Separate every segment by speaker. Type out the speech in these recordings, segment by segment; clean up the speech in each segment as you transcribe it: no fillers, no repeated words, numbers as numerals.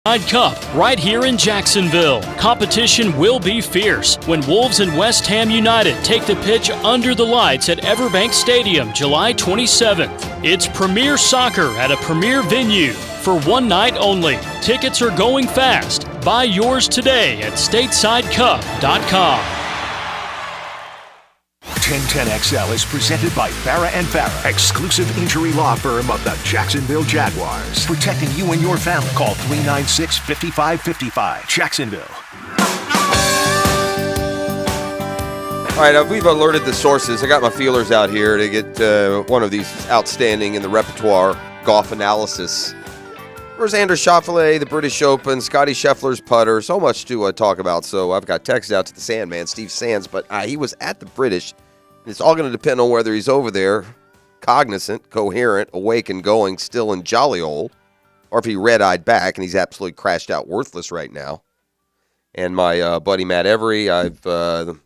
Speaker 1: Cup right here in Jacksonville. Competition will be fierce when Wolves and West Ham United take the pitch under the lights at Everbank Stadium July 27th. It's premier soccer at a premier venue for one night only. Tickets are going fast. Buy yours today at statesidecup.com.
Speaker 2: 1010XL is presented by Farah & Farah, exclusive injury law firm of the Jacksonville Jaguars. Protecting you and your family. Call 396-5555. Jacksonville.
Speaker 3: All right, we've alerted the sources. I got my feelers out here to get one of these outstanding in the repertoire golf analysis. There's Anders Schauffele, the British Open, Scotty Scheffler's putter. So much to talk about. So I've got text out to the Sandman, Steve Sands, but he was at the British. It's all going to depend on whether he's over there, cognizant, coherent, awake and going, still in jolly old, or if he red-eyed back and he's absolutely crashed out, worthless right now. And my buddy Matt Every, and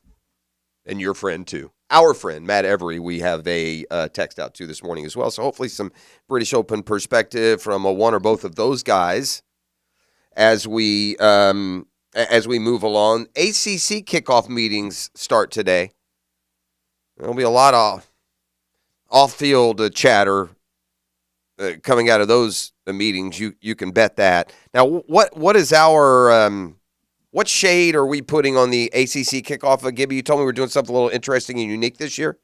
Speaker 3: your friend too, our friend Matt Every, we have a text out to this morning as well. So hopefully some British Open perspective from one or both of those guys as we move along. ACC kickoff meetings start today. There'll be a lot of off-field chatter coming out of those meetings. You can bet that. Now, what is our what shade are we putting on the ACC kickoff? Gibby, you told me we're doing something a little interesting and unique this year.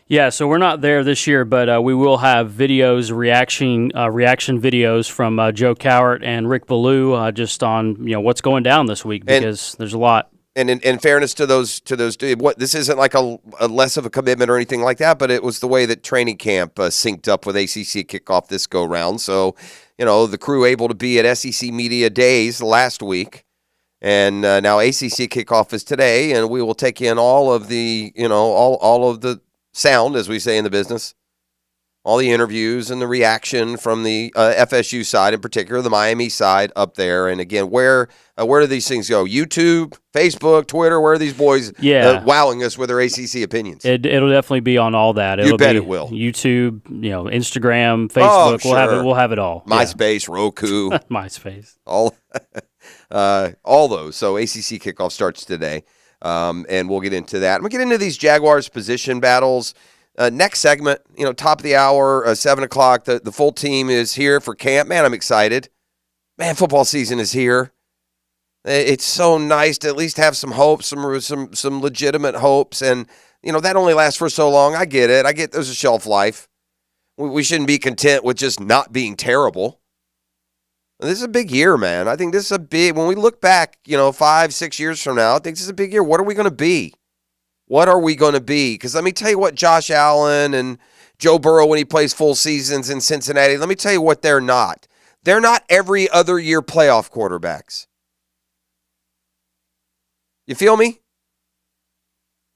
Speaker 1: Yeah, so we're not there this year, but we will have videos, reaction videos from Joe Cowart and Rick Ballou just on what's going down this week because there's a lot.
Speaker 3: And in fairness to those, this isn't like a less of a commitment or anything like that, but it was the way that training camp synced up with ACC kickoff this go round. So, the crew able to be at SEC Media Days last week, and now ACC kickoff is today, and we will take in all of the, all of the sound, as we say in the business, all the interviews and the reaction from the FSU side, in particular the Miami side up there. And again, where do these things go? YouTube, Facebook, Twitter, where are these boys wowing us with their ACC opinions?
Speaker 1: It'll definitely be on all that.
Speaker 3: You bet it will.
Speaker 1: YouTube, Instagram, Facebook, we'll have it all.
Speaker 3: MySpace, Roku.
Speaker 1: MySpace.
Speaker 3: All those. So ACC kickoff starts today, and we'll get into that. And we'll get into these Jaguars position battles. Next segment, top of the hour, 7 o'clock, the full team is here for camp. Man, I'm excited. Man, football season is here. It's so nice to at least have some hopes, some legitimate hopes. And, that only lasts for so long. I get it. There's a shelf life. We shouldn't be content with just not being terrible. This is a big year, man. I think this is when we look back, 5-6 years from now, I think this is a big year. What are we going to be? What are we going to be? Because let me tell you what Josh Allen and Joe Burrow, when he plays full seasons in Cincinnati, let me tell you what they're not. They're not every other year playoff quarterbacks. You feel me?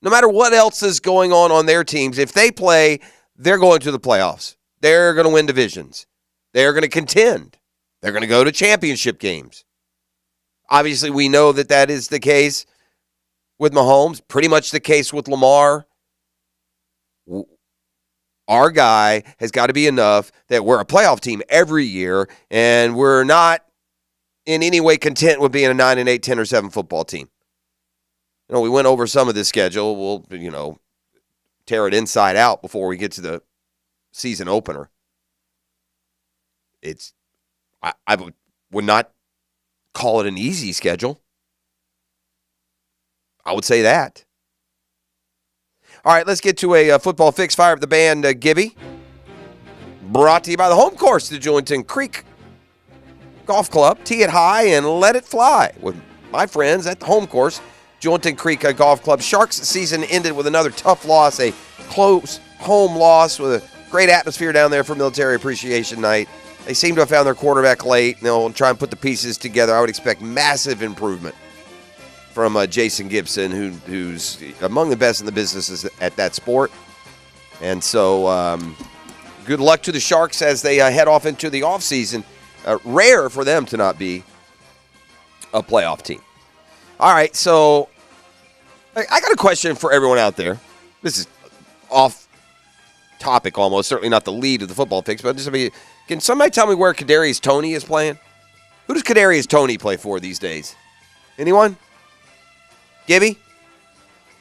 Speaker 3: No matter what else is going on their teams, if they play, they're going to the playoffs. They're going to win divisions. They're going to contend. They're going to go to championship games. Obviously, we know that is the case with Mahomes, pretty much the case with Lamar. Our guy has got to be enough that we're a playoff team every year, and we're not in any way content with being a 9-8, 10 or 7 football team. We went over some of this schedule. We'll, tear it inside out before we get to the season opener. I would not call it an easy schedule. I would say that. All right, let's get to a football fix. Fire up the band, Gibby. Brought to you by the home course, the Julington Creek Golf Club. Tee it high and let it fly with my friends at the home course, Julington Creek Golf Club. Sharks season ended with another tough loss, a close home loss with a great atmosphere down there for Military Appreciation Night. They seem to have found their quarterback late. They'll try and put the pieces together. I would expect massive improvement from Jason Gibson, who's among the best in the business at that sport. And so good luck to the Sharks as they head off into the offseason. Rare for them to not be a playoff team. All right, so I got a question for everyone out there. This is off topic almost, certainly not the lead of the football fix, but can somebody tell me where Kadarius Toney is playing? Who does Kadarius Toney play for these days? Anyone? Gibby?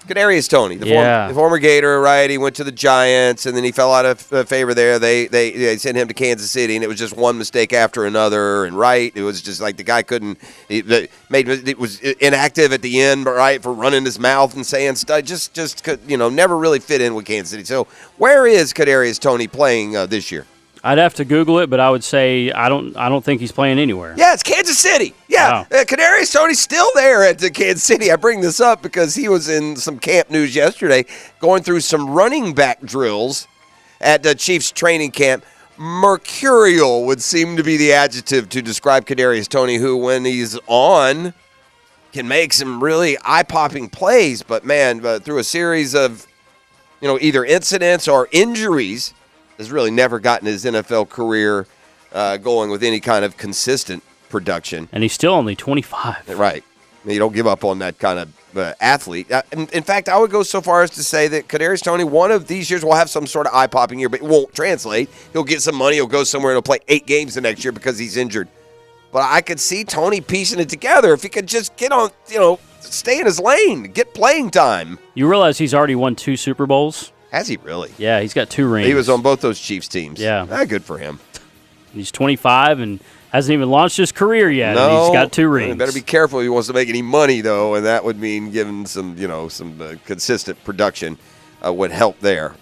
Speaker 3: Kadarius Toney, the former Gator, right? He went to the Giants, and then he fell out of favor there. They sent him to Kansas City, and it was just one mistake after another. And right, it was just like the guy couldn't. It was inactive at the end, right, for running his mouth and saying stuff. Just never really fit in with Kansas City. So where is Kadarius Toney playing this year?
Speaker 1: I'd have to Google it, but I would say I don't think he's playing anywhere.
Speaker 3: Yeah, it's Kansas City. Yeah, wow. Kadarius Toney's still there at Kansas City. I bring this up because he was in some camp news yesterday going through some running back drills at the Chiefs training camp. Mercurial would seem to be the adjective to describe Kadarius Toney, who, when he's on, can make some really eye-popping plays. But, man, through a series of, either incidents or injuries, has really never gotten his NFL career going with any kind of consistent production.
Speaker 1: And he's still only 25.
Speaker 3: Right. You don't give up on that kind of athlete. In fact, I would go so far as to say that Kadarius Toney, one of these years, will have some sort of eye-popping year, but it won't translate. He'll get some money. He'll go somewhere and he'll play 8 games the next year because he's injured. But I could see Toney piecing it together if he could just get on, stay in his lane, get playing time.
Speaker 1: You realize he's already won 2 Super Bowls?
Speaker 3: Has he really?
Speaker 1: Yeah, he's got 2 rings.
Speaker 3: He was on both those Chiefs teams.
Speaker 1: Yeah.
Speaker 3: Good for him.
Speaker 1: He's 25 and hasn't even launched his career yet.
Speaker 3: No,
Speaker 1: and he's got 2 rings.
Speaker 3: Better be careful if he wants to make any money, though, and that would mean giving some consistent production would help there.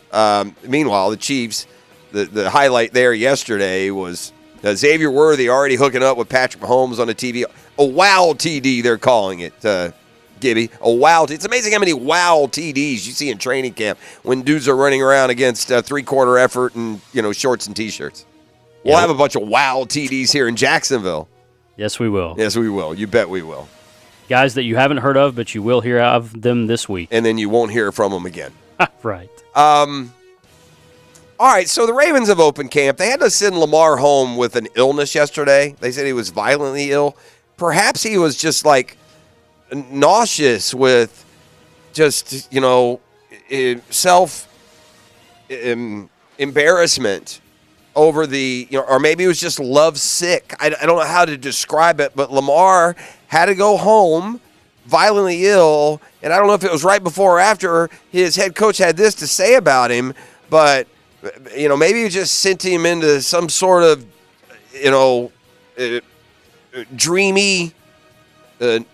Speaker 3: Meanwhile, the Chiefs, the highlight there yesterday was Xavier Worthy already hooking up with Patrick Mahomes on the TV. A wow TD, they're calling it. Gibby, a wow. It's amazing how many wow TDs you see in training camp when dudes are running around against 3-quarter effort and, shorts and T-shirts. We'll have a bunch of wow TDs here in Jacksonville.
Speaker 1: Yes, we will.
Speaker 3: Yes, we will. You bet we will.
Speaker 1: Guys that you haven't heard of, but you will hear of them this week.
Speaker 3: And then you won't hear from them again.
Speaker 1: Right.
Speaker 3: All right, so the Ravens have opened camp. They had to send Lamar home with an illness yesterday. They said he was violently ill. Perhaps he was just nauseous with just, self embarrassment over or maybe it was just love sick. I don't know how to describe it, but Lamar had to go home violently ill, and I don't know if it was right before or after his head coach had this to say about him, but, maybe he just sent him into some sort of, dreamy,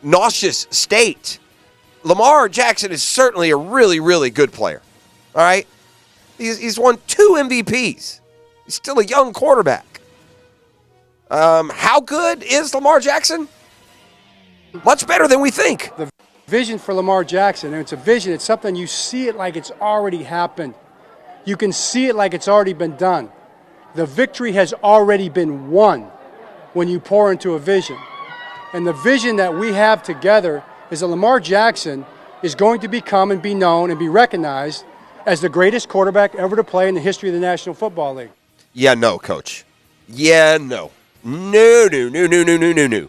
Speaker 3: nauseous state. Lamar Jackson is certainly a really, really good player. All right? He's won 2 MVPs. He's still a young quarterback. How good is Lamar Jackson? Much better than we think.
Speaker 4: The vision for Lamar Jackson, and it's a vision, it's something you see it like it's already happened. You can see it like it's already been done. The victory has already been won when you pour into a vision. And the vision that we have together is that Lamar Jackson is going to become and be known and be recognized as the greatest quarterback ever to play in the history of the National Football League.
Speaker 3: Yeah, no, Coach. Yeah, no. No.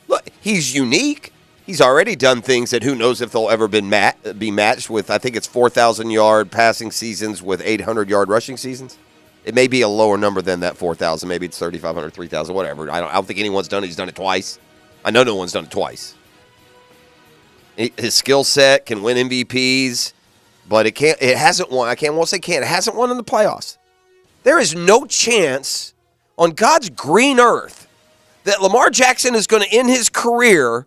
Speaker 3: Look, he's unique. He's already done things that who knows if they'll ever be matched with, I think it's 4,000-yard passing seasons with 800-yard rushing seasons. It may be a lower number than that 4,000. Maybe it's 3,500, 3,000, whatever. I don't think anyone's done it. He's done it twice. I know no one's done it twice. His skill set can win MVPs, but it hasn't won. It hasn't won in the playoffs. There is no chance on God's green earth that Lamar Jackson is going to end his career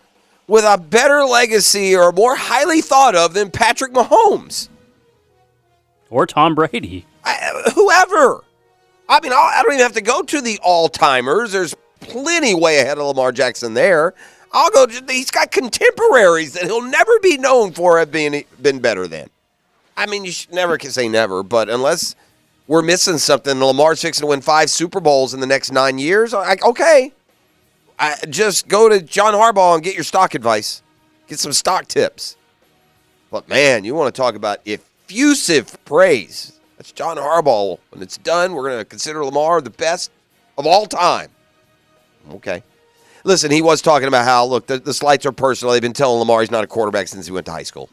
Speaker 3: with a better legacy or more highly thought of than Patrick Mahomes.
Speaker 1: Or Tom Brady.
Speaker 3: Whoever. I mean, I don't even have to go to the all-timers. There's plenty way ahead of Lamar Jackson there. He's got contemporaries that he'll never be known for have been better than. I mean, you should never say never, but unless we're missing something, Lamar's fixing to win 5 Super Bowls in the next 9 years, okay. Just go to John Harbaugh and get your stock advice. Get some stock tips. But, man, you want to talk about effusive praise. That's John Harbaugh. When it's done, we're going to consider Lamar the best of all time. Okay. Listen, he was talking about how, look, the slights are personal. They've been telling Lamar he's not a quarterback since he went to high school.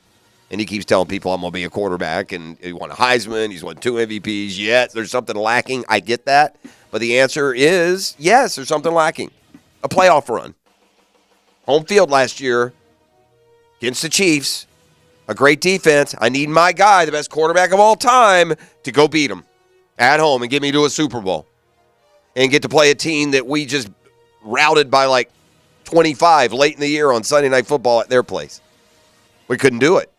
Speaker 3: And he keeps telling people, I'm going to be a quarterback. And he won a Heisman. He's won 2 MVPs. Yes, there's something lacking. I get that. But the answer is, yes, there's something lacking. a playoff run. Home field last year against the Chiefs. A great defense. I need my guy, the best quarterback of all time, to go beat him at home and get me to a Super Bowl. And get to play a team that we just routed by like 25 late in the year on Sunday Night Football at their place. We couldn't do it.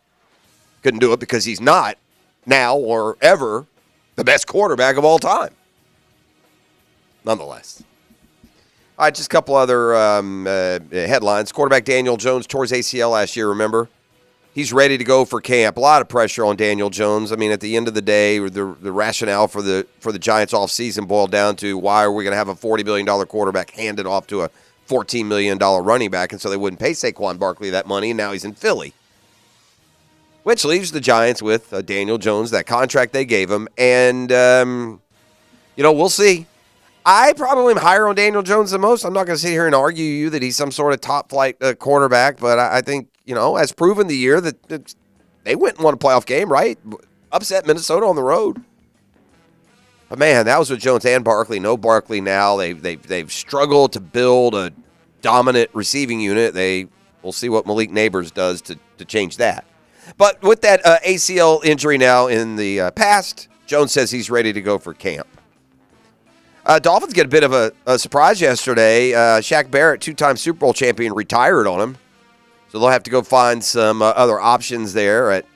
Speaker 3: Couldn't do it because he's not now or ever the best quarterback of all time. Nonetheless. All right, just a couple other headlines. Quarterback Daniel Jones tore his ACL last year, remember? He's ready to go for camp. A lot of pressure on Daniel Jones. I mean, at the end of the day, the rationale for the Giants offseason boiled down to why are we going to have a $40 million quarterback handed off to a $14 million running back, and so they wouldn't pay Saquon Barkley that money, and now he's in Philly. Which leaves the Giants with Daniel Jones, that contract they gave him, and, we'll see. I probably am higher on Daniel Jones than most. I'm not going to sit here and argue you that he's some sort of top-flight quarterback, but I think, as proven the year that they went and won a playoff game, right? Upset Minnesota on the road. But, man, that was with Jones and Barkley. No Barkley now. They've struggled to build a dominant receiving unit. We'll see what Malik Neighbors does to change that. But with that ACL injury now in the past, Jones says he's ready to go for camp. Dolphins get a bit of a surprise yesterday. Shaq Barrett, two-time Super Bowl champion, retired on him. So they'll have to go find some other options there at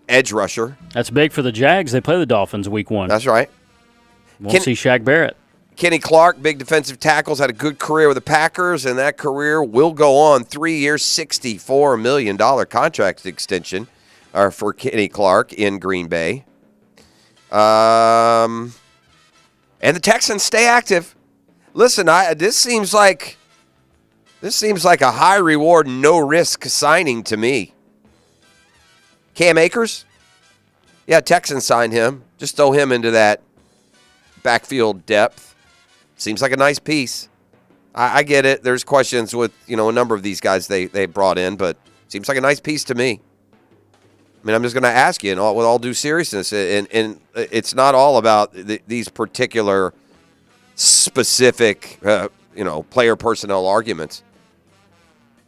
Speaker 3: edge rusher.
Speaker 1: That's big for the Jags. They play the Dolphins week 1.
Speaker 3: That's right.
Speaker 1: Won't see Shaq Barrett.
Speaker 3: Kenny Clark, big defensive tackles, had a good career with the Packers, and that career will go on. 3 years, $64 million contract extension for Kenny Clark in Green Bay. And the Texans stay active. Listen, this seems like a high reward, no risk signing to me. Cam Akers? Yeah, Texans signed him. Just throw him into that backfield depth. Seems like a nice piece. I get it. There's questions with, a number of these guys they brought in, but seems like a nice piece to me. I mean, I'm just going to ask you, with all due seriousness, and it's not all about these particular specific, player personnel arguments.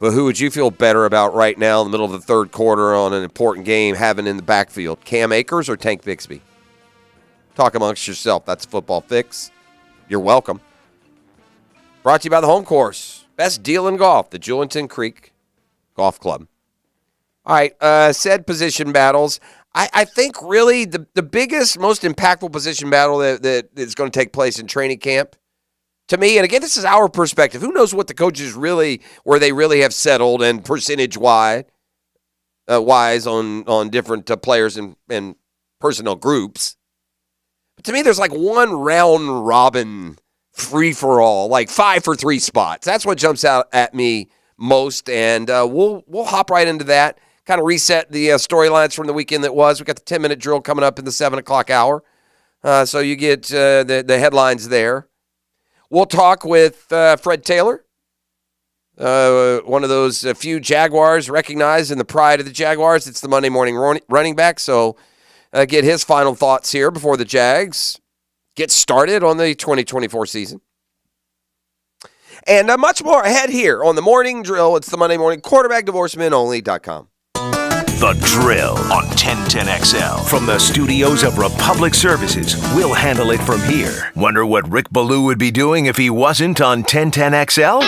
Speaker 3: But who would you feel better about right now in the middle of the third quarter on an important game having in the backfield? Cam Akers or Tank Bixby? Talk amongst yourself. That's Football Fix. You're welcome. Brought to you by the Home Course. Best deal in golf, the Julington Creek Golf Club. All right, said position battles. I think really the biggest, most impactful position battle that is going to take place in training camp, to me, and again, this is our perspective. Who knows what the coaches where they really have settled and percentage-wise on different players and personnel groups. But to me, there's like one round-robin free-for-all, like 5 for 3 spots. That's what jumps out at me most, and we'll hop right into that. Kind of reset the storylines from the weekend that was. We got the 10-minute drill coming up in the 7 o'clock hour. So you get the headlines there. We'll talk with Fred Taylor, one of those few Jaguars recognized in the pride of the Jaguars. It's the Monday morning running back. So get his final thoughts here before the Jags get started on the 2024 season. And much more ahead here on the morning drill. It's the Monday morning quarterbackdivorcemenonly.com.
Speaker 2: The Drill on 1010XL. From the studios of Republic Services, we'll handle it from here. Wonder what Rick Ballou would be doing if he wasn't on 1010XL?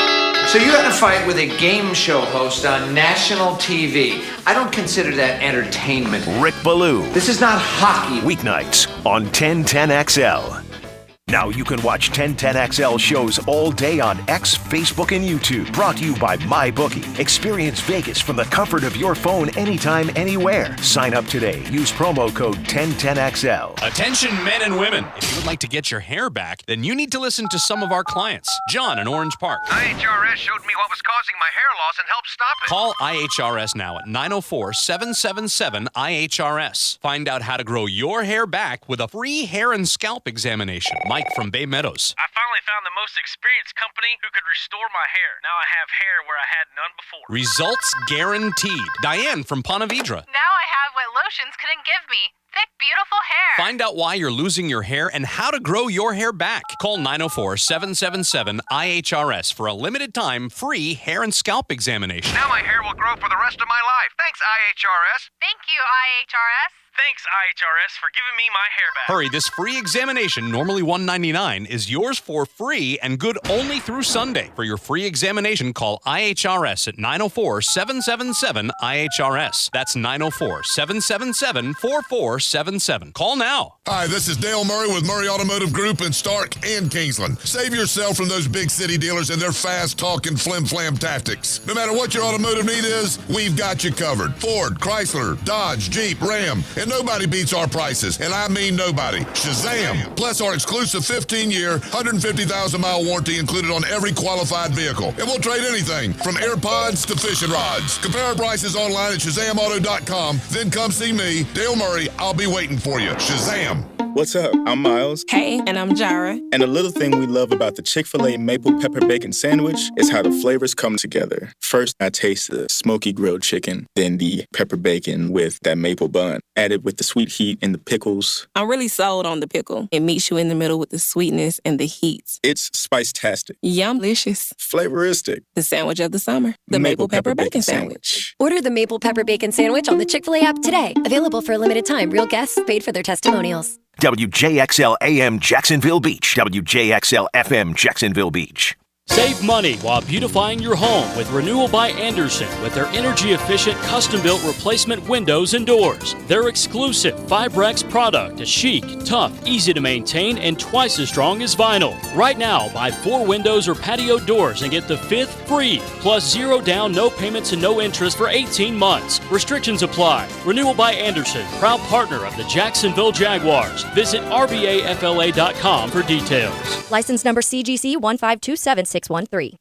Speaker 5: So you had a fight with a game show host on national TV. I don't consider that entertainment.
Speaker 2: Rick Ballou.
Speaker 5: This is not hockey.
Speaker 2: Weeknights on 1010XL. Now you can watch 1010XL shows all day on X, Facebook, and YouTube. Brought to you by MyBookie. Experience Vegas from the comfort of your phone anytime, anywhere. Sign up today. Use promo code 1010XL.
Speaker 6: Attention men and women. If you would like to get your hair back, then you need to listen to some of our clients. John in Orange Park.
Speaker 7: IHRS showed me what was causing my hair loss and helped stop it.
Speaker 6: Call IHRS now at 904-777-IHRS. Find out how to grow your hair back with a free hair and scalp examination. Mike from Bay Meadows.
Speaker 7: I finally found the most experienced company who could restore my hair. Now I have hair where I had none before.
Speaker 6: Results guaranteed. Diane from Ponte Vedra.
Speaker 8: Now I have what lotions couldn't give me. thick, beautiful hair.
Speaker 6: Find out why you're losing your hair and how to grow your hair back. Call 904-777-IHRS for a limited time free hair and scalp examination.
Speaker 7: Now my hair will grow for the rest of my life. Thanks, IHRS.
Speaker 8: Thank you, IHRS.
Speaker 7: Thanks, IHRS, for giving me my hair back.
Speaker 6: Hurry, this free examination, normally $199, is yours for free and good only through Sunday. For your free examination, call IHRS at 904-777-IHRS. That's 904-777-4477. Call now.
Speaker 9: Hi, this is Dale Murray with Murray Automotive Group in Stark and Kingsland. Save yourself from those big city dealers and their fast-talking flim-flam tactics. No matter what your automotive need is, we've got you covered. Ford, Chrysler, Dodge, Jeep, Ram, and nobody beats our prices, and I mean nobody. Shazam! Plus our exclusive 15-year, 150,000-mile warranty included on every qualified vehicle. And we'll trade anything from AirPods to fishing rods. Compare our prices online at ShazamAuto.com. Then come see me, Dale Murray. I'll be waiting for you. Shazam!
Speaker 10: What's up? I'm Miles.
Speaker 11: Hey, and I'm Jara.
Speaker 10: And the little thing we love about the Chick-fil-A Maple Pepper Bacon Sandwich is how the flavors come together. First, I taste the smoky grilled chicken, then the pepper bacon with that maple bun, added with the sweet heat and the pickles.
Speaker 11: I'm really sold on the pickle. It meets you in the middle with the sweetness and the heat.
Speaker 10: It's spice-tastic.
Speaker 11: Yum-licious.
Speaker 10: Flavoristic.
Speaker 11: The sandwich of the summer. The Maple Pepper Bacon Sandwich.
Speaker 12: Order the Maple Pepper Bacon Sandwich on the Chick-fil-A app today. Available for a limited time. Real guests paid for their testimonials.
Speaker 2: WJXL AM Jacksonville Beach. WJXL FM Jacksonville Beach.
Speaker 1: Save money while beautifying your home with Renewal by Andersen with their energy-efficient, custom-built replacement windows and doors. Their exclusive Fibrex product is chic, tough, easy to maintain, and twice as strong as vinyl. Right now, buy 4 windows or patio doors and get the 5th free, plus 0 down, no payments, and no interest for 18 months. Restrictions apply. Renewal by Andersen, proud partner of the Jacksonville Jaguars. Visit rbafla.com for details.
Speaker 12: License number CGC 1527613.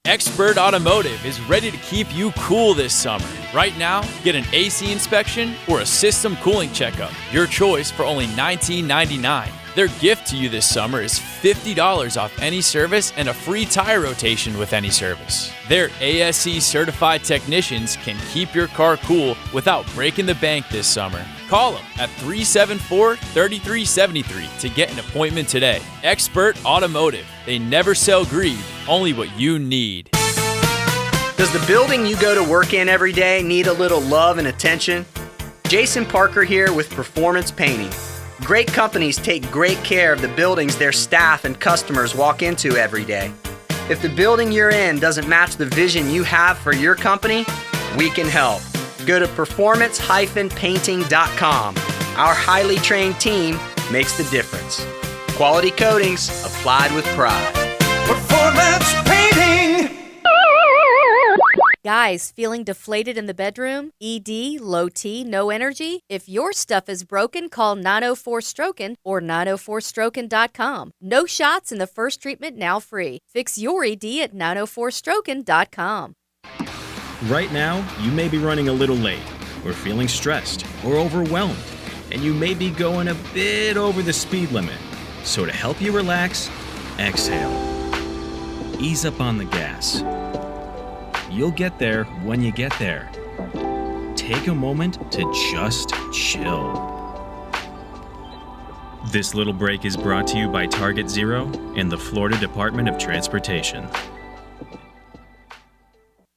Speaker 13: Expert Automotive is ready to keep you cool this summer. Right now, get an AC inspection or a system cooling checkup. Your choice for only $19.99. Their gift to you this summer is $50 off any service and a free tire rotation with any service. Their ASE certified technicians can keep your car cool without breaking the bank this summer. Call them at 374-3373 to get an appointment today. Expert Automotive. They never sell greed, only what you need.
Speaker 14: Does the building you go to work in every day need a little love and attention? Jason Parker here with Performance Painting. Great companies take great care of the buildings their staff and customers walk into every day. If the building you're in doesn't match the vision you have for your company, we can help. Go to performance-painting.com. Our highly trained team makes the difference. Quality coatings applied with pride.
Speaker 15: Performance Painting!
Speaker 12: Guys, feeling deflated in the bedroom? ED, low T, no energy? If your stuff is broken, call 904-STROKEN or 904stroken.com. No shots in the first treatment, now free. Fix your ED at 904stroken.com.
Speaker 16: Right now, you may be running a little late, or feeling stressed, or overwhelmed, and you may be going a bit over the speed limit. So to help you relax, exhale. Ease up on the gas. You'll get there when you get there. Take a moment to just chill. This little break is brought to you by Target Zero and the Florida Department of Transportation.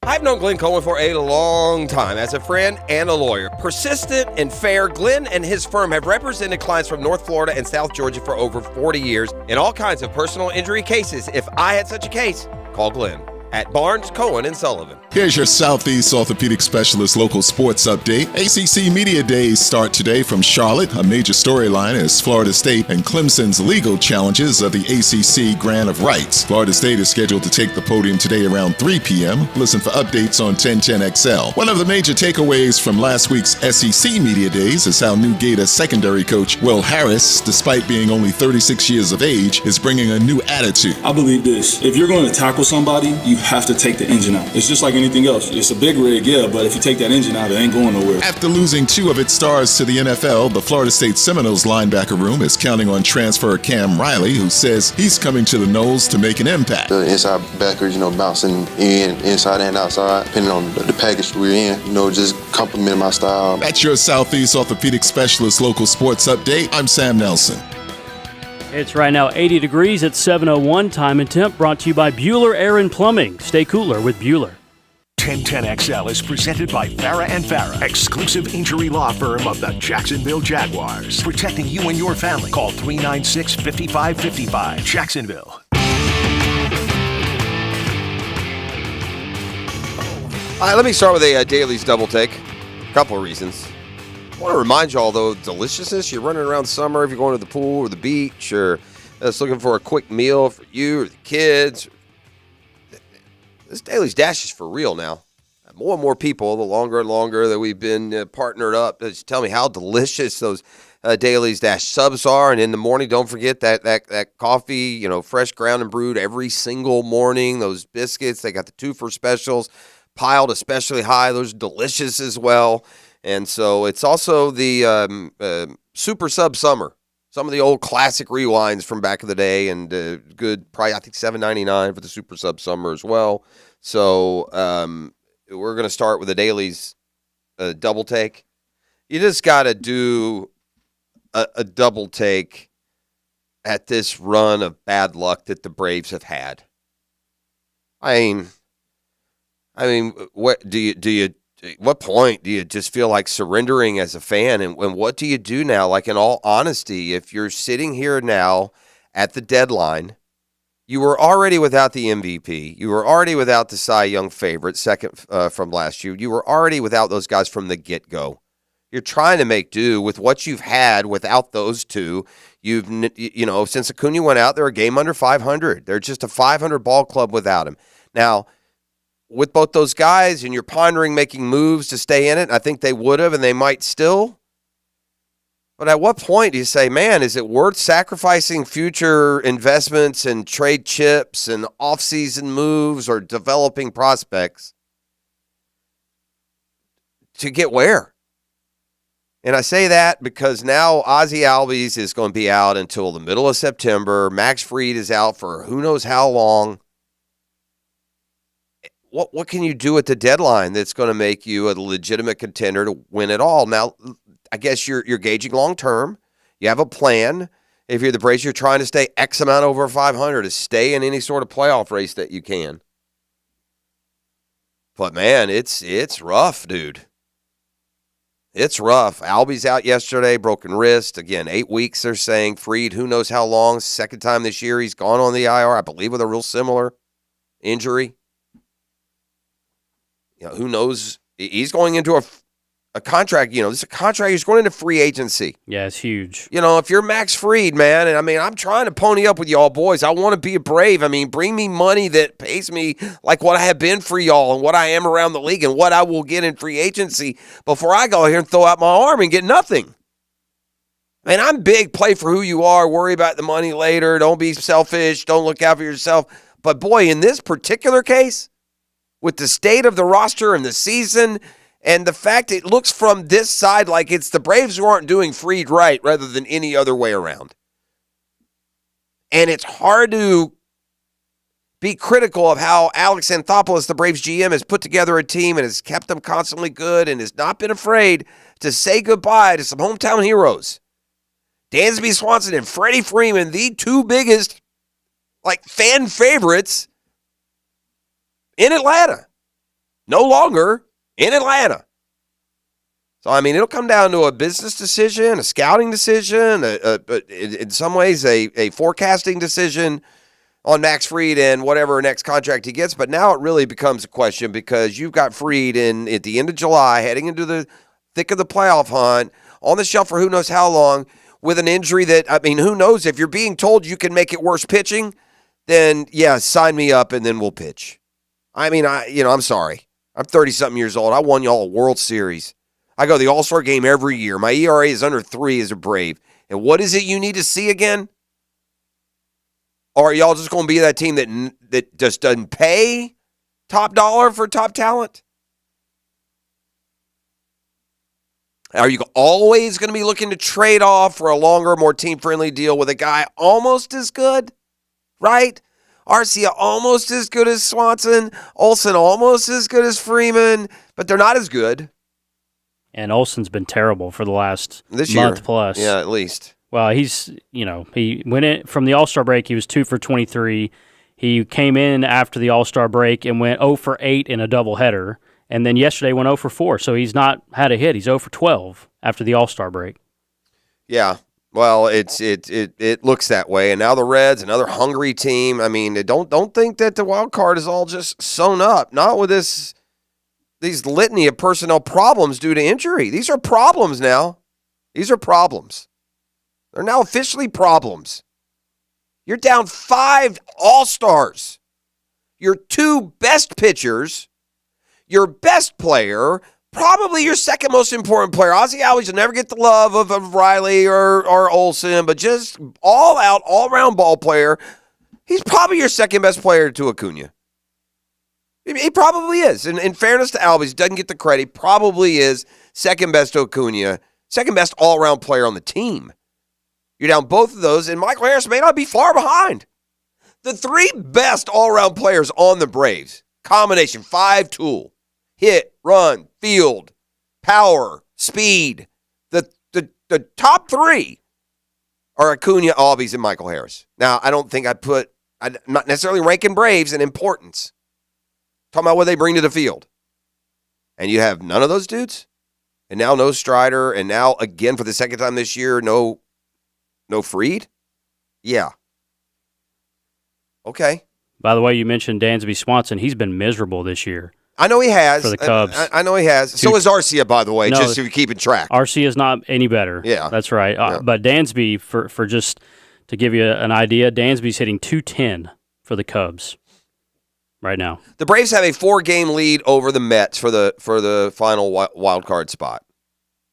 Speaker 3: I've known Glenn Cohen for a long time as a friend and a lawyer. Persistent and fair, Glenn and his firm have represented clients from North Florida and South Georgia for over 40 years in all kinds of personal injury cases. If I had such a case, call Glenn at Barnes, Cohen, and Sullivan.
Speaker 17: Here's your Southeast Orthopedic Specialist local sports update. ACC Media Days start today from Charlotte. A major storyline is Florida State and Clemson's legal challenges of the ACC Grant of Rights. Florida State is scheduled to take the podium today around 3 p.m. Listen for updates on 1010XL. One of the major takeaways from last week's SEC Media Days is how new Gator secondary coach Will Harris, despite being only 36 years of age, is bringing a new attitude.
Speaker 18: I believe this. If you're going to tackle somebody, you
Speaker 10: have to take the engine out. It's just like anything else. It's a big rig, yeah, but if you take that engine out, it ain't going nowhere.
Speaker 17: After losing 2 of its stars to the NFL, the Florida State Seminoles linebacker room is counting on transfer Cam Riley, who says he's coming to the Noles to make an impact.
Speaker 18: The inside backers, bouncing inside and outside, depending on the package we're in, just complimenting my style.
Speaker 17: That's your Southeast Orthopedic Specialist local sports update. I'm Sam Nelson.
Speaker 1: It's right now 80 degrees at 7:01. Time and temp brought to you by Bueller Air and Plumbing. Stay cooler with Bueller.
Speaker 2: 1010XL is presented by Farah & Farah, exclusive injury law firm of the Jacksonville Jaguars. Protecting you and your family. Call 396-5555. Jacksonville.
Speaker 3: All right, let me start with a Dailies double take. A couple of reasons. I want to remind you all, though, deliciousness. You're running around summer, if you're going to the pool or the beach, or just looking for a quick meal for you or the kids. This Dailies Dash is for real now. More and more people, the longer and longer that we've been partnered up, just tell me how delicious those Dailies Dash subs are. And in the morning, don't forget that coffee, fresh ground and brewed every single morning. Those biscuits, they got the 2 for specials piled especially high. Those are delicious as well. And so it's also the Super Sub Summer. Some of the old classic rewinds from back in the day, and good, probably I think $7.99 for the Super Sub Summer as well. So we're going to start with the Dailies double take. You just got to do a double take at this run of bad luck that the Braves have had. I mean, what do you? What point do you just feel like surrendering as a fan? And what do you do now? Like, in all honesty, if you're sitting here now at the deadline, you were already without the MVP. You were already without the Cy Young favorite, second from last year. You were already without those guys from the get-go. You're trying to make do with what you've had without those two. Since Acuna went out, they're a game under 500. They're just a 500 ball club without him. Now, with both those guys, and you're pondering making moves to stay in it, I think they would have, and they might still. But at what point do you say, man, is it worth sacrificing future investments and trade chips and offseason moves or developing prospects to get where? And I say that because now Ozzie Albies is going to be out until the middle of September. Max Fried is out for who knows how long. What can you do at the deadline that's going to make you a legitimate contender to win it all? Now, I guess you're gauging long term. You have a plan. If you're the Braves, you're trying to stay X amount over 500 to stay in any sort of playoff race that you can. But man, it's rough, dude. It's rough. Albie's out yesterday, broken wrist. Again, 8 weeks, they're saying. Fried, who knows how long. Second time this year he's gone on the IR, I believe, with a real similar injury. Who knows? He's going into a contract. This is a contract. He's going into free agency.
Speaker 1: Yeah, it's huge.
Speaker 3: If you're Max Fried, man, and I'm trying to pony up with y'all boys. I want to be a Brave. Bring me money that pays me like what I have been for y'all and what I am around the league and what I will get in free agency before I go here and throw out my arm and get nothing. I'm big. Play for who you are. Worry about the money later. Don't be selfish. Don't look out for yourself. But boy, in this particular case, with the state of the roster and the season and the fact it looks from this side like it's the Braves who aren't doing Fried right rather than any other way around. And it's hard to be critical of how Alex Anthopoulos, the Braves GM, has put together a team and has kept them constantly good and has not been afraid to say goodbye to some hometown heroes. Dansby Swanson and Freddie Freeman, the 2 biggest fan favorites in Atlanta. No longer in Atlanta. So, it'll come down to a business decision, a scouting decision, in some ways a forecasting decision on Max Fried and whatever next contract he gets. But now it really becomes a question because you've got Fried at the end of July, heading into the thick of the playoff hunt, on the shelf for who knows how long, with an injury that, who knows? If you're being told you can make it worse pitching, then, yeah, sign me up and then we'll pitch. I'm sorry. I'm 30-something years old. I won y'all a World Series. I go to the All-Star game every year. My ERA is under 3 as a Brave. And what is it you need to see again? Or are y'all just going to be that team that just doesn't pay? top dollar for top talent? Are you always going to be looking to trade off for a longer, more team-friendly deal with a guy almost as good, right? Arcia almost as good as Swanson, Olsen almost as good as Freeman, but they're not as good.
Speaker 1: And Olsen's been terrible for the last
Speaker 3: this
Speaker 1: month
Speaker 3: year.
Speaker 1: plus.
Speaker 3: Yeah, at least.
Speaker 1: Well, he went in from the All-Star break, he was 2 for 23. He came in after the All-Star break and went 0 for 8 in a doubleheader. And then yesterday went 0 for 4, so he's not had a hit. He's 0 for 12 after the All-Star break.
Speaker 3: Yeah, well, it looks that way. And now the Reds, another hungry team. I mean, don't think that the wild card is all just sewn up. Not with these litany of personnel problems due to injury. These are problems now. These are problems. They're now officially problems. You're down 5 All-Stars. Your 2 best pitchers, your best player, probably your second most important player. Ozzie Albies will never get the love of Riley or Olsen, but just all-out, all-round ball player. He's probably your second best player to Acuna. He probably is. And in fairness to Albies, doesn't get the credit. Probably is second best to Acuna, second best all-around player on the team. You're down both of those, and Michael Harris may not be far behind. The 3 best all-around players on the Braves, combination, 5-tool. Hit, run, field, power, speed. The top 3 are Acuna, Albies, and Michael Harris. Now, I don't think I'm not necessarily ranking Braves in importance. Talking about what they bring to the field. And you have none of those dudes? And now no Strider, and now, again, for the second time this year, no Fried? Yeah. Okay.
Speaker 1: By the way, you mentioned Dansby Swanson. He's been miserable this year.
Speaker 3: I know he has.
Speaker 1: For the Cubs.
Speaker 3: I know he has. So is Arcia, by the way, just so you're keeping track.
Speaker 1: Arcia is not any better.
Speaker 3: Yeah.
Speaker 1: That's right. Yeah. But Dansby, for just to give you an idea, Dansby's hitting .210 for the Cubs right now.
Speaker 3: The Braves have a 4-game lead over the Mets for the final wild card spot.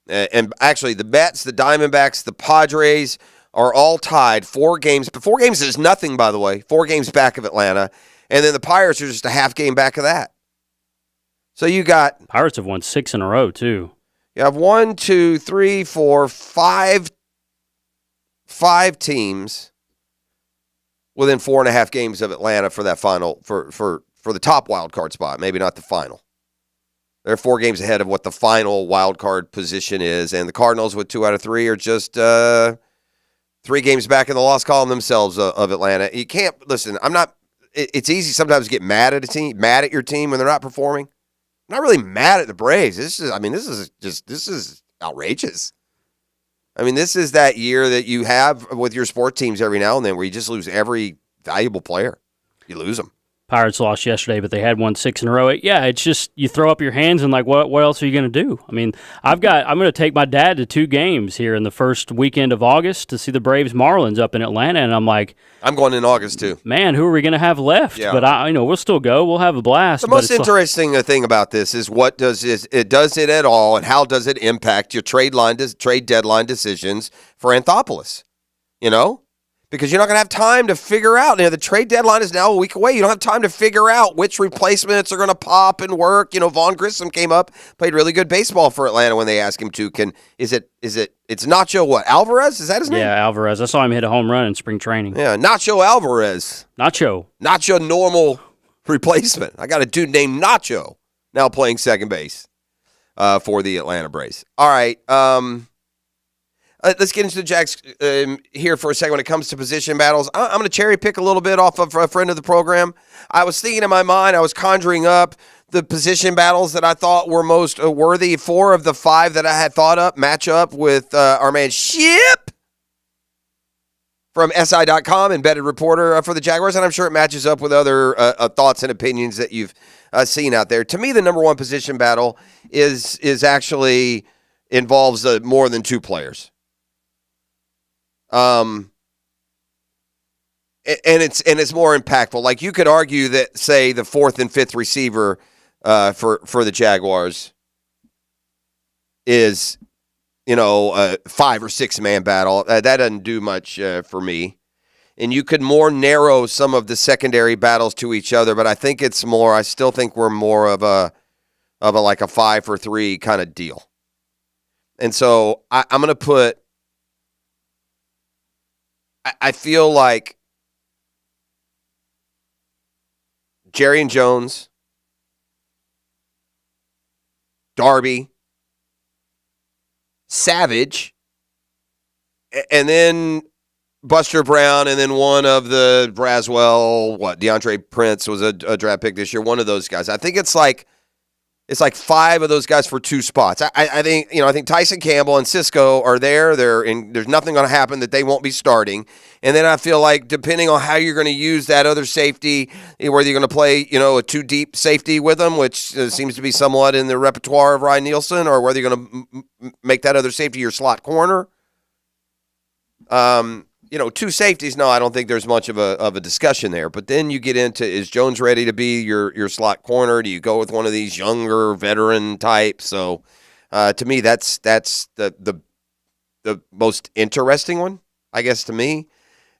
Speaker 3: And actually, the Mets, the Diamondbacks, the Padres are all tied 4 games. But 4 games is nothing, by the way. 4 games back of Atlanta. And then the Pirates are just a half game back of that. So you got...
Speaker 1: Pirates have won 6 in a row, too.
Speaker 3: You have 1, 2, 3, 4, 5 teams within 4.5 games of Atlanta for that final, for the top wild card spot, maybe not the final. They're 4 games ahead of what the final wild card position is, and the Cardinals with 2 out of 3 are just 3 games back in the loss column themselves of Atlanta. You can't, listen, it's easy sometimes to get mad at a team, mad at your team when they're not performing. I'm not really mad at the Braves. This is outrageous. I mean, this is that year that you have with your sport teams every now and then where you just lose every valuable player. You lose them.
Speaker 1: Pirates lost yesterday, but they had won 6 in a row. Yeah, it's just you throw up your hands and like, what else are you going to do? I mean, I'm going to take my dad to 2 games here in the first weekend of August to see the Braves Marlins up in Atlanta, and I'm like,
Speaker 3: I'm going in August too.
Speaker 1: Man, who are we going to have left?
Speaker 3: Yeah.
Speaker 1: But we'll still go. We'll have a blast.
Speaker 3: The most interesting thing about this is what does it at all, and how does it impact your trade deadline decisions for Anthopoulos? You know. Because you're not going to have time to figure out. The trade deadline is now a week away. You don't have time to figure out which replacements are going to pop and work. Vaughn Grissom came up, played really good baseball for Atlanta when they asked him to. It's Nacho what? Alvarez? Is that his name?
Speaker 1: Yeah, Alvarez. I saw him hit a home run in spring training.
Speaker 3: Yeah, Nacho Alvarez.
Speaker 1: Nacho
Speaker 3: normal replacement. I got a dude named Nacho now playing second base for the Atlanta Braves. All right. Let's get into the Jags here for a second when it comes to position battles. I'm going to cherry pick a little bit off of a friend of the program. I was thinking in my mind, I was conjuring up the position battles that I thought were most worthy. 4 of the 5 that I had thought up match up with our man Ship from SI.com, embedded reporter for the Jaguars, and I'm sure it matches up with other thoughts and opinions that you've seen out there. To me, the number 1 position battle is actually involves more than 2 players. And it's more impactful. Like you could argue that, say, the 4th and 5th receiver for the Jaguars is, a 5 or 6 man battle. That doesn't do much for me. and you could more narrow some of the secondary battles to each other. But I think it's more. I still think we're more of a like a 5-for-3 kind of deal. And so I'm going to put. I feel like Jerry and Jones, Darby, Savage, and then Buster Brown, and then one of the Braswell, DeAndre Prince was a draft pick this year. One of those guys. I think it's like 5 of those guys for 2 spots. I think I think Tyson Campbell and Cisco are there. There's nothing going to happen that they won't be starting. And then I feel like depending on how you're going to use that other safety, whether you're going to play a 2 deep safety with them, which seems to be somewhat in the repertoire of Ryan Nielsen, or whether you're going to make that other safety your slot corner. 2 safeties, no, I don't think there's much of a discussion there. But then you get into, is Jones ready to be your slot corner? Do you go with one of these younger veteran types? So to me, that's the most interesting one, I guess, to me.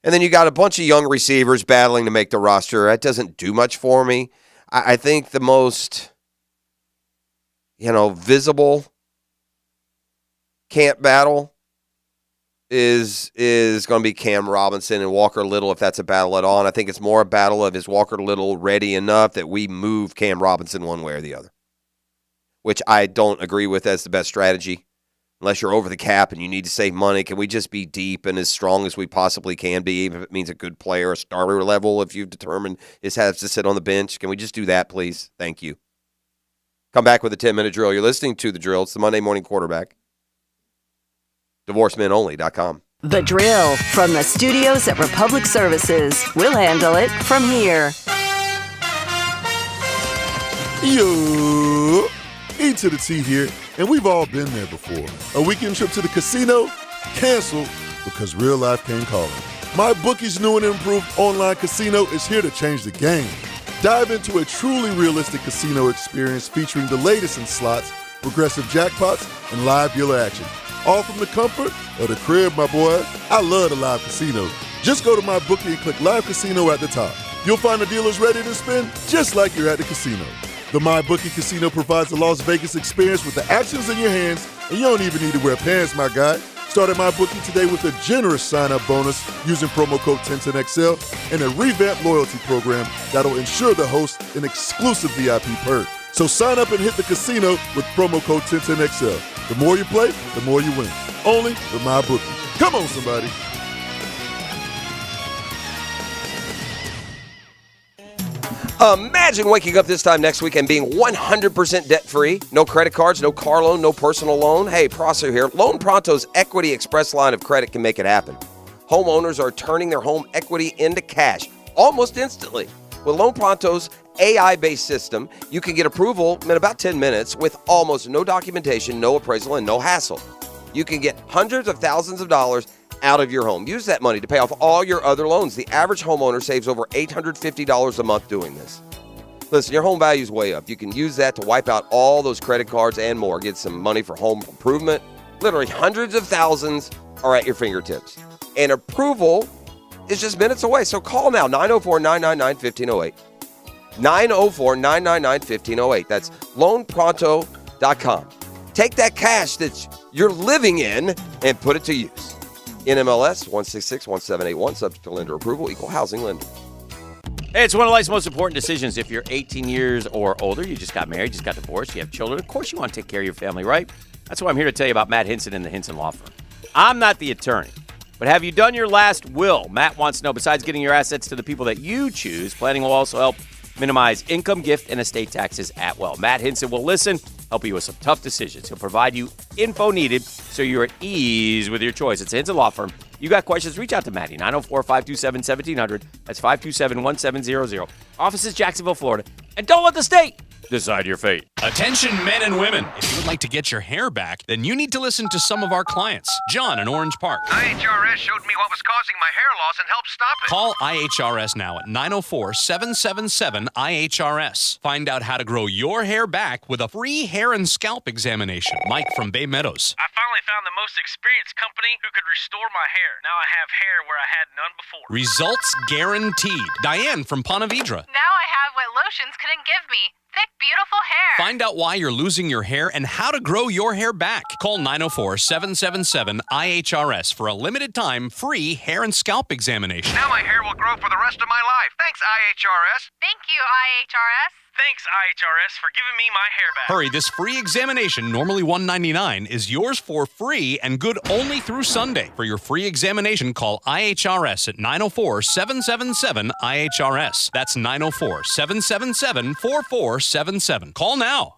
Speaker 3: And then you got a bunch of young receivers battling to make the roster. That doesn't do much for me. I think the most visible camp battle is going to be Cam Robinson and Walker Little, if that's a battle at all. And I think it's more a battle of, is Walker Little ready enough that we move Cam Robinson one way or the other, which I don't agree with as the best strategy. Unless you're over the cap and you need to save money, can we just be deep and as strong as we possibly can be, even if it means a good player, a starter level, if you've determined this has to sit on the bench? Can we just do that, please? Thank you. Come back with a 10-minute drill. You're listening to The Drill. It's the Monday Morning Quarterback. DivorceMenOnly.com.
Speaker 19: The Drill from the studios at Republic Services. We'll handle it from here.
Speaker 20: Yo, E to the T here, and we've all been there before. A weekend trip to the casino? Canceled because real life came calling. My bookie's new and improved online casino is here to change the game. Dive into a truly realistic casino experience featuring the latest in slots, progressive jackpots, and live dealer action. All from the comfort of the crib, my boy. I love the live casino. Just go to my bookie and click Live Casino at the top. You'll find the dealers ready to spin just like you're at the casino. The MyBookie Casino provides the Las Vegas experience with the actions in your hands, and you don't even need to wear pants, my guy. Start at MyBookie today with a generous sign-up bonus using promo code 1010XL and a revamped loyalty program that'll ensure the host an exclusive VIP perk. So sign up and hit the casino with promo code 1010XL. The more you play, the more you win. Only with MyBookie. Come on, somebody.
Speaker 3: Imagine waking up this time next week and being 100% debt-free. No credit cards, no car loan, no personal loan. Hey, Prosser here. Loan Pronto's Equity Express line of credit can make it happen. Homeowners are turning their home equity into cash almost instantly. With Loan Pronto's AI-based system, you can get approval in about 10 minutes with almost no documentation, no appraisal, and no hassle. You can get hundreds of thousands of dollars out of your home. Use that money to pay off all your other loans. The average homeowner saves over $850 a month doing this. Listen, your home value is way up. You can use that to wipe out all those credit cards and more. Get some money for home improvement. Literally hundreds of thousands are at your fingertips. And approval is just minutes away. So call now, 904-999-1508. 904-999-1508. That's loanpronto.com. Take that cash that you're living in and put it to use. NMLS 1661781, subject to lender approval, equal housing lender.
Speaker 21: Hey, it's one of life's most important decisions. If you're 18 years or older, you just got married, just got divorced, you have children, of course you want to take care of your family, right? That's why I'm here to tell you about Matt Hinson and the Hinson Law Firm. I'm not the attorney, but have you done your last will? Matt wants to know, besides getting your assets to the people that you choose, planning will also help minimize income, gift, and estate taxes at will. Matt Hinson will listen, help you with some tough decisions. He'll provide you info needed so you're at ease with your choice. It's Hinson Law Firm. You got questions, reach out to Matty, 904-527-1700. That's 527-1700. Office is Jacksonville, Florida. And don't let the state decide your fate.
Speaker 6: Attention, men and women. If you would like to get your hair back, then you need to listen to some of our clients. John in Orange Park.
Speaker 4: IHRS showed me what was causing my hair loss and helped stop it.
Speaker 6: Call IHRS now at 904-777-IHRS. Find out how to grow your hair back with a free hair and scalp examination. Mike from Bay Meadows.
Speaker 7: I finally found the most experienced company who could restore my hair. Now I have hair where I had none before.
Speaker 6: Results guaranteed. Diane from Ponte Vedra.
Speaker 8: Now I have what lotions couldn't give me. Thick, beautiful hair.
Speaker 6: Find out why you're losing your hair and how to grow your hair back. Call 904-777-IHRS for a limited time free hair and scalp examination.
Speaker 4: Now my hair will grow for the rest of my life. Thanks, IHRS.
Speaker 8: Thank you, IHRS.
Speaker 7: Thanks, IHRS, for giving me my hair back.
Speaker 6: Hurry, this free examination, normally $199, is yours for free and good only through Sunday. For your free examination, call IHRS at 904-777-IHRS. That's 904-777-4477. Call now.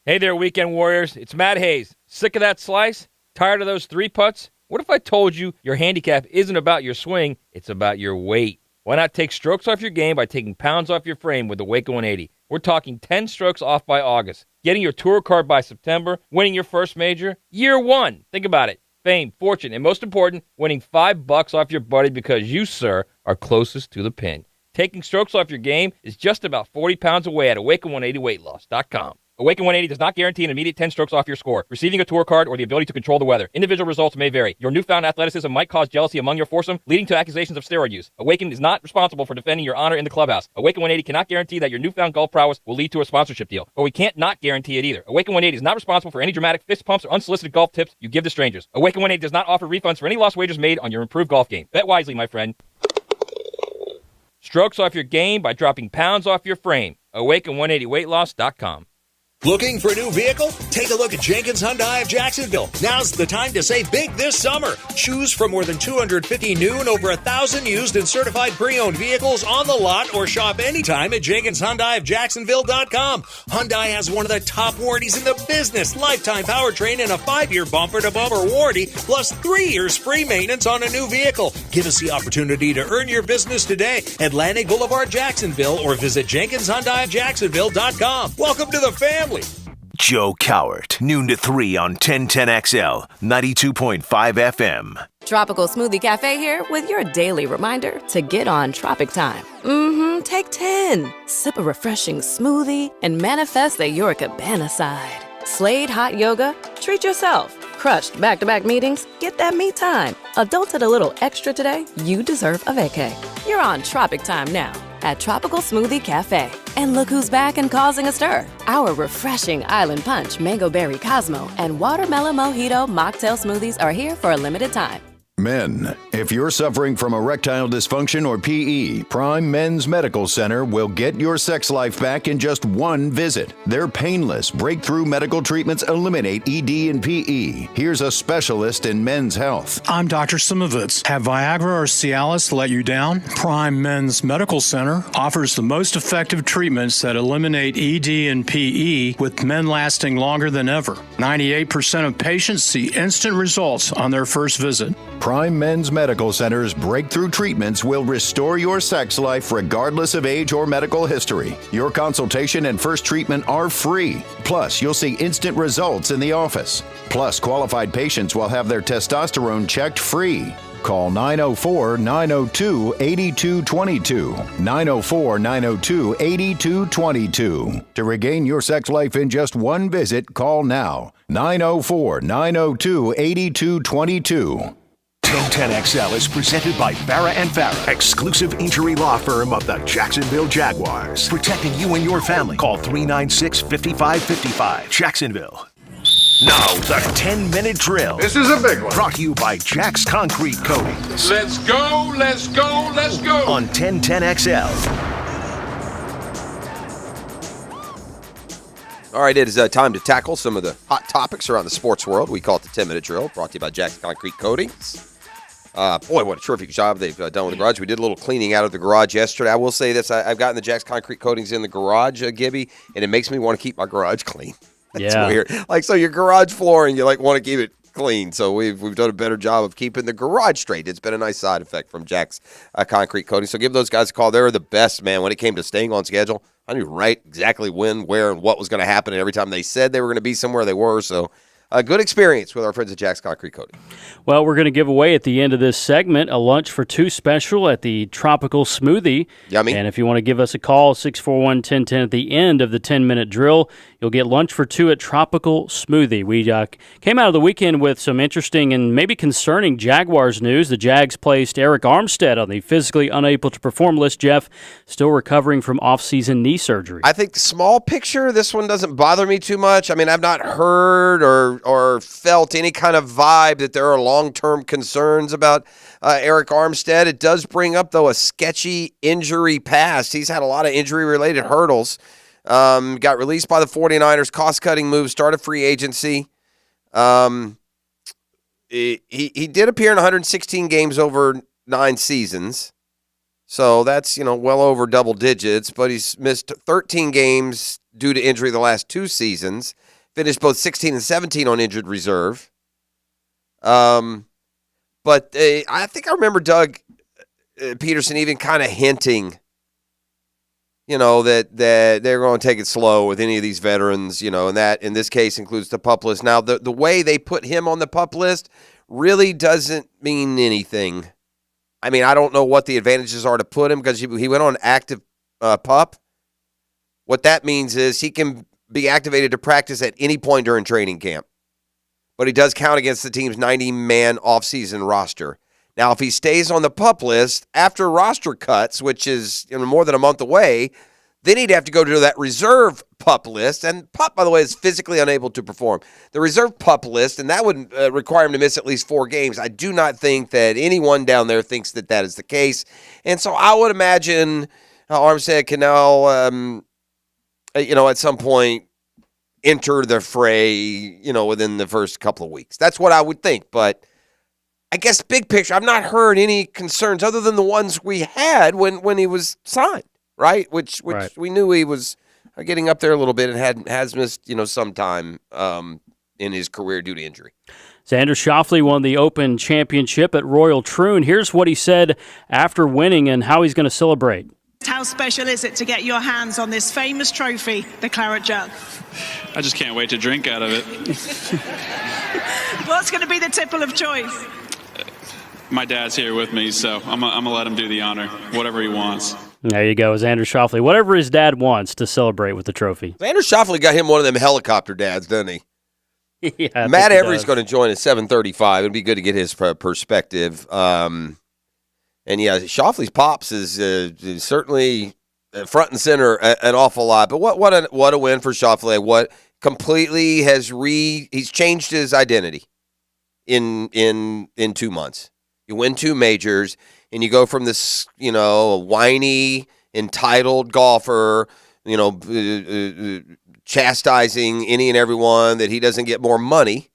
Speaker 22: Hey there, Weekend Warriors. It's Matt Hayes. Sick of that slice? Tired of those 3 putts? What if I told you your handicap isn't about your swing, it's about your weight? Why not take strokes off your game by taking pounds off your frame with the Waco 180? We're talking 10 strokes off by August, getting your tour card by September, winning your first major. Year 1. Think about it. Fame, fortune, and most important, winning $5 off your buddy because you, sir, are closest to the pin. Taking strokes off your game is just about 40 pounds away at Awaken180weightloss.com. Awaken 180 does not guarantee an immediate 10 strokes off your score, receiving a tour card, or the ability to control the weather. Individual results may vary. Your newfound athleticism might cause jealousy among your foursome, leading to accusations of steroid use. Awaken is not responsible for defending your honor in the clubhouse. Awaken 180 cannot guarantee that your newfound golf prowess will lead to a sponsorship deal, but we can't not guarantee it either. Awaken 180 is not responsible for any dramatic fist pumps or unsolicited golf tips you give to strangers. Awaken 180 does not offer refunds for any lost wagers made on your improved golf game. Bet wisely, my friend. Strokes off your game by dropping pounds off your frame. Awaken180weightloss.com.
Speaker 23: Looking for a new vehicle? Take a look at Jenkins Hyundai of Jacksonville. Now's the time to save big this summer. Choose from more than 250 new and over 1,000 used and certified pre-owned vehicles on the lot, or shop anytime at JenkinsHyundaiofJacksonville.com. Hyundai has one of the top warranties in the business. Lifetime powertrain and a 5-year bumper-to-bumper warranty, plus 3 years free maintenance on a new vehicle. Give us the opportunity to earn your business today. Atlantic Boulevard, Jacksonville, or visit JenkinsHyundaiofJacksonville.com. Welcome to the family.
Speaker 2: Joe Cowart, noon to 3 on 1010XL, 92.5 FM.
Speaker 11: Tropical Smoothie Cafe here with your daily reminder to get on Tropic Time. Take 10. Sip a refreshing smoothie and manifest that you're a cabana side. Slade hot yoga? Treat yourself. Crushed back-to-back meetings? Get that me time. Adulted a little extra today? You deserve a vacay. You're on Tropic Time now at Tropical Smoothie Cafe. And look who's back and causing a stir. Our refreshing Island Punch, Mango Berry Cosmo, and Watermelon Mojito mocktail smoothies are here for a limited time.
Speaker 24: Men, if you're suffering from erectile dysfunction or PE, Prime Men's Medical Center will get your sex life back in just one visit. Their painless, breakthrough medical treatments eliminate ED and PE. Here's a specialist in men's health.
Speaker 25: I'm Dr. Simovitz. Have Viagra or Cialis let you down? Prime Men's Medical Center offers the most effective treatments that eliminate ED and PE, with men lasting longer than ever. 98% of patients see instant results on their first visit.
Speaker 24: Prime Men's Medical Center's breakthrough treatments will restore your sex life regardless of age or medical history. Your consultation and first treatment are free. Plus, you'll see instant results in the office. Plus, qualified patients will have their testosterone checked free. Call 904-902-8222. 904-902-8222. To regain your sex life in just one visit, call now. 904-902-8222.
Speaker 2: 1010XL is presented by Farah and Farah, exclusive injury law firm of the Jacksonville Jaguars. Protecting you and your family. Call 396-5555. Jacksonville. Now, the 10-minute drill.
Speaker 26: This is a big one.
Speaker 2: Brought to you by Jack's Concrete Coatings.
Speaker 26: Let's go, let's go, let's go.
Speaker 2: On 1010XL.
Speaker 3: All right, it is time to tackle some of the hot topics around the sports world. We call it the 10-minute drill, brought to you by Jack's Concrete Coatings. Boy, what a terrific job they've done with the garage. We did a little cleaning out of the garage yesterday. I will say this. I've gotten the Jack's Concrete Coatings in the garage, Gibby, and it makes me want to keep my garage clean. That's weird. Like, so your garage floor, and you want to keep it clean. So we've done a better job of keeping the garage straight. It's been a nice side effect from Jack's Concrete Coatings. So give those guys a call. They're the best, man, when it came to staying on schedule. I knew right exactly when, where, and what was going to happen. And every time they said they were going to be somewhere, they were. So a good experience with our friends at Jack's Concrete Coating.
Speaker 1: Well, we're going to give away at the end of this segment a lunch for two special at the Tropical Smoothie.
Speaker 3: Yummy.
Speaker 1: And if you want to give us a call, 641-1010 at the end of the 10-minute drill, you'll get lunch for two at Tropical Smoothie. We came out of the weekend with some interesting and maybe concerning Jaguars news. The Jags placed Eric Armstead on the physically unable to perform list. Jeff, still recovering from offseason knee surgery.
Speaker 3: I think small picture, this one doesn't bother me too much. I mean, I've not heard or felt any kind of vibe that there are long-term concerns about Eric Armstead. It does bring up, though, a sketchy injury past. He's had a lot of injury-related hurdles. Got released by the 49ers, cost-cutting move, started free agency. He did appear in 116 games over 9 seasons. So that's, well over double digits, but he's missed 13 games due to injury the last 2 seasons. Finished both 16 and 17 on injured reserve. But I think I remember Doug Peterson even kind of hinting, that they're going to take it slow with any of these veterans, and that in this case includes the PUP list. Now, the way they put him on the PUP list really doesn't mean anything. I mean, I don't know what the advantages are to put him because he went on active PUP. What that means is he can be activated to practice at any point during training camp. But he does count against the team's 90-man offseason roster. Now, if he stays on the PUP list after roster cuts, which is more than a month away, then he'd have to go to that reserve PUP list. And PUP, by the way, is physically unable to perform. The reserve PUP list, and that would require him to miss at least 4 games. I do not think that anyone down there thinks that that is the case. And so I would imagine Armstead can now, at some point enter the fray, within the first couple of weeks. That's what I would think. But I guess big picture, I've not heard any concerns other than the ones we had when he was signed, right? Which right. We knew he was getting up there a little bit and has missed, some time in his career due to injury.
Speaker 1: Xander Schauffele won the Open Championship at Royal Troon. Here's what he said after winning and how he's going to celebrate.
Speaker 5: How special is it to get your hands on this famous trophy, the Claret Jug?
Speaker 9: I just can't wait to drink out of it.
Speaker 5: What's going to be the tipple of choice?
Speaker 9: My dad's here with me, so I'm going to let him do the honor, whatever he wants.
Speaker 1: There you go, Xander Schauffele. Whatever his dad wants to celebrate with the trophy.
Speaker 3: Xander Schauffele got him one of them helicopter dads, doesn't he?
Speaker 1: Yeah,
Speaker 3: Matt Every's going to join at 7:35. It'd be good to get his perspective. And yeah, Schauffele's pops is certainly front and center an awful lot. But what a win for Schauffele. What completely he's changed his identity in 2 months. You win 2 majors, and you go from this whiny, entitled golfer, chastising any and everyone that he doesn't get more money,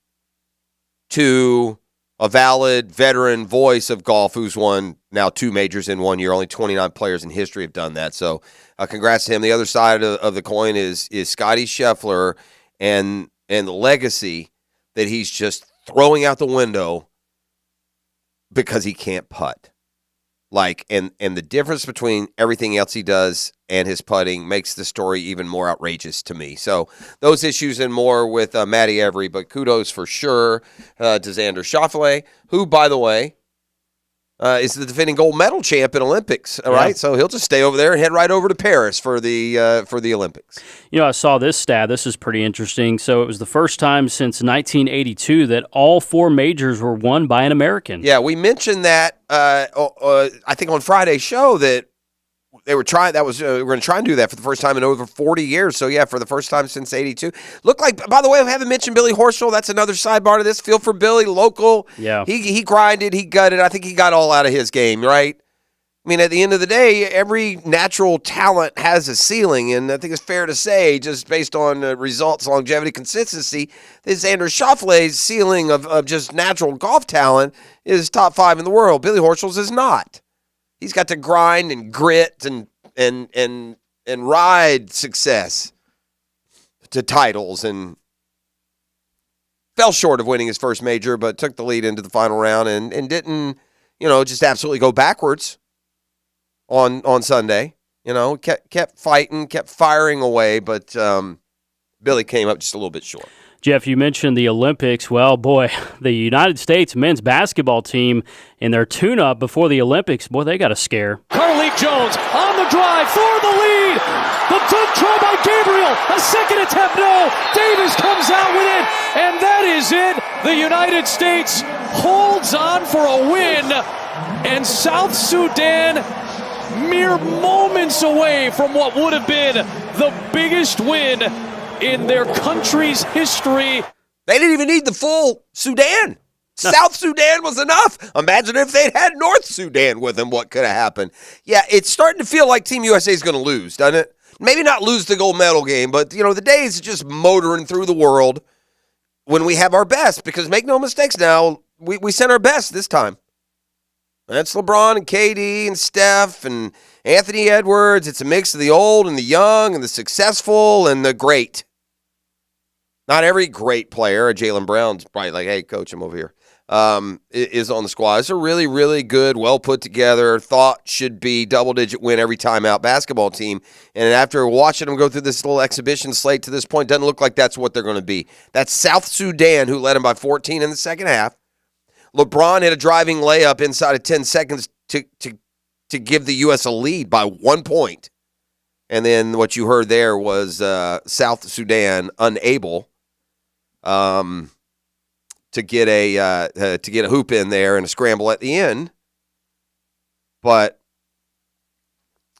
Speaker 3: to a valid veteran voice of golf who's won now 2 majors in 1 year. Only 29 players in history have done that. So congrats to him. The other side of the coin is Scottie Scheffler and the legacy that he's just throwing out the window because he can't putt. And the difference between everything else he does and his putting makes the story even more outrageous to me. So those issues and more with Matty Every, but kudos for sure to Xander Schauffele, who, by the way, is the defending gold medal champ in Olympics. All right, so he'll just stay over there and head right over to Paris for the Olympics.
Speaker 1: I saw this stat. This is pretty interesting. So it was the first time since 1982 that all 4 majors were won by an American.
Speaker 3: Yeah, we mentioned that. I think on Friday's show that they were trying. We're going to try and do that for the first time in over 40 years. So yeah, for the first time since '82. Look like, by the way, I haven't mentioned Billy Horschel. That's another sidebar to this. Feel for Billy, local.
Speaker 1: Yeah,
Speaker 3: he grinded, he gutted. I think he got all out of his game, right? I mean, at the end of the day, every natural talent has a ceiling, and I think it's fair to say, just based on results, longevity, consistency, that Xander Schauffele's ceiling of just natural golf talent is top 5 in the world. Billy Horschel's is not. He's got to grind and grit and ride success to titles, and fell short of winning his first major, but took the lead into the final round and didn't, just absolutely go backwards on Sunday. Kept fighting, kept firing away, but Billy came up just a little bit short.
Speaker 1: Jeff, you mentioned the Olympics. Well, boy, the United States men's basketball team in their tune-up before the Olympics, boy, they got a scare.
Speaker 10: Carlik Jones on the drive for the lead. The dunk try by Gabriel. A second attempt, no. Davis comes out with it, and that is it. The United States holds on for a win, and South Sudan mere moments away from what would have been the biggest win in their country's history.
Speaker 3: They didn't even need the full Sudan. South Sudan was enough. Imagine if they'd had North Sudan with them, what could have happened? Yeah, it's starting to feel like Team USA is going to lose, doesn't it? Maybe not lose the gold medal game, but, the days just motoring through the world when we have our best, because make no mistakes now, we sent our best this time. That's LeBron and KD and Steph and Anthony Edwards. It's a mix of the old and the young and the successful and the great. Not every great player, Jaylen Brown's probably like, hey, coach, I'm over here, is on the squad. It's a really, really good, well put together, thought should be double-digit win every time out basketball team. And after watching them go through this little exhibition slate to this point, doesn't look like that's what they're going to be. That's South Sudan, who led them by 14 in the second half. LeBron hit a driving layup inside of 10 seconds to give the U.S. a lead by 1 point. And then what you heard there was South Sudan unable to get a hoop in there and a scramble at the end. But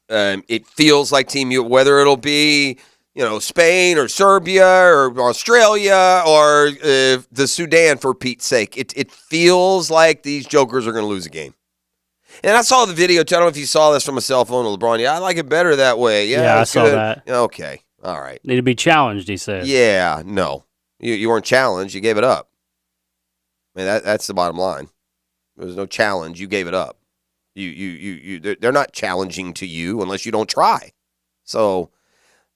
Speaker 3: it feels like whether it'll be Spain or Serbia or Australia or the Sudan, for Pete's sake, it feels like these jokers are going to lose a game. And I saw the video, too. I don't know if you saw this from a cell phone of LeBron. Yeah, I like it better that way. Yeah,
Speaker 1: I saw that.
Speaker 3: Okay, all right.
Speaker 1: Need to be challenged, he said.
Speaker 3: Yeah, no. You weren't challenged. You gave it up. I mean, that's the bottom line. There was no challenge. You gave it up. They're not challenging to you unless you don't try. So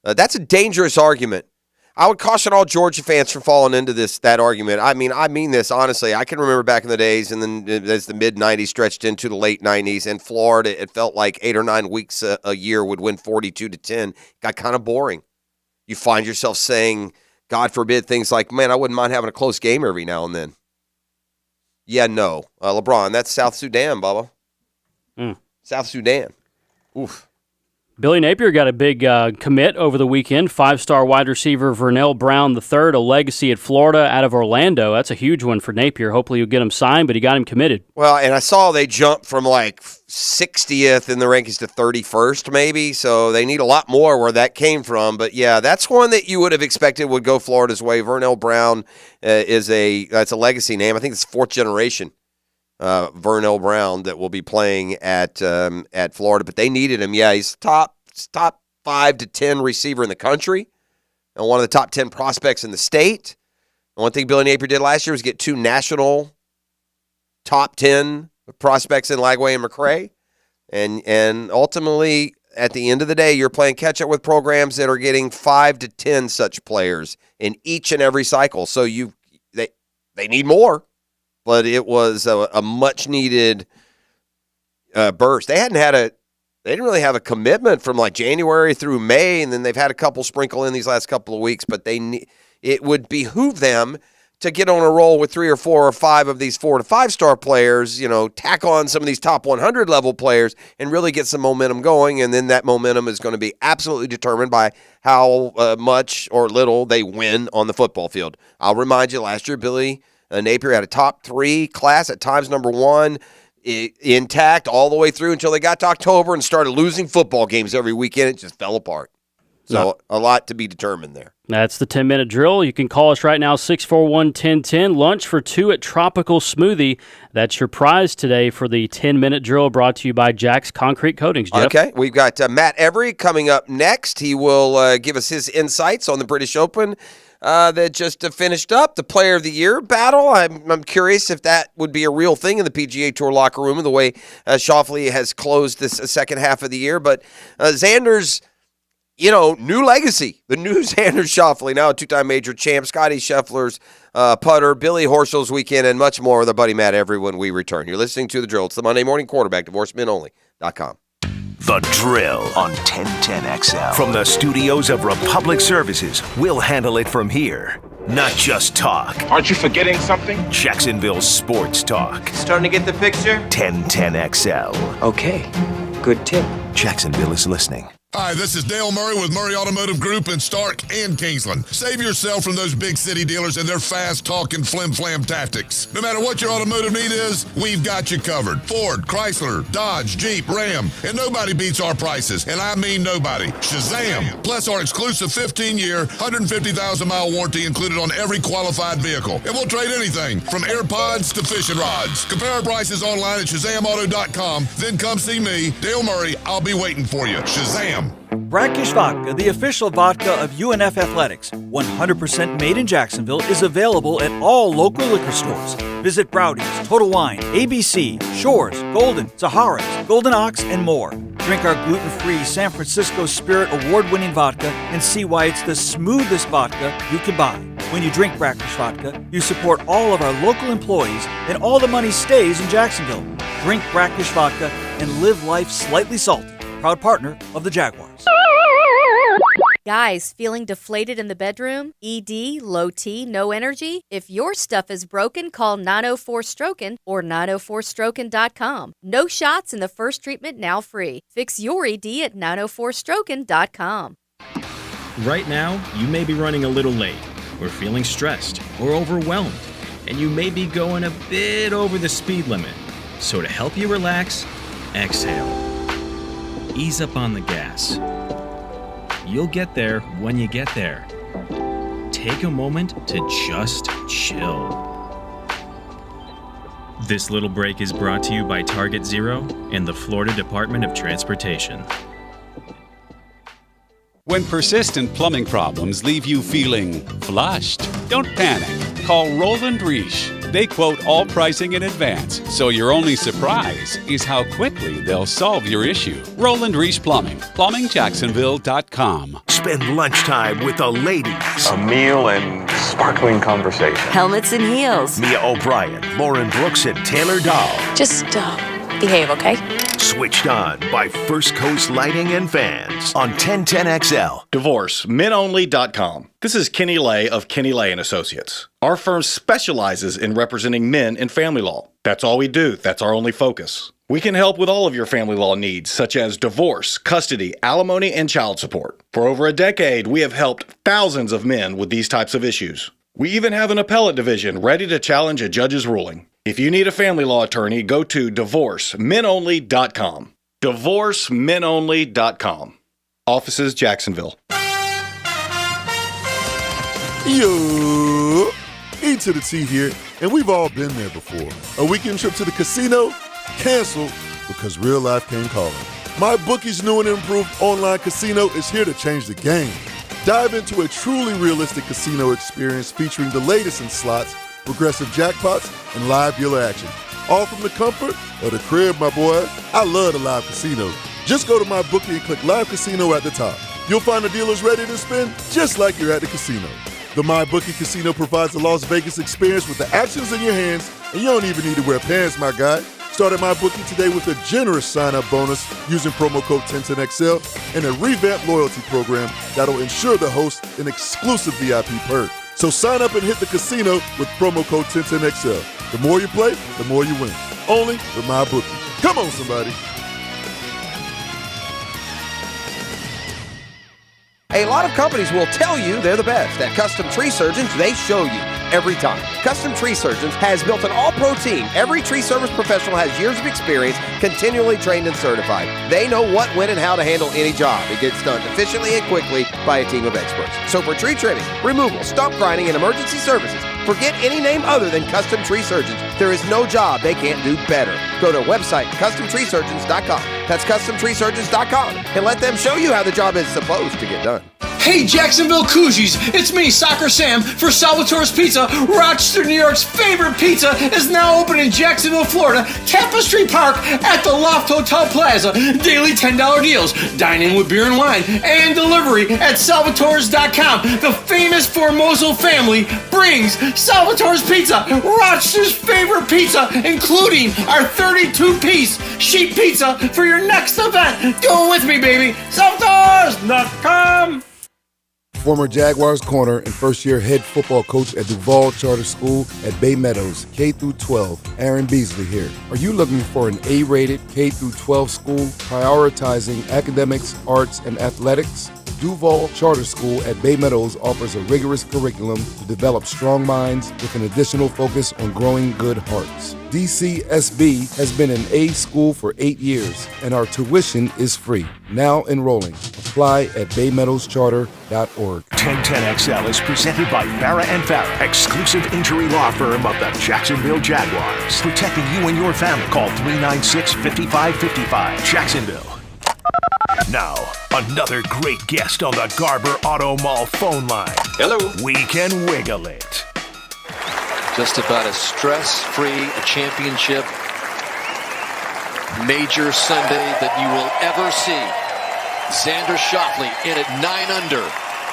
Speaker 3: that's a dangerous argument. I would caution all Georgia fans from falling into that argument. I mean this honestly. I can remember back in the days, and then as the mid-'90s stretched into the late 90s, in Florida, it felt like 8 or 9 weeks a year would win 42-10. It got kind of boring. You find yourself saying, God forbid, things like, man, I wouldn't mind having a close game every now and then. Yeah, no. LeBron, that's South Sudan, Bubba. South Sudan. Oof.
Speaker 1: Billy Napier got a big commit over the weekend. 5-star wide receiver Vernell Brown III, a legacy at Florida out of Orlando. That's a huge one for Napier. Hopefully you'll get him signed, but he got him committed.
Speaker 3: Well, and I saw they jumped from like 60th in the rankings to 31st maybe, so they need a lot more where that came from. But, yeah, that's one that you would have expected would go Florida's way. Vernell Brown that's a legacy name. I think it's 4th generation. Vernell Brown that will be playing at Florida, but they needed him. Yeah, he's top 5 to 10 receiver in the country and one of the top 10 prospects in the state. And one thing Billy Napier did last year was get 2 national top 10 prospects in Lagway and McCray. And ultimately, at the end of the day, you're playing catch-up with programs that are getting 5 to 10 such players in each and every cycle. So they need more. But it was a much-needed burst. They didn't really have a commitment from like January through May, and then they've had a couple sprinkle in these last couple of weeks. But it would behoove them to get on a roll with 3 or 4 or 5 of these 4 to 5-star players. Tack on some of these top 100 level players and really get some momentum going. And then that momentum is going to be absolutely determined by how much or little they win on the football field. I'll remind you, last year, Billy Napier had a top 3 class, at times number 1, intact all the way through until they got to October and started losing football games every weekend. It just fell apart. So a lot to be determined there.
Speaker 1: That's the 10-minute drill. You can call us right now, 641-1010. Lunch for 2 at Tropical Smoothie. That's your prize today for the 10-minute drill, brought to you by Jack's Concrete Coatings. Jeff?
Speaker 3: Okay, we've got Matt Every coming up next. He will give us his insights on the British Open that just finished up, the Player of the Year battle. I'm curious if that would be a real thing in the PGA Tour locker room, the way Schauffele has closed this second half of the year. But Xander's, new legacy, the new Xander Schauffele, now a 2-time major champ, Scotty Scheffler's putter, Billy Horschel's weekend, and much more with our buddy Matt Every when we return. You're listening to The Drill. It's the Monday Morning Quarterback, divorcemenonly.com.
Speaker 2: The Drill on 1010XL. From the studios of Republic Services, we'll handle it from here. Not just talk.
Speaker 26: Aren't you forgetting something?
Speaker 2: Jacksonville sports talk.
Speaker 12: Starting to get the picture?
Speaker 2: 1010XL.
Speaker 12: Okay, good tip.
Speaker 2: Jacksonville is listening.
Speaker 13: Hi, this is Dale Murray with Murray Automotive Group in Stark and Kingsland. Save yourself from those big city dealers and their fast-talking flim-flam tactics. No matter what your automotive need is, we've got you covered. Ford, Chrysler, Dodge, Jeep, Ram, and nobody beats our prices, and I mean nobody. Shazam! Plus our exclusive 15-year, 150,000-mile warranty included on every qualified vehicle. And we'll trade anything from AirPods to fishing rods. Compare our prices online at ShazamAuto.com. Then come see me, Dale Murray. I'll be waiting for you. Shazam!
Speaker 14: Brackish Vodka, the official vodka of UNF Athletics, 100% made in Jacksonville, is available at all local liquor stores. Visit Browdy's, Total Wine, ABC, Shores, Golden, Sahara's, Golden Ox, and more. Drink our gluten-free San Francisco Spirit award-winning vodka and see why it's the smoothest vodka you can buy. When you drink Brackish Vodka, you support all of our local employees and all the money stays in Jacksonville. Drink Brackish Vodka and live life slightly salty. Proud partner of the Jaguars.
Speaker 15: Guys, feeling deflated in the bedroom? ED, low T, no energy? If your stuff is broken, call 904-STROKEN or 904stroken.com. No shots in the first treatment, now free. Fix your ED at 904stroken.com.
Speaker 16: Right now, you may be running a little late, or feeling stressed, or overwhelmed, and you may be going a bit over the speed limit. So to help you relax, exhale. Ease up on the gas. You'll get there when you get there. Take a moment to just chill. This little break is brought to you by Target Zero and the Florida Department of Transportation.
Speaker 18: When persistent plumbing problems leave you feeling flushed, don't panic. Call Roland Reich. They quote all pricing in advance, so your only surprise is how quickly they'll solve your issue. Roland Reich Plumbing, plumbingjacksonville.com.
Speaker 2: Spend lunchtime with the ladies.
Speaker 26: A meal and sparkling conversation.
Speaker 19: Helmets and heels.
Speaker 2: Mia O'Brien, Lauren Brooks, and Taylor Dahl.
Speaker 27: Just behave, okay?
Speaker 2: Switched on by First Coast Lighting and Fans on 1010XL.
Speaker 28: DivorceMenOnly.com. This is Kenny Lay of Kenny Lay & Associates. Our firm specializes in representing men in family law. That's all we do. That's our only focus. We can help with all of your family law needs, such as divorce, custody, alimony, and child support. For over a decade, we have helped thousands of men with these types of issues. We even have an appellate division ready to challenge a judge's ruling. If you need a family law attorney, go to DivorceMenOnly.com. DivorceMenOnly.com. Offices, Jacksonville.
Speaker 20: Yo, E to the T here, and we've all been there before. A weekend trip to the casino, canceled because real life came calling. My bookie's new and improved online casino is here to change the game. Dive into a truly realistic casino experience featuring the latest in slots, progressive jackpots, and live dealer action. All from the comfort of the crib, my boy. I love the live casino. Just go to my bookie and click Live Casino at the top. You'll find the dealers ready to spin just like you're at the casino. The MyBookie Casino provides the Las Vegas experience with the actions in your hands, and you don't even need to wear pants, my guy. Start at MyBookie today with a generous sign-up bonus using promo code 1010XL and a revamped loyalty program that'll ensure the host an exclusive VIP perk. So sign up and hit the casino with promo code 1010XL. The more you play, the more you win. Only with MyBookie. Come on, somebody.
Speaker 3: A lot of companies will tell you they're the best. At Custom Tree Surgeons, they show you every time. Custom Tree Surgeons has built an all-pro team. Every tree service professional has years of experience, continually trained and certified. They know what, when, and how to handle any job. It gets done efficiently and quickly by a team of experts. So for tree trimming, removal, stump grinding, and emergency services, forget any name other than Custom Tree Surgeons. There is no job they can't do better. Go to website CustomTreeSurgeons.com. That's CustomTreeSurgeons.com, and let them show you how the job is supposed to get done.
Speaker 4: Hey, Jacksonville Koozies, it's me, Soccer Sam, for Salvatore's Pizza. Rochester, New York's favorite pizza is now open in Jacksonville, Florida, Tapestry Park at the Loft Hotel Plaza. Daily $10 deals, dine in with beer and wine, and delivery at salvatores.com. The famous Formoso family brings Salvatore's Pizza, Rochester's favorite pizza, including our 32-piece sheet pizza for your next event. Do it with me, baby. Salvatores.com.
Speaker 20: Former Jaguars corner and first-year head football coach at Duval Charter School at Bay Meadows, K-12, Aaron Beasley here. Are you looking for an A-rated K-12 school prioritizing academics, arts, and athletics? Duval Charter School at Bay Meadows offers a rigorous curriculum to develop strong minds with an additional focus on growing good hearts. DCSB has been an A school for 8 years, and our tuition is free. Now enrolling. Apply at baymeadowscharter.org.
Speaker 2: 1010XL is presented by Farah & Farah, exclusive injury law firm of the Jacksonville Jaguars. Protecting you and your family. Call 396-5555. Jacksonville. Now, another great guest on the Garber Auto Mall phone line.
Speaker 6: Hello.
Speaker 2: We can wiggle it.
Speaker 6: Just about as stress-free a championship major Sunday that you will ever see. Xander Schauffele in at 9 under,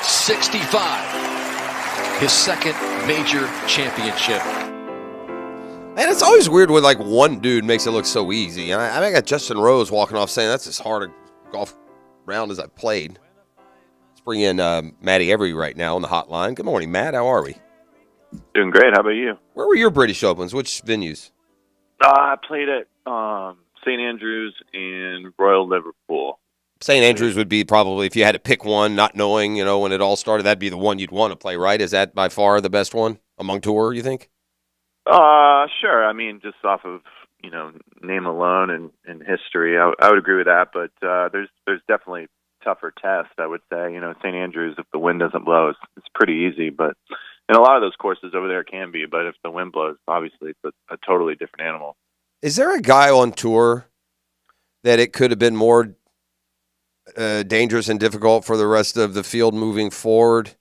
Speaker 6: 65. His second major championship.
Speaker 3: And it's always weird when, like, one dude makes it look so easy. And I got Justin Rose walking off saying that's as hard a golf round as I've played. Let's bring in Matty Every right now on the hotline. Good morning, Matt. How are we?
Speaker 7: Doing great. How about you?
Speaker 3: Where were your British Opens? Which venues?
Speaker 7: I played at St. Andrews and Royal Liverpool.
Speaker 3: St. Andrews would be probably, if you had to pick one, not knowing, when it all started, that'd be the one you'd want to play, right? Is that by far the best one among tour, you think?
Speaker 7: Sure. I mean, just off of, name alone and history, I would agree with that. But there's definitely tougher tests, I would say. St. Andrews, if the wind doesn't blow, it's pretty easy. But and a lot of those courses over there can be. But if the wind blows, obviously it's a totally different animal.
Speaker 3: Is there a guy on tour that it could have been more dangerous and difficult for the rest of the field moving forward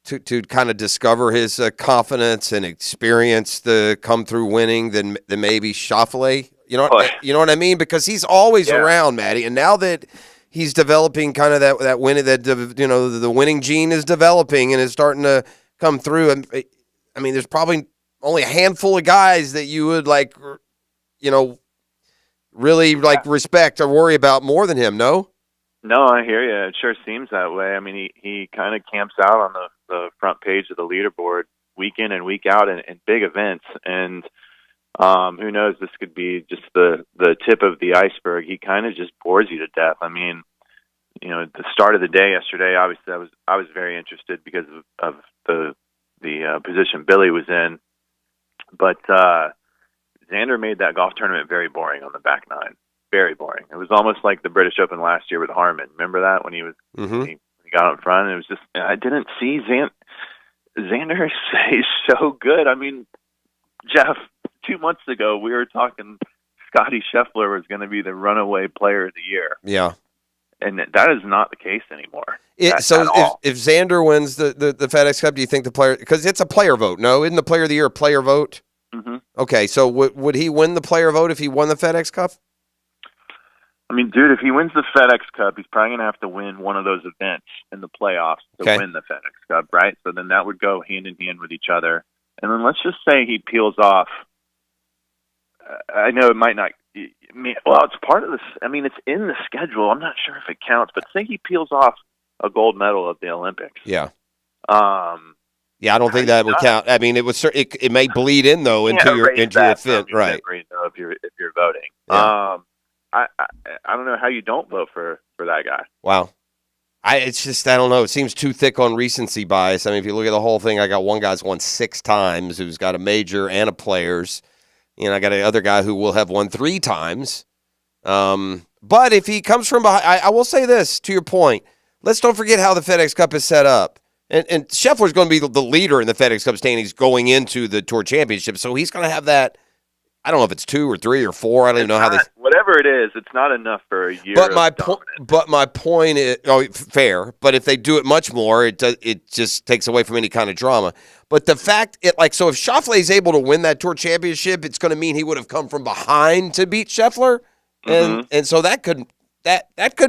Speaker 3: to kind of discover his confidence and experience the come through winning than maybe Schauffele? You know what I mean? Because he's always around, Matty, and now that he's developing kind of that winning, the winning gene is developing and is starting to come through. I mean, there's probably only a handful of guys that you would really respect or worry about more than him. No,
Speaker 7: I hear you. It sure seems that way. I mean, he kind of camps out on the front page of the leaderboard week in and week out in big events, and who knows? This could be just the tip of the iceberg. He kind of just bores you to death. I mean, at the start of the day yesterday, obviously I was very interested because of the position Billy was in, but Xander made that golf tournament very boring on the back nine. Very boring. It was almost like the British Open last year with Harmon. Remember that when he got out in front? And it was just, I didn't see Xander is so good. I mean, Jeff, 2 months ago we were talking Scotty Scheffler was going to be the runaway player of the year.
Speaker 3: Yeah.
Speaker 7: And that is not the case anymore.
Speaker 3: So if Xander wins the FedEx Cup, do you think the player, because it's a player vote, no? Isn't the player of the year a player vote?
Speaker 7: Mm-hmm.
Speaker 3: Okay, so would he win the player vote if he won the FedEx Cup?
Speaker 7: I mean, dude, if he wins the FedEx Cup, he's probably going to have to win one of those events in the playoffs to win the FedEx Cup, right? So then that would go hand in hand with each other. And then let's just say he peels off. I know it might not. Well, it's part of this. I mean, it's in the schedule. I'm not sure if it counts, but say he peels off a gold medal at the Olympics.
Speaker 3: Yeah. Yeah, I don't think that would count. I mean, it may bleed in though into your event, right?
Speaker 7: If you're voting.
Speaker 3: Yeah.
Speaker 7: I don't know how you don't vote for that guy.
Speaker 3: Wow. It's just, I don't know. It seems too thick on recency bias. I mean, if you look at the whole thing, I got one guy's won 6 times who's got a major and a players. I got another guy who will have won 3 times. But if he comes from behind, I will say this to your point. Let's don't forget how the FedEx Cup is set up. And Scheffler's going to be the leader in the FedEx Cup standings going into the Tour Championship. So he's going to have that. I don't know if it's 2 or 3 or 4. I don't even know how they.
Speaker 7: Whatever it is, it's not enough for a year.
Speaker 3: But my point is, fair. But if they do it much more, it just takes away from any kind of drama. But the fact, so if Schauffele is able to win that Tour Championship, it's going to mean he would have come from behind to beat Scheffler, and so that could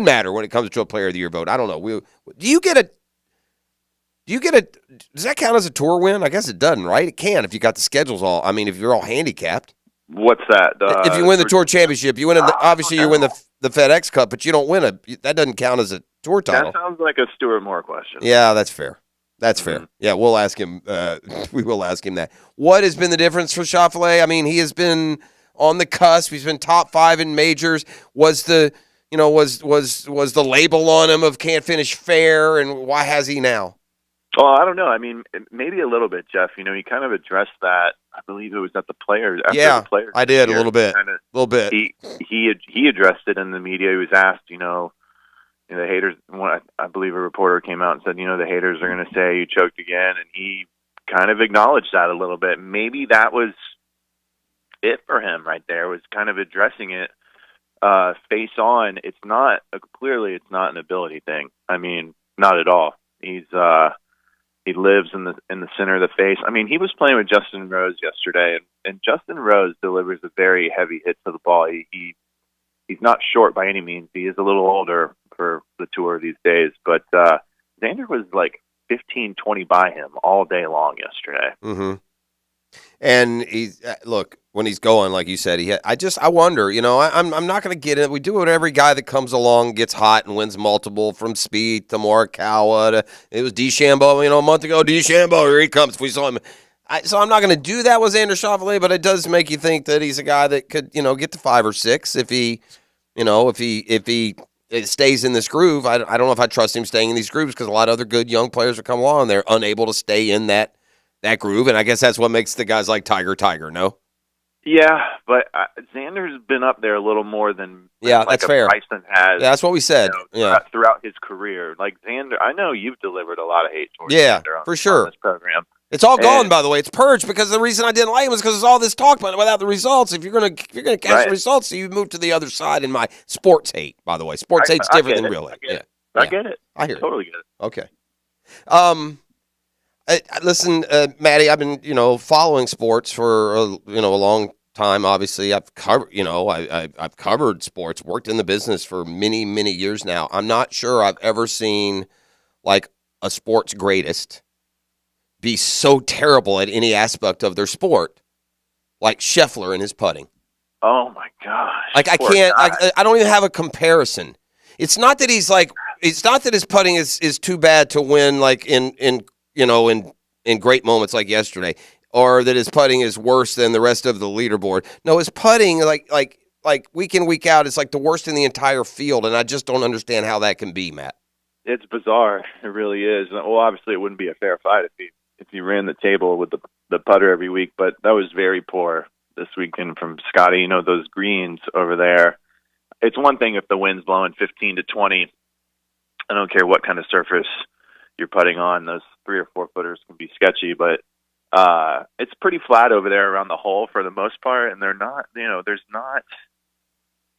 Speaker 3: matter when it comes to a Player of the Year vote. I don't know. Does that count as a Tour win? I guess it doesn't, right? It can if you got the schedules all. I mean, if you're all handicapped.
Speaker 7: What's that?
Speaker 3: If you win the Tour Championship, you win. Obviously, you win the FedEx Cup, but you don't win that doesn't count as a Tour title.
Speaker 7: That sounds like a Stuart Moore question.
Speaker 3: Yeah, that's fair. That's fair. Yeah, we'll ask him. We will ask him that. What has been the difference for Schauffele? I mean, he has been on the cusp. He's been top 5 in majors. Was the label on him of can't finish fair, and why has he now?
Speaker 7: Well, I don't know. I mean, maybe a little bit, Jeff. You kind of addressed that. I believe it was at the Players.
Speaker 3: Yeah,
Speaker 7: the Players
Speaker 3: I did a little bit.
Speaker 7: He addressed it in the media. He was asked, the haters. I believe a reporter came out and said, the haters are going to say you choked again, and he kind of acknowledged that a little bit. Maybe that was it for him right there. Was kind of addressing it face on. It's not clearly it's not an ability thing. I mean, not at all. He lives in the center of the face. I mean, he was playing with Justin Rose yesterday, and Justin Rose delivers a very heavy hit to the ball. He's not short by any means. He is a little older for the tour these days, but Xander was like 15, 20 by him all day long yesterday.
Speaker 3: Mm-hmm. And he's when he's going, like you said, I wonder, I'm not going to get it. We do it. Every guy that comes along gets hot and wins multiple, from Spieth to Morikawa. It was DeChambeau, a month ago. DeChambeau, here he comes. We saw him. So I'm not going to do that with Xander Schauffele, but it does make you think that he's a guy that could, get to 5 or 6 if he stays in this groove. I don't know if I trust him staying in these grooves because a lot of other good young players are coming along and they're unable to stay in that groove, and I guess that's what makes the guys like Tiger, no?
Speaker 7: Yeah, but Xander's been up there a little more than
Speaker 3: that's fair.
Speaker 7: Bryson has.
Speaker 3: Yeah, that's what we said.
Speaker 7: Throughout his career, like Xander, I know you've delivered a lot of hate towards Xander
Speaker 3: for sure.
Speaker 7: On this program.
Speaker 3: It's all gone, by the way. It's purged because the reason I didn't like him was because there's all this talk, but without the results, if you're gonna catch the results, so you move to the other side in my sports hate. By the way, sports hate's different than real hate.
Speaker 7: I get it.
Speaker 3: I hear
Speaker 7: totally get it.
Speaker 3: Okay. Listen, Maddie, I've been, following sports for a long time. Obviously, I've covered, I've covered sports, worked in the business for many, many years now. I'm not sure I've ever seen like a sports greatest be so terrible at any aspect of their sport, like Scheffler and his putting.
Speaker 7: Oh my gosh!
Speaker 3: Like I can't, I don't even have a comparison. It's not that it's not that his putting is too bad to win, like in great moments like yesterday, or that his putting is worse than the rest of the leaderboard. No, his putting, like week in, week out, is like the worst in the entire field, and I just don't understand how that can be, Matt.
Speaker 7: It's bizarre. It really is. Well, obviously, it wouldn't be a fair fight if he ran the table with the putter every week, but that was very poor this weekend from Scotty. Those greens over there. It's one thing if the wind's blowing 15 to 20. I don't care what kind of surface you're putting on. Those 3 or 4 footers can be sketchy, but it's pretty flat over there around the hole for the most part, and they're not, there's not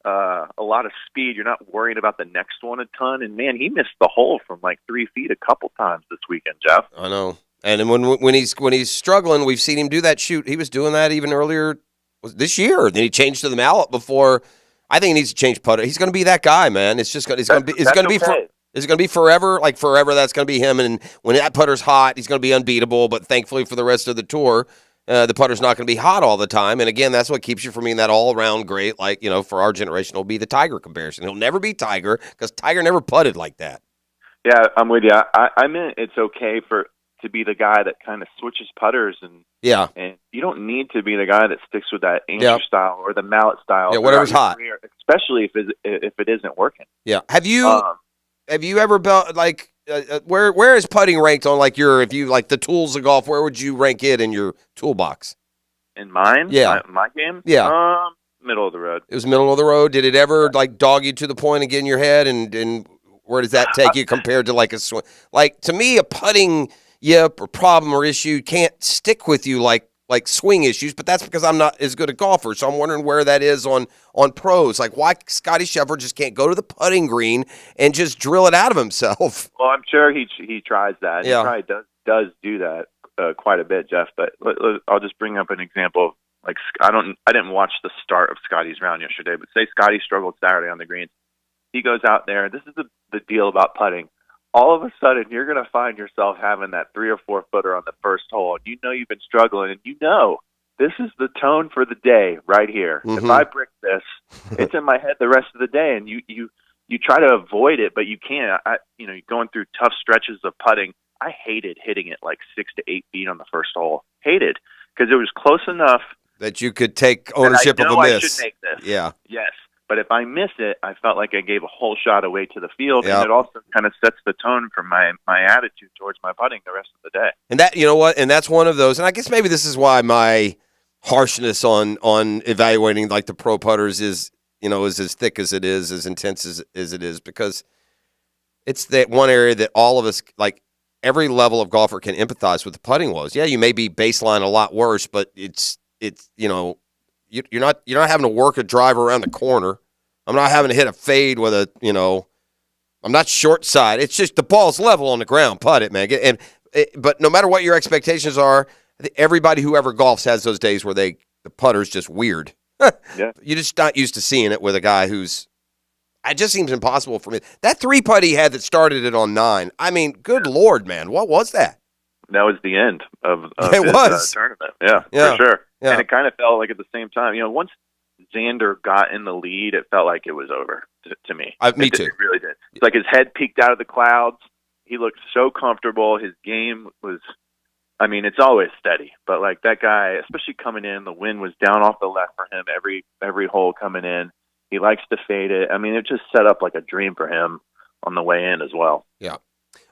Speaker 7: a lot of speed. You're not worried about the next one a ton. And man, he missed the hole from like 3 feet a couple times this weekend, Jeff.
Speaker 3: I know. And then when he's struggling, we've seen him do that shoot. He was doing that even earlier this year. Then he changed to the mallet before. I think he needs to change putter. He's going to be that guy, man. It's going to be forever. Like forever, that's going to be him. And when that putter's hot, he's going to be unbeatable. But thankfully for the rest of the tour, the putter's not going to be hot all the time. And again, that's what keeps you from being that all-around great. Like, for our generation, it'll be the Tiger comparison. He'll never be Tiger because Tiger never putted like that.
Speaker 7: Yeah, I'm with you. I meant it's okay to be the guy that kind of switches putters and you don't need to be the guy that sticks with that Angel style or the mallet style.
Speaker 3: Yeah, whatever's hot,
Speaker 7: career, especially if it isn't working.
Speaker 3: Yeah. Have you ever like where is putting ranked on like if you like the tools of golf? Where would you rank it in your toolbox?
Speaker 7: In mine?
Speaker 3: Yeah,
Speaker 7: my game.
Speaker 3: Yeah,
Speaker 7: middle of the road.
Speaker 3: It was middle of the road. Did it ever like dog you to the point and get in your head? And where does that take you compared to like a swing? Like to me, a putting yip or problem or issue can't stick with you like like swing issues, but that's because I'm not as good a golfer. So I'm wondering where that is on pros. Like why Scotty Scheffler just can't go to the putting green and just drill it out of himself.
Speaker 7: Well, I'm sure he tries that.
Speaker 3: Yeah.
Speaker 7: He probably does do that quite a bit, Jeff. But I'll just bring up an example of like I didn't watch the start of Scotty's round yesterday, but say Scotty struggled Saturday on the greens. He goes out there. This is the deal about putting. All of a sudden, you're going to find yourself having that 3 or 4 footer on the first hole. And you know you've been struggling, and you know this is the tone for the day right here.
Speaker 3: Mm-hmm.
Speaker 7: If I brick this, it's in my head the rest of the day, and you try to avoid it, but you can't. You're going through tough stretches of putting. I hated hitting it like 6 to 8 feet on the first hole. Hated because it was close enough
Speaker 3: that you could take ownership of a miss.
Speaker 7: I should make this.
Speaker 3: Yeah.
Speaker 7: Yes. But if I miss it, I felt like I gave a whole shot away to the field,
Speaker 3: Yep.
Speaker 7: and it also kind of sets the tone for my attitude towards my putting the rest of the day.
Speaker 3: And that, you know what? And that's one of those. And I guess maybe this is why my harshness on evaluating like the pro putters is as thick as it is, as intense as it is, because it's that one area that all of us, like every level of golfer, can empathize with the putting woes. Yeah, you may be baseline a lot worse, but it's You're not having to work a drive around the corner. I'm not having to hit a fade with I'm not short side. It's just the ball's level on the ground. Putt it, man. But no matter what your expectations are, everybody who ever golfs has those days where the putter's just weird.
Speaker 7: Yeah.
Speaker 3: You're just not used to seeing it with a guy it just seems impossible for me. That 3-putt he had that started it on 9. I mean, good Lord, man. What was that?
Speaker 7: That was the end of
Speaker 3: it
Speaker 7: his tournament. Yeah,
Speaker 3: Yeah.
Speaker 7: for sure.
Speaker 3: Yeah.
Speaker 7: And it kind of felt like at the same time, once Xander got in the lead, it felt like it was over to me.
Speaker 3: Me too.
Speaker 7: It really did. It's like his head peeked out of the clouds. He looked so comfortable. His game was, it's always steady. But like that guy, especially coming in, the wind was down off the left for him every hole coming in. He likes to fade it. It just set up like a dream for him on the way in as well.
Speaker 3: Yeah.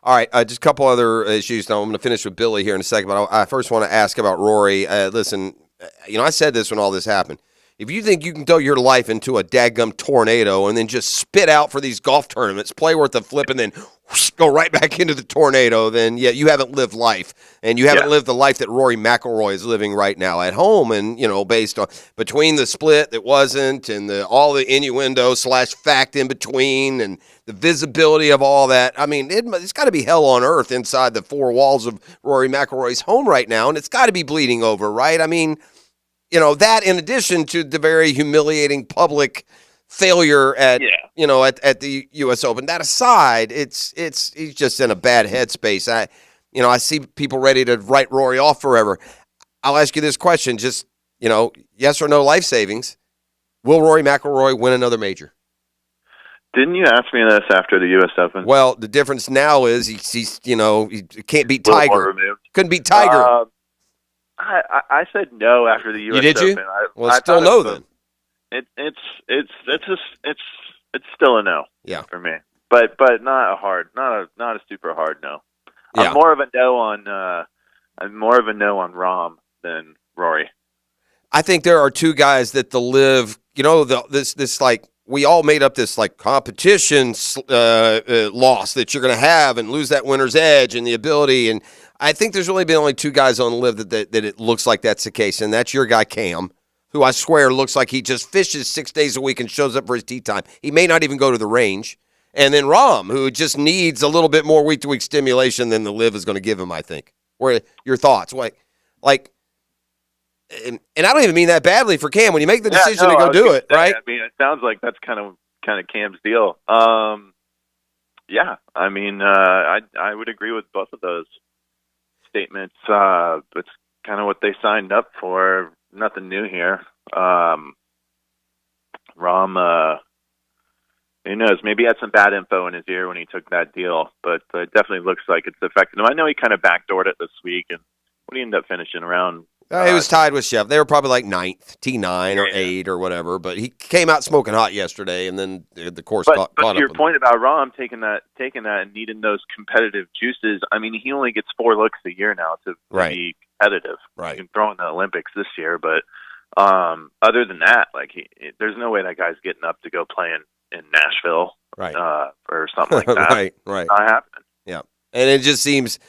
Speaker 3: All right, just a couple other issues. Now, I'm going to finish with Billy here in a second, but I first want to ask about Rory. Listen, I said this when all this happened. If you think you can throw your life into a dadgum tornado and then just spit out for these golf tournaments, play worth a flip, and then whoosh, go right back into the tornado, then, yeah, you haven't lived life. And you haven't lived the life that Rory McIlroy is living right now at home. And, based on between the split that wasn't and all the innuendo / fact in between and the visibility of all that, it's got to be hell on earth inside the 4 walls of Rory McIlroy's home right now. And it's got to be bleeding over, right? That in addition to the very humiliating public failure at the U.S. Open. That aside, he's just in a bad headspace. I see people ready to write Rory off forever. I'll ask you this question, just, yes or no life savings. Will Rory McIlroy win another major?
Speaker 7: Didn't you ask me this after the U.S. Open?
Speaker 3: Well, the difference now is he's he can't beat Tiger. Couldn't beat Tiger.
Speaker 7: I said no after the U.S.
Speaker 3: You did
Speaker 7: Open.
Speaker 3: Well, still no then.
Speaker 7: It's still a no.
Speaker 3: Yeah.
Speaker 7: For me, but not a super hard no.
Speaker 3: Yeah.
Speaker 7: I'm more of a no on Rahm than Rory.
Speaker 3: I think there are two guys that the live. This like we all made up this like competition loss that you're going to have and lose that winner's edge and the ability. And I think there's really been only 2 guys on live that it looks like that's the case, and that's your guy Cam, who I swear looks like he just fishes 6 days a week and shows up for his tee time. He may not even go to the range. And then Rahm, who just needs a little bit more week-to-week stimulation than the live is going to give him, I think. What are your thoughts? And I don't even mean that badly for Cam. When you make the decision to go do it, right?
Speaker 7: It sounds like that's kind of Cam's deal. Yeah, I would agree with both of those statements. It's kind of what they signed up for. Nothing new here. Rahm, who knows? Maybe he had some bad info in his ear when he took that deal, but it definitely looks like it's affected him. I know he kind of backdoored it this week, and what did he end up finishing around?
Speaker 3: He was tied with Chef. They were probably like 9th, T9 or 8 or whatever, but he came out smoking hot yesterday, and then the course caught
Speaker 7: But
Speaker 3: up.
Speaker 7: to your point about Rahm taking that and needing those competitive juices, he only gets 4 looks a year now to be competitive.
Speaker 3: Right.
Speaker 7: He can throw in the Olympics this year, but other than that, there's no way that guy's getting up to go play in Nashville,
Speaker 3: right,
Speaker 7: or something like that.
Speaker 3: right.
Speaker 7: Not happening.
Speaker 3: Yeah, and it just seems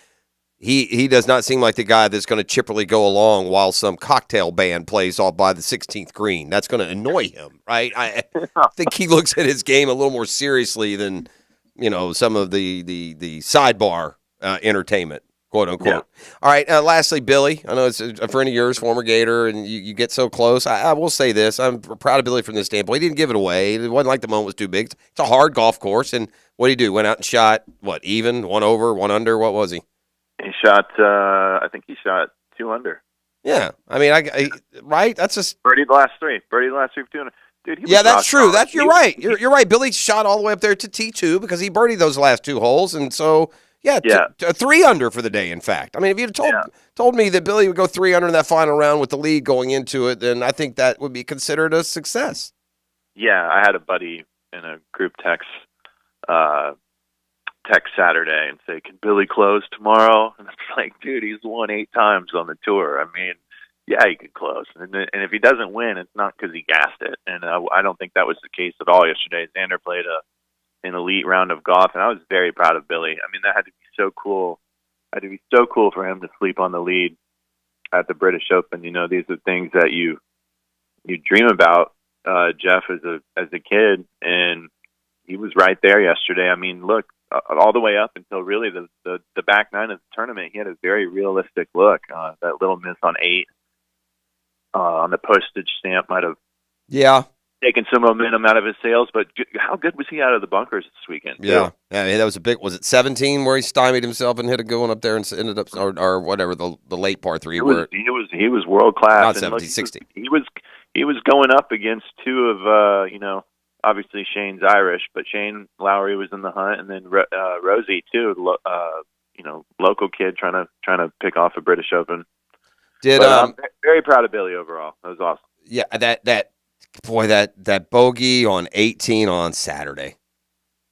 Speaker 3: he does not seem like the guy that's going to chipperly go along while some cocktail band plays off by the 16th green. That's going to annoy him, right? I think he looks at his game a little more seriously than, some of the sidebar entertainment, quote unquote. Yeah. All right. Lastly, Billy, I know it's a friend of yours, former Gator, and you get so close. I will say this. I'm proud of Billy from this standpoint. He didn't give it away. It wasn't like the moment was too big. It's a hard golf course. And what did he do? Went out and shot, even? 1 over, 1 under? What was he?
Speaker 7: He shot, I think he shot 2 under.
Speaker 3: Yeah. I mean, right? That's just.
Speaker 7: Birdied the last 3. Birdied the last 3 for 2 under. Dude,
Speaker 3: that's true. You're right. You're right. Billy shot all the way up there to T2 because he birdied those last 2 holes. And so, 3 under for the day, in fact. I mean, if you'd told me that Billy would go 3 under in that final round with the lead going into it, then I think that would be considered a success.
Speaker 7: Yeah, I had a buddy in a group text Saturday and say, "Can Billy close tomorrow?" And it's like, dude, he's won 8 times on the tour. I mean, yeah, he could close. And if he doesn't win, it's not because he gassed it. And I don't think that was the case at all yesterday. Xander played an elite round of golf, and I was very proud of Billy. I mean, that had to be so cool. Had to be so cool for him to sleep on the lead at the British Open. These are things that you dream about, Jeff, as a kid, and he was right there yesterday. I mean, look, all the way up until really the back 9 of the tournament, he had a very realistic look. That little miss on 8 on the postage stamp might have taken some momentum out of his sails, but how good was he out of the bunkers this weekend?
Speaker 3: Yeah, that was a big. Was it 17 where he stymied himself and hit a good one up there and ended up, or whatever the late par 3?
Speaker 7: He was world class.
Speaker 3: Not 17, 16.
Speaker 7: He was going up against 2 of obviously Shane's Irish, but Shane Lowry was in the hunt, and then Rosie too. Local kid trying to pick off a British Open. I'm very proud of Billy overall. That was awesome.
Speaker 3: Yeah, that bogey on 18 on Saturday.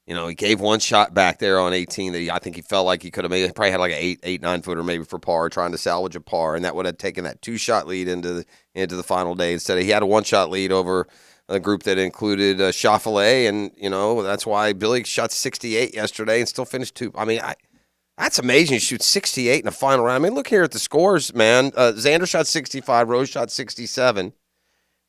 Speaker 3: He gave one shot back there on 18 that I think he felt like he could have made. He probably had like an 8-9 footer maybe for par, trying to salvage a par, and that would have taken that 2-shot lead into the final day. Instead, he had a 1-shot lead over a group that included Schauffele, and that's why Billy shot 68 yesterday and still finished 2. I mean, that's amazing. You shoot 68 in the final round. I mean, look here at the scores, man. Xander shot 65, Rose shot 67,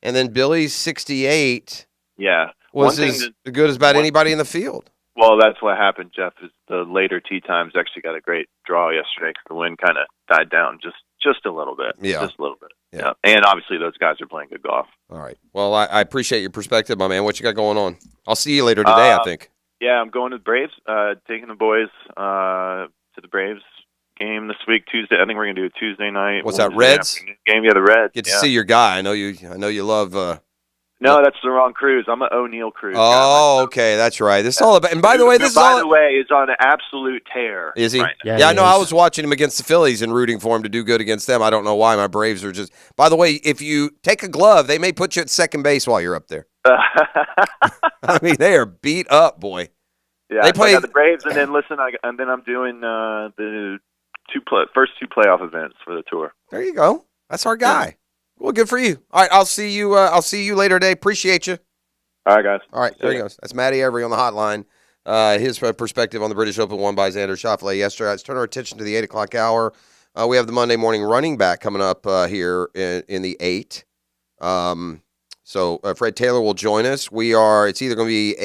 Speaker 3: and then Billy's 68.
Speaker 7: Yeah,
Speaker 3: was as good as about anybody in the field.
Speaker 7: Well, that's what happened, Jeff. Is the later tee times actually got a great draw yesterday because the wind kind of died down just a little bit.
Speaker 3: Yeah,
Speaker 7: just a little bit. Yeah, and obviously those guys are playing good golf.
Speaker 3: All right. Well, I appreciate your perspective, my man. What you got going on? I'll see you later today, I think.
Speaker 7: Yeah, I'm going to the Braves. Taking the boys to the Braves game this week, Tuesday. I think we're going to do a Tuesday night.
Speaker 3: What's that, Reds?
Speaker 7: Game, yeah, the Reds.
Speaker 3: Get to see your guy. I know you love.
Speaker 7: No, that's the wrong cruise. I'm an O'Neill cruise.
Speaker 3: Oh, okay, that's right. This is all about. And by the way,
Speaker 7: is on an absolute tear.
Speaker 3: Is he?
Speaker 7: Right now.
Speaker 3: Yeah, I know. I was watching him against the Phillies and rooting for him to do good against them. I don't know why. My Braves are just. By the way, if you take a glove, they may put you at second base while you're up there. I mean, they are beat up, boy.
Speaker 7: Yeah, they play the Braves, and then I'm doing the first 2 playoff events for the tour.
Speaker 3: There you go. That's our guy. Yeah. Well, good for you. All right, I'll see you later today. Appreciate you.
Speaker 7: All right, guys.
Speaker 3: All right, there he goes. That's Matty Every on the hotline. His perspective on the British Open won by Xander Schauffele yesterday. Let's turn our attention to the 8 o'clock hour. We have the Monday morning running back coming up here in the 8. So Fred Taylor will join us. It's either going to be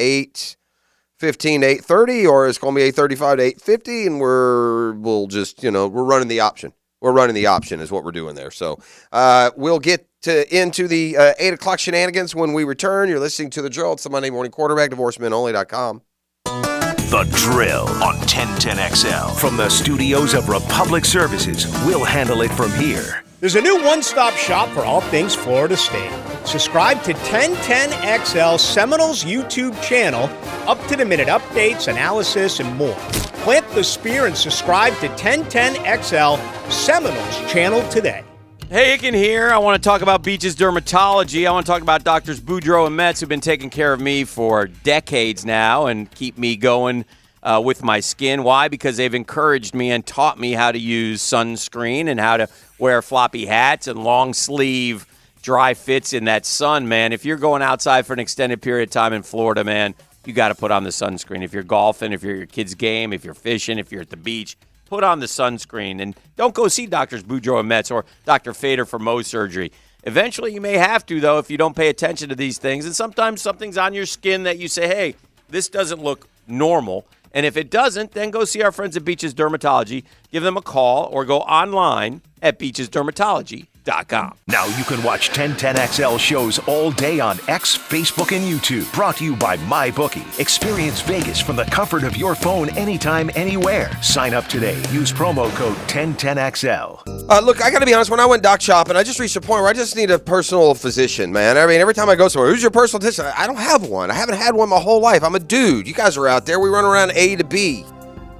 Speaker 3: 8:15 to 8:30, or it's going to be 8:35 to 8:50, and we'll just we're running the option. We're running the option is what we're doing there. So we'll get into the 8 o'clock shenanigans when we return. You're listening to The Drill. It's the Monday Morning Quarterback, divorcemenonly.com.
Speaker 2: The Drill on 1010XL. From the studios of Republic Services, we'll handle it from here.
Speaker 8: There's a new one-stop shop for all things Florida State. Subscribe to 1010XL Seminoles YouTube channel, up-to-the-minute updates, analysis, and more. Plant the spear and subscribe to 1010XL Seminoles channel today.
Speaker 11: Hey, Hicken here. I want to talk about Beaches Dermatology. I want to talk about Doctors Boudreaux and Metz, who've been taking care of me for decades now and keep me going with my skin. Why? Because they've encouraged me and taught me how to use sunscreen and how to wear floppy hats and long sleeve dry fits in that sun, man. If you're going outside for an extended period of time in Florida, man, you got to put on the sunscreen. If you're golfing, if you're at your kid's game, if you're fishing, if you're at the beach, put on the sunscreen, and don't go see Drs. Boudreaux and Metz or Dr. Fader for Mohs surgery. Eventually, you may have to, though, if you don't pay attention to these things. And sometimes something's on your skin that you say, hey, this doesn't look normal. And if it doesn't, then go see our friends at Beaches Dermatology. Give them a call or go online at beachesdermatology.com.
Speaker 2: Now you can watch 1010XL shows all day on X, Facebook, and YouTube. Brought to you by MyBookie. Experience Vegas from the comfort of your phone anytime, anywhere. Sign up today. Use promo code 1010XL.
Speaker 3: Look, I got to be honest. When I went doc shopping, I just reached a point where I just need a personal physician, man. I mean, every time I go somewhere, who's your personal physician? I don't have one. I haven't had one my whole life. I'm a dude. You guys are out there. We run around A to B.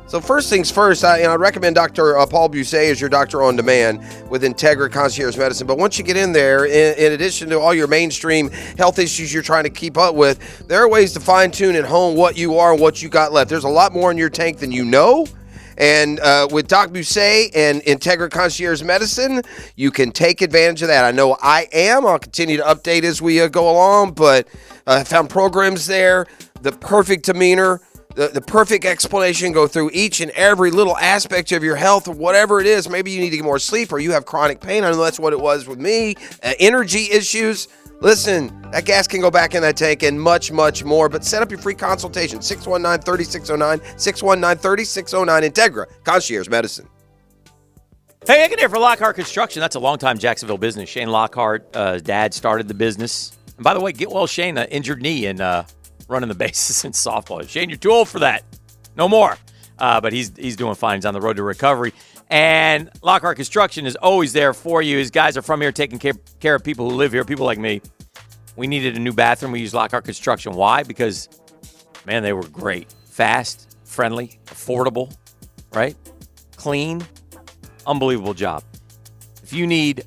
Speaker 3: So first things first, I recommend Dr. Paul Busset as your doctor on demand with Integra Concierge Medicine. But once you get in there, in addition to all your mainstream health issues you're trying to keep up with, there are ways to fine-tune and hone what you are and what you got left. There's a lot more in your tank than you know. And with Doc Busset and Integra Concierge Medicine, you can take advantage of that. I know I am. I'll continue to update as we go along, but I found programs there, the perfect demeanor, the perfect explanation, go through each and every little aspect of your health, or whatever it is. Maybe you need to get more sleep or you have chronic pain. I know that's what it was with me. Energy issues. Listen, that gas can go back in that tank and much, much more. But set up your free consultation, 619-3609, 619-3609, Integra Concierge Medicine.
Speaker 11: Hey, Hicken here for Lockhart Construction. That's a longtime Jacksonville business. Shane Lockhart, dad, started the business. And by the way, get well, Shane, injured knee and running the bases in softball. Shane, you're too old for that. No more. But he's doing fine. He's on the road to recovery. And Lockhart Construction is always there for you. His guys are from here taking care of people who live here, people like me. We needed a new bathroom. We used Lockhart Construction. Why? Because, man, they were great. Fast, friendly, affordable, right? Clean. Unbelievable job. If you need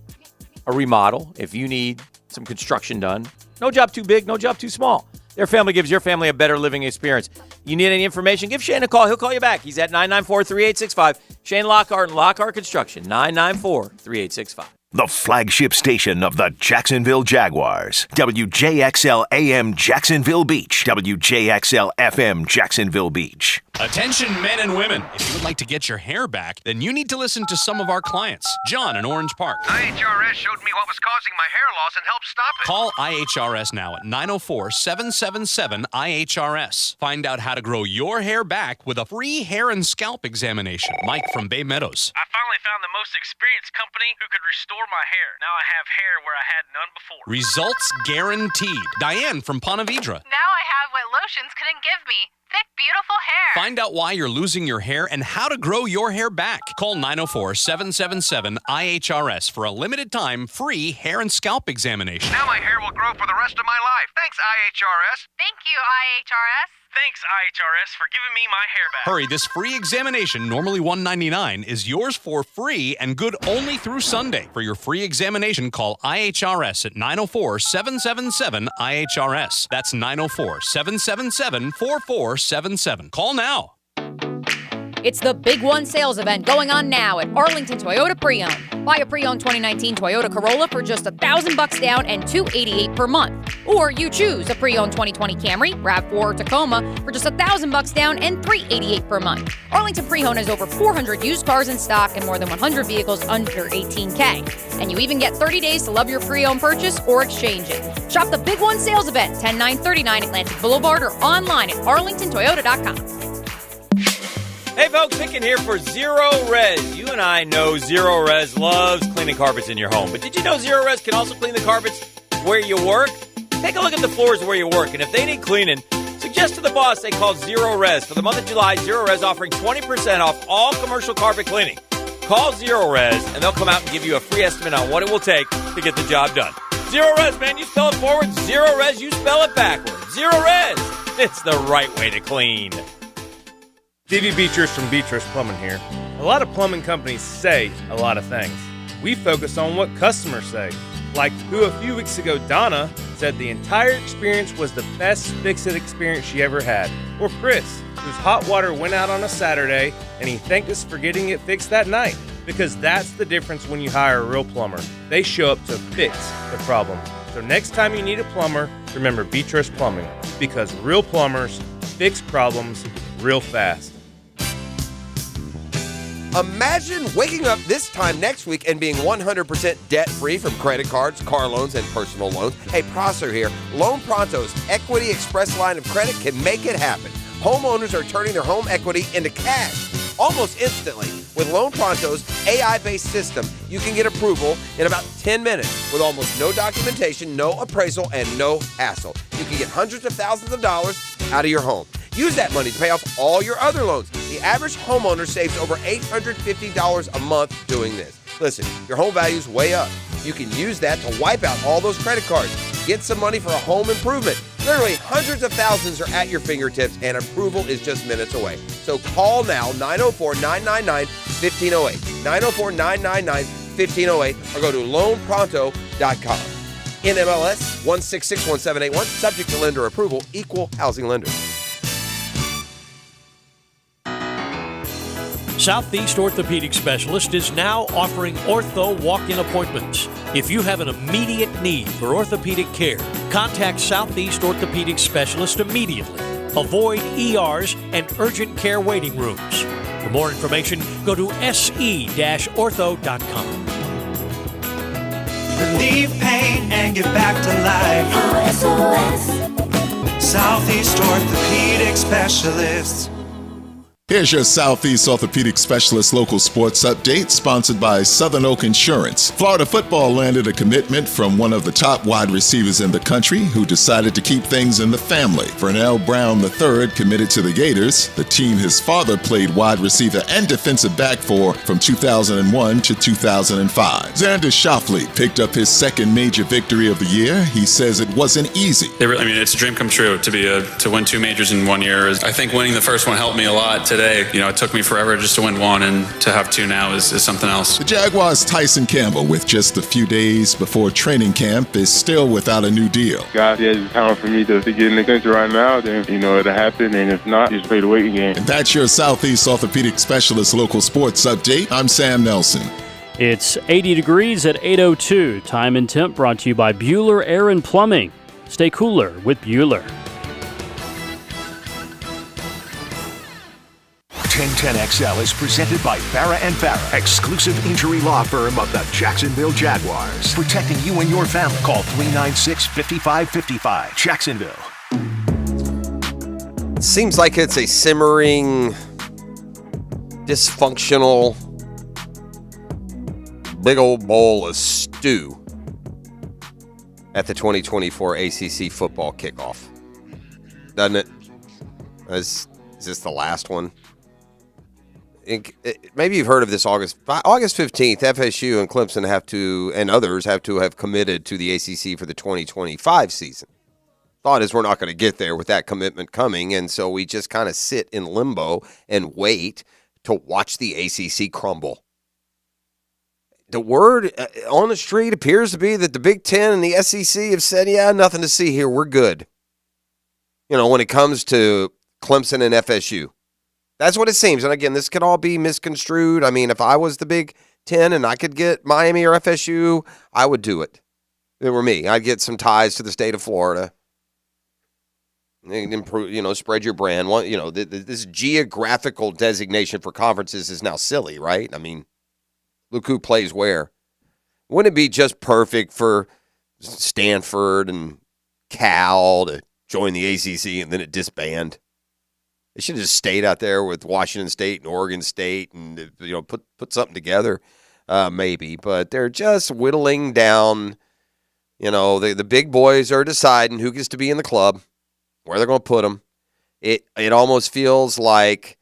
Speaker 11: a remodel, if you need some construction done, no job too big, no job too small. Their family gives your family a better living experience. You need any information, give Shane a call. He'll call you back. He's at 994-3865. Shane Lockhart and Lockhart Construction, 994-3865.
Speaker 2: The flagship station of the Jacksonville Jaguars. WJXL AM Jacksonville Beach. WJXL FM Jacksonville Beach.
Speaker 5: Attention men and women. If you would like to get your hair back, then you need to listen to some of our clients. John in Orange Park.
Speaker 9: IHRS showed me what was causing my hair loss and helped stop it.
Speaker 5: Call IHRS now at 904-777-IHRS. Find out how to grow your hair back with a free hair and scalp examination. Mike from Bay Meadows.
Speaker 9: I finally found the most experienced company who could restore my hair. Now I have hair where I had none before.
Speaker 5: Results guaranteed. Diane from Ponte Vedra.
Speaker 17: Now I have what lotions couldn't give me. Thick, beautiful hair.
Speaker 5: Find out why you're losing your hair and how to grow your hair back. Call 904-777-IHRS for a limited time free hair and scalp examination.
Speaker 9: Now my hair will grow for the rest of my life. Thanks, IHRS.
Speaker 17: Thank you, IHRS.
Speaker 9: Thanks, IHRS, for giving me my hair back.
Speaker 5: Hurry, this free examination, normally $199, is yours for free and good only through Sunday. For your free examination, call IHRS at 904-777-IHRS. That's 904-777-4477. Call now.
Speaker 21: It's the Big One sales event going on now at Arlington Toyota Pre-Owned. Buy a pre-owned 2019 Toyota Corolla for just $1,000 down and $288 per month. Or you choose a pre-owned 2020 Camry, RAV4, or Tacoma for just $1,000 down and $388 per month. Arlington Pre-Owned has over 400 used cars in stock and more than 100 vehicles under $18K. And you even get 30 days to love your pre-owned purchase or exchange it. Shop the Big One sales event, 10939 Atlantic Boulevard, or online at arlingtontoyota.com.
Speaker 11: Hey folks, Hicken here for Zero Res. You and I know Zero Res loves cleaning carpets in your home. But did you know Zero Res can also clean the carpets where you work? Take a look at the floors where you work, and if they need cleaning, suggest to the boss they call Zero Res. For the month of July, Zero Res offering 20% off all commercial carpet cleaning. Call Zero Res, and they'll come out and give you a free estimate on what it will take to get the job done. Zero Res, man, you spell it forward. Zero Res, you spell it backwards. Zero Res, it's the right way to clean.
Speaker 22: Stevie Beatrice from Beatrice Plumbing here. A lot of plumbing companies say a lot of things. We focus on what customers say. Like who a few weeks ago, Donna, said the entire experience was the best fix-it experience she ever had. Or Chris, whose hot water went out on a Saturday and he thanked us for getting it fixed that night. Because that's the difference when you hire a real plumber. They show up to fix the problem. So next time you need a plumber, remember Beatrice Plumbing. Because real plumbers fix problems real fast.
Speaker 3: Imagine waking up this time next week and being 100% debt-free from credit cards, car loans, and personal loans. Hey, Prosser here. Loan Pronto's Equity Express line of credit can make it happen. Homeowners are turning their home equity into cash almost instantly. With Loan Pronto's AI-based system, you can get approval in about 10 minutes with almost no documentation, no appraisal, and no hassle. You can get hundreds of thousands of dollars out of your home. Use that money to pay off all your other loans. The average homeowner saves over $850 a month doing this. Listen, your home value's way up. You can use that to wipe out all those credit cards. Get some money for a home improvement. Literally hundreds of thousands are at your fingertips, and approval is just minutes away. So call now, 904-999-1508. 904-999-1508, or go to loanpronto.com. NMLS 1661781, subject to lender approval, equal housing lender.
Speaker 1: Southeast Orthopedic Specialist is now offering ortho walk-in appointments. If you have an immediate need for orthopedic care, contact Southeast Orthopedic Specialist immediately. Avoid ERs and urgent care waiting rooms. For more information, go to se-ortho.com.
Speaker 10: Relieve pain and get back to life. SOS. Southeast Orthopedic Specialists.
Speaker 12: Here's your Southeast Orthopedic Specialist local sports update, sponsored by Southern Oak Insurance. Florida football landed a commitment from one of the top wide receivers in the country who decided to keep things in the family. Vernell Brown III committed to the Gators, the team his father played wide receiver and defensive back for from 2001 to 2005. Xander Schauffele picked up his second major victory of the year. He says it wasn't easy.
Speaker 13: It's a dream come true to win 2 majors in 1 year. I think winning the first one helped me a lot today. It took me forever just to win one, and to have 2 now is something else.
Speaker 12: The Jaguars' Tyson Campbell, with just a few days before training camp, is still without a new deal.
Speaker 14: God has time for me to get in the country right now, then, it'll happen, and if not, just play the waiting game.
Speaker 12: And that's your Southeast Orthopedic Specialist local sports update. I'm Sam Nelson.
Speaker 23: It's 80 degrees at 8:02. Time and temp brought to you by Bueller Air and Plumbing. Stay cooler with Bueller.
Speaker 2: 1010XL is presented by Farah & Farah, exclusive injury law firm of the Jacksonville Jaguars. Protecting you and your family. Call 396-5555. Jacksonville.
Speaker 3: It seems like it's a simmering, dysfunctional, big old bowl of stew at the 2024 ACC football kickoff. Doesn't it? Is this the last one? Maybe you've heard of this. August 15th, FSU and Clemson and others have to have committed to the ACC for the 2025 season. Thought is we're not going to get there with that commitment coming, and so we just kind of sit in limbo and wait to watch the ACC crumble. The word on the street appears to be that the Big Ten and the SEC have said, yeah, nothing to see here. We're good. When it comes to Clemson and FSU. That's what it seems. And again, this could all be misconstrued. I mean, if I was the Big Ten and I could get Miami or FSU, I would do it. If it were me, I'd get some ties to the state of Florida. Improve, spread your brand. This geographical designation for conferences is now silly, right? I mean, look who plays where. Wouldn't it be just perfect for Stanford and Cal to join the ACC and then it disband? They should have just stayed out there with Washington State and Oregon State and put something together, maybe. But they're just whittling down. The big boys are deciding who gets to be in the club, where they're going to put them. It almost feels like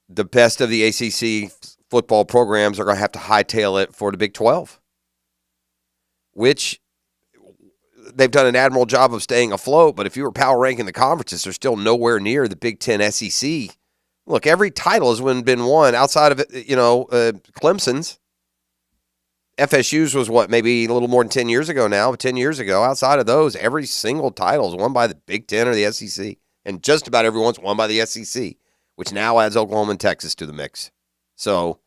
Speaker 3: the best of the ACC football programs are going to have to hightail it for the Big 12, which they've done an admirable job of staying afloat, but if you were power ranking the conferences, they're still nowhere near the Big Ten SEC. Look, every title has been won outside of Clemson's. FSU's was maybe a little more than 10 years ago now, 10 years ago. Outside of those, every single title is won by the Big Ten or the SEC. And just about everyone's won by the SEC, which now adds Oklahoma and Texas to the mix. So,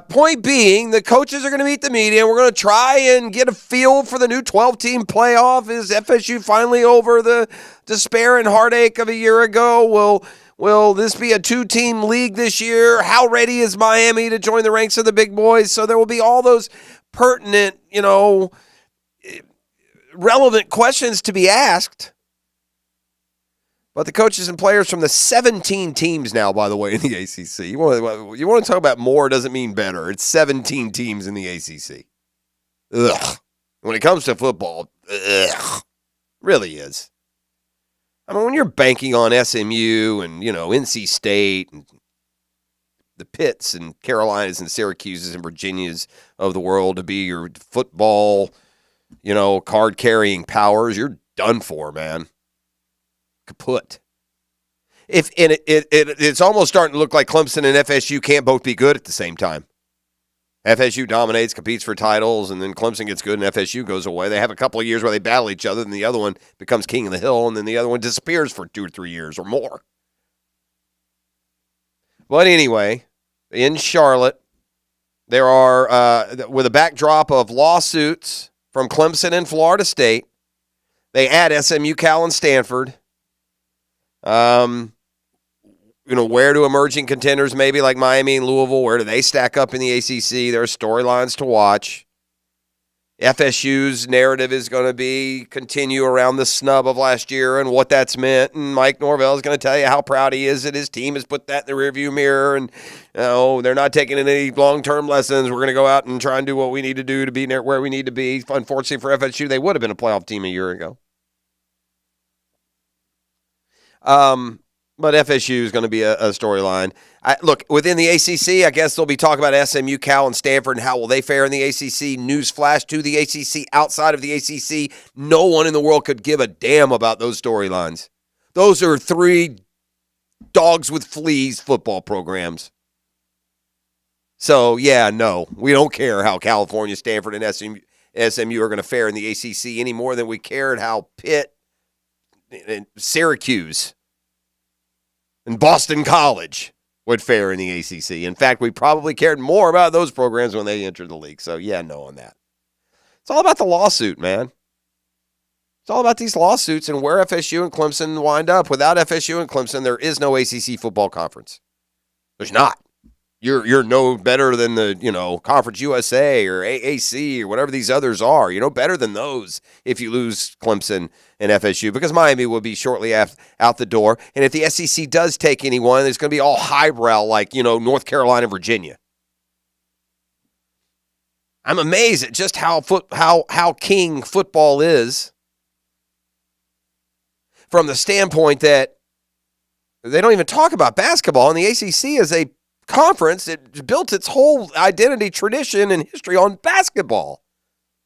Speaker 3: point being, the coaches are going to meet the media, and we're going to try and get a feel for the new 12-team playoff. Is FSU finally over the despair and heartache of a year ago? Will Will this be a 2-team league this year? How ready is Miami to join the ranks of the big boys? So there will be all those pertinent, relevant questions to be asked. But the coaches and players from the 17 teams now, by the way, in the ACC. You want to talk about more doesn't mean better. It's 17 teams in the ACC. Ugh. When it comes to football, ugh. Really is. I mean, when you're banking on SMU and, NC State and the Pitts and Carolinas and Syracuses and Virginias of the world to be your football, card-carrying powers, you're done for, man. Kaput. It's almost starting to look like Clemson and FSU can't both be good at the same time. FSU dominates, competes for titles, and then Clemson gets good and FSU goes away. They have a couple of years where they battle each other, and the other one becomes king of the hill, and then the other one disappears for 2 or 3 years or more. But anyway, in Charlotte, there are, with a backdrop of lawsuits from Clemson and Florida State, they add SMU, Cal, and Stanford. Where do emerging contenders, maybe like Miami and Louisville, where do they stack up in the ACC? There are storylines to watch. FSU's narrative is going to continue around the snub of last year and what that's meant. And Mike Norvell is going to tell you how proud he is that his team has put that in the rearview mirror. And they're not taking any long-term lessons. We're going to go out and try and do what we need to do to be where we need to be. Unfortunately for FSU, they would have been a playoff team a year ago. But FSU is going to be a storyline. Look, within the ACC, I guess they'll be talking about SMU, Cal, and Stanford, and how will they fare in the ACC. Newsflash to the ACC. Outside of the ACC, no one in the world could give a damn about those storylines. Those are 3 dogs with fleas football programs. So, no, we don't care how California, Stanford, and SMU are going to fare in the ACC any more than we cared how Pitt and Syracuse and Boston College would fare in the ACC. In fact, we probably cared more about those programs when they entered the league. So, no on that. It's all about the lawsuit, man. It's all about these lawsuits and where FSU and Clemson wind up. Without FSU and Clemson, there is no ACC football conference. There's not. You're no better than the, Conference USA or AAC or whatever these others are. You're no better than those if you lose Clemson and FSU, because Miami will be shortly out the door. And if the SEC does take anyone, it's going to be all highbrow like, North Carolina, Virginia. I'm amazed at just how king football is from the standpoint that they don't even talk about basketball. And the ACC is a conference that built its whole identity, tradition, and history on basketball.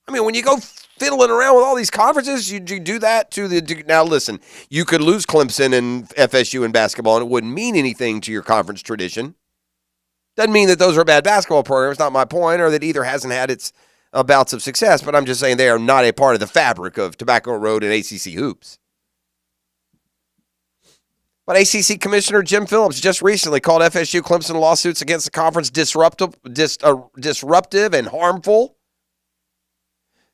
Speaker 3: I mean, when you go fiddling around with all these conferences, you do that to the... Now, listen, you could lose Clemson and FSU in basketball, and it wouldn't mean anything to your conference tradition. Doesn't mean that those are bad basketball programs, not my point, or that either hasn't had its bouts of success, but I'm just saying they are not a part of the fabric of Tobacco Road and ACC hoops. But ACC Commissioner Jim Phillips just recently called FSU Clemson lawsuits against the conference disruptive and harmful.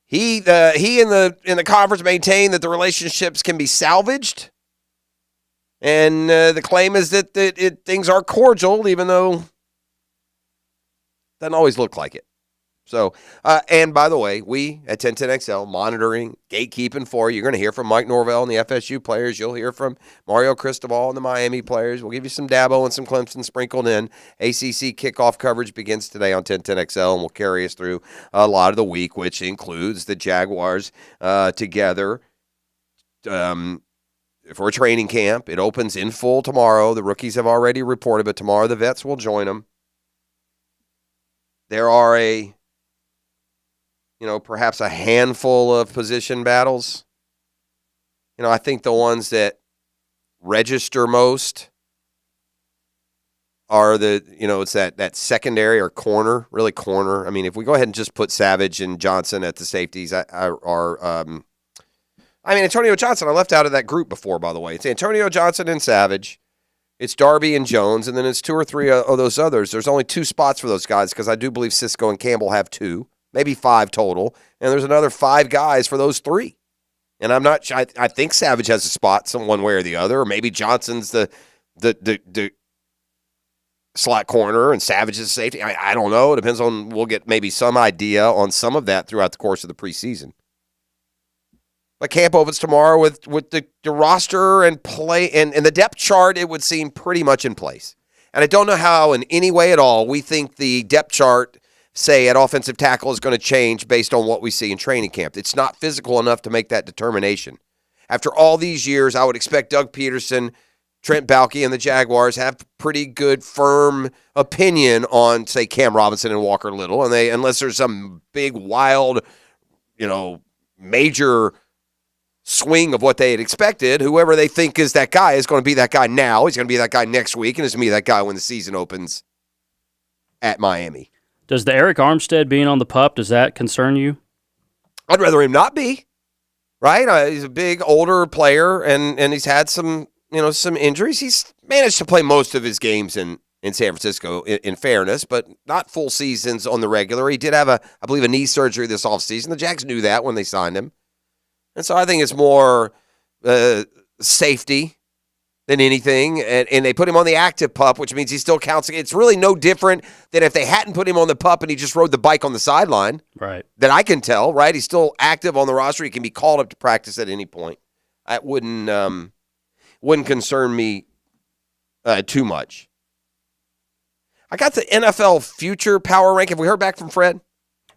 Speaker 3: He in the conference maintained that the relationships can be salvaged, and the claim is that things are cordial, even though it doesn't always look like it. So, and by the way, we at 1010XL monitoring, gatekeeping for you. You're going to hear from Mike Norvell and the FSU players. You'll hear from Mario Cristobal and the Miami players. We'll give you some Dabo and some Clemson sprinkled in. ACC kickoff coverage begins today on 1010XL and will carry us through a lot of the week, which includes the Jaguars together for a training camp. It opens in full tomorrow. The rookies have already reported, but tomorrow the vets will join them. There are perhaps a handful of position battles. I think the ones that register most are it's that secondary or corner, really corner. I mean, if we go ahead and just put Savage and Johnson at the safeties, Antonio Johnson, I left out of that group before, by the way. It's Antonio Johnson and Savage. It's Darby and Jones, and then it's 2 or 3 of those others. There's only 2 spots for those guys because I do believe Cisco and Campbell have 2. Maybe 5 total, and there's another 5 guys for those 3. And I'm not sure. I think Savage has a spot, one way or the other, or maybe Johnson's the the slot corner and Savage's safety. I don't know. It depends on. We'll get maybe some idea on some of that throughout the course of the preseason. But camp opens tomorrow with the roster and play and the depth chart. It would seem pretty much in place. And I don't know how in any way at all we think the depth chart, say, at offensive tackle is going to change based on what we see in training camp. It's not physical enough to make that determination. After all these years, I would expect Doug Peterson, Trent Baalke, and the Jaguars have pretty good, firm opinion on, say, Cam Robinson and Walker Little. And unless there's some big, wild, major swing of what they had expected, whoever they think is that guy is going to be that guy now. He's going to be that guy next week, and he's going to be that guy when the season opens at Miami.
Speaker 23: Does the Eric Armstead being on the PUP, does that concern you?
Speaker 3: I'd rather him not be, right? He's a big, older player, and he's had some injuries. He's managed to play most of his games in San Francisco, in fairness, but not full seasons on the regular. He did have, I believe, a knee surgery this offseason. The Jags knew that when they signed him. And so I think it's more safety than anything. And they put him on the active PUP, which means he still counts. It's really no different than if they hadn't put him on the PUP and he just rode the bike on the sideline.
Speaker 23: Right.
Speaker 3: That I can tell, right? He's still active on the roster. He can be called up to practice at any point. That wouldn't concern me too much. I got the NFL future power rank. Have we heard back from Fred?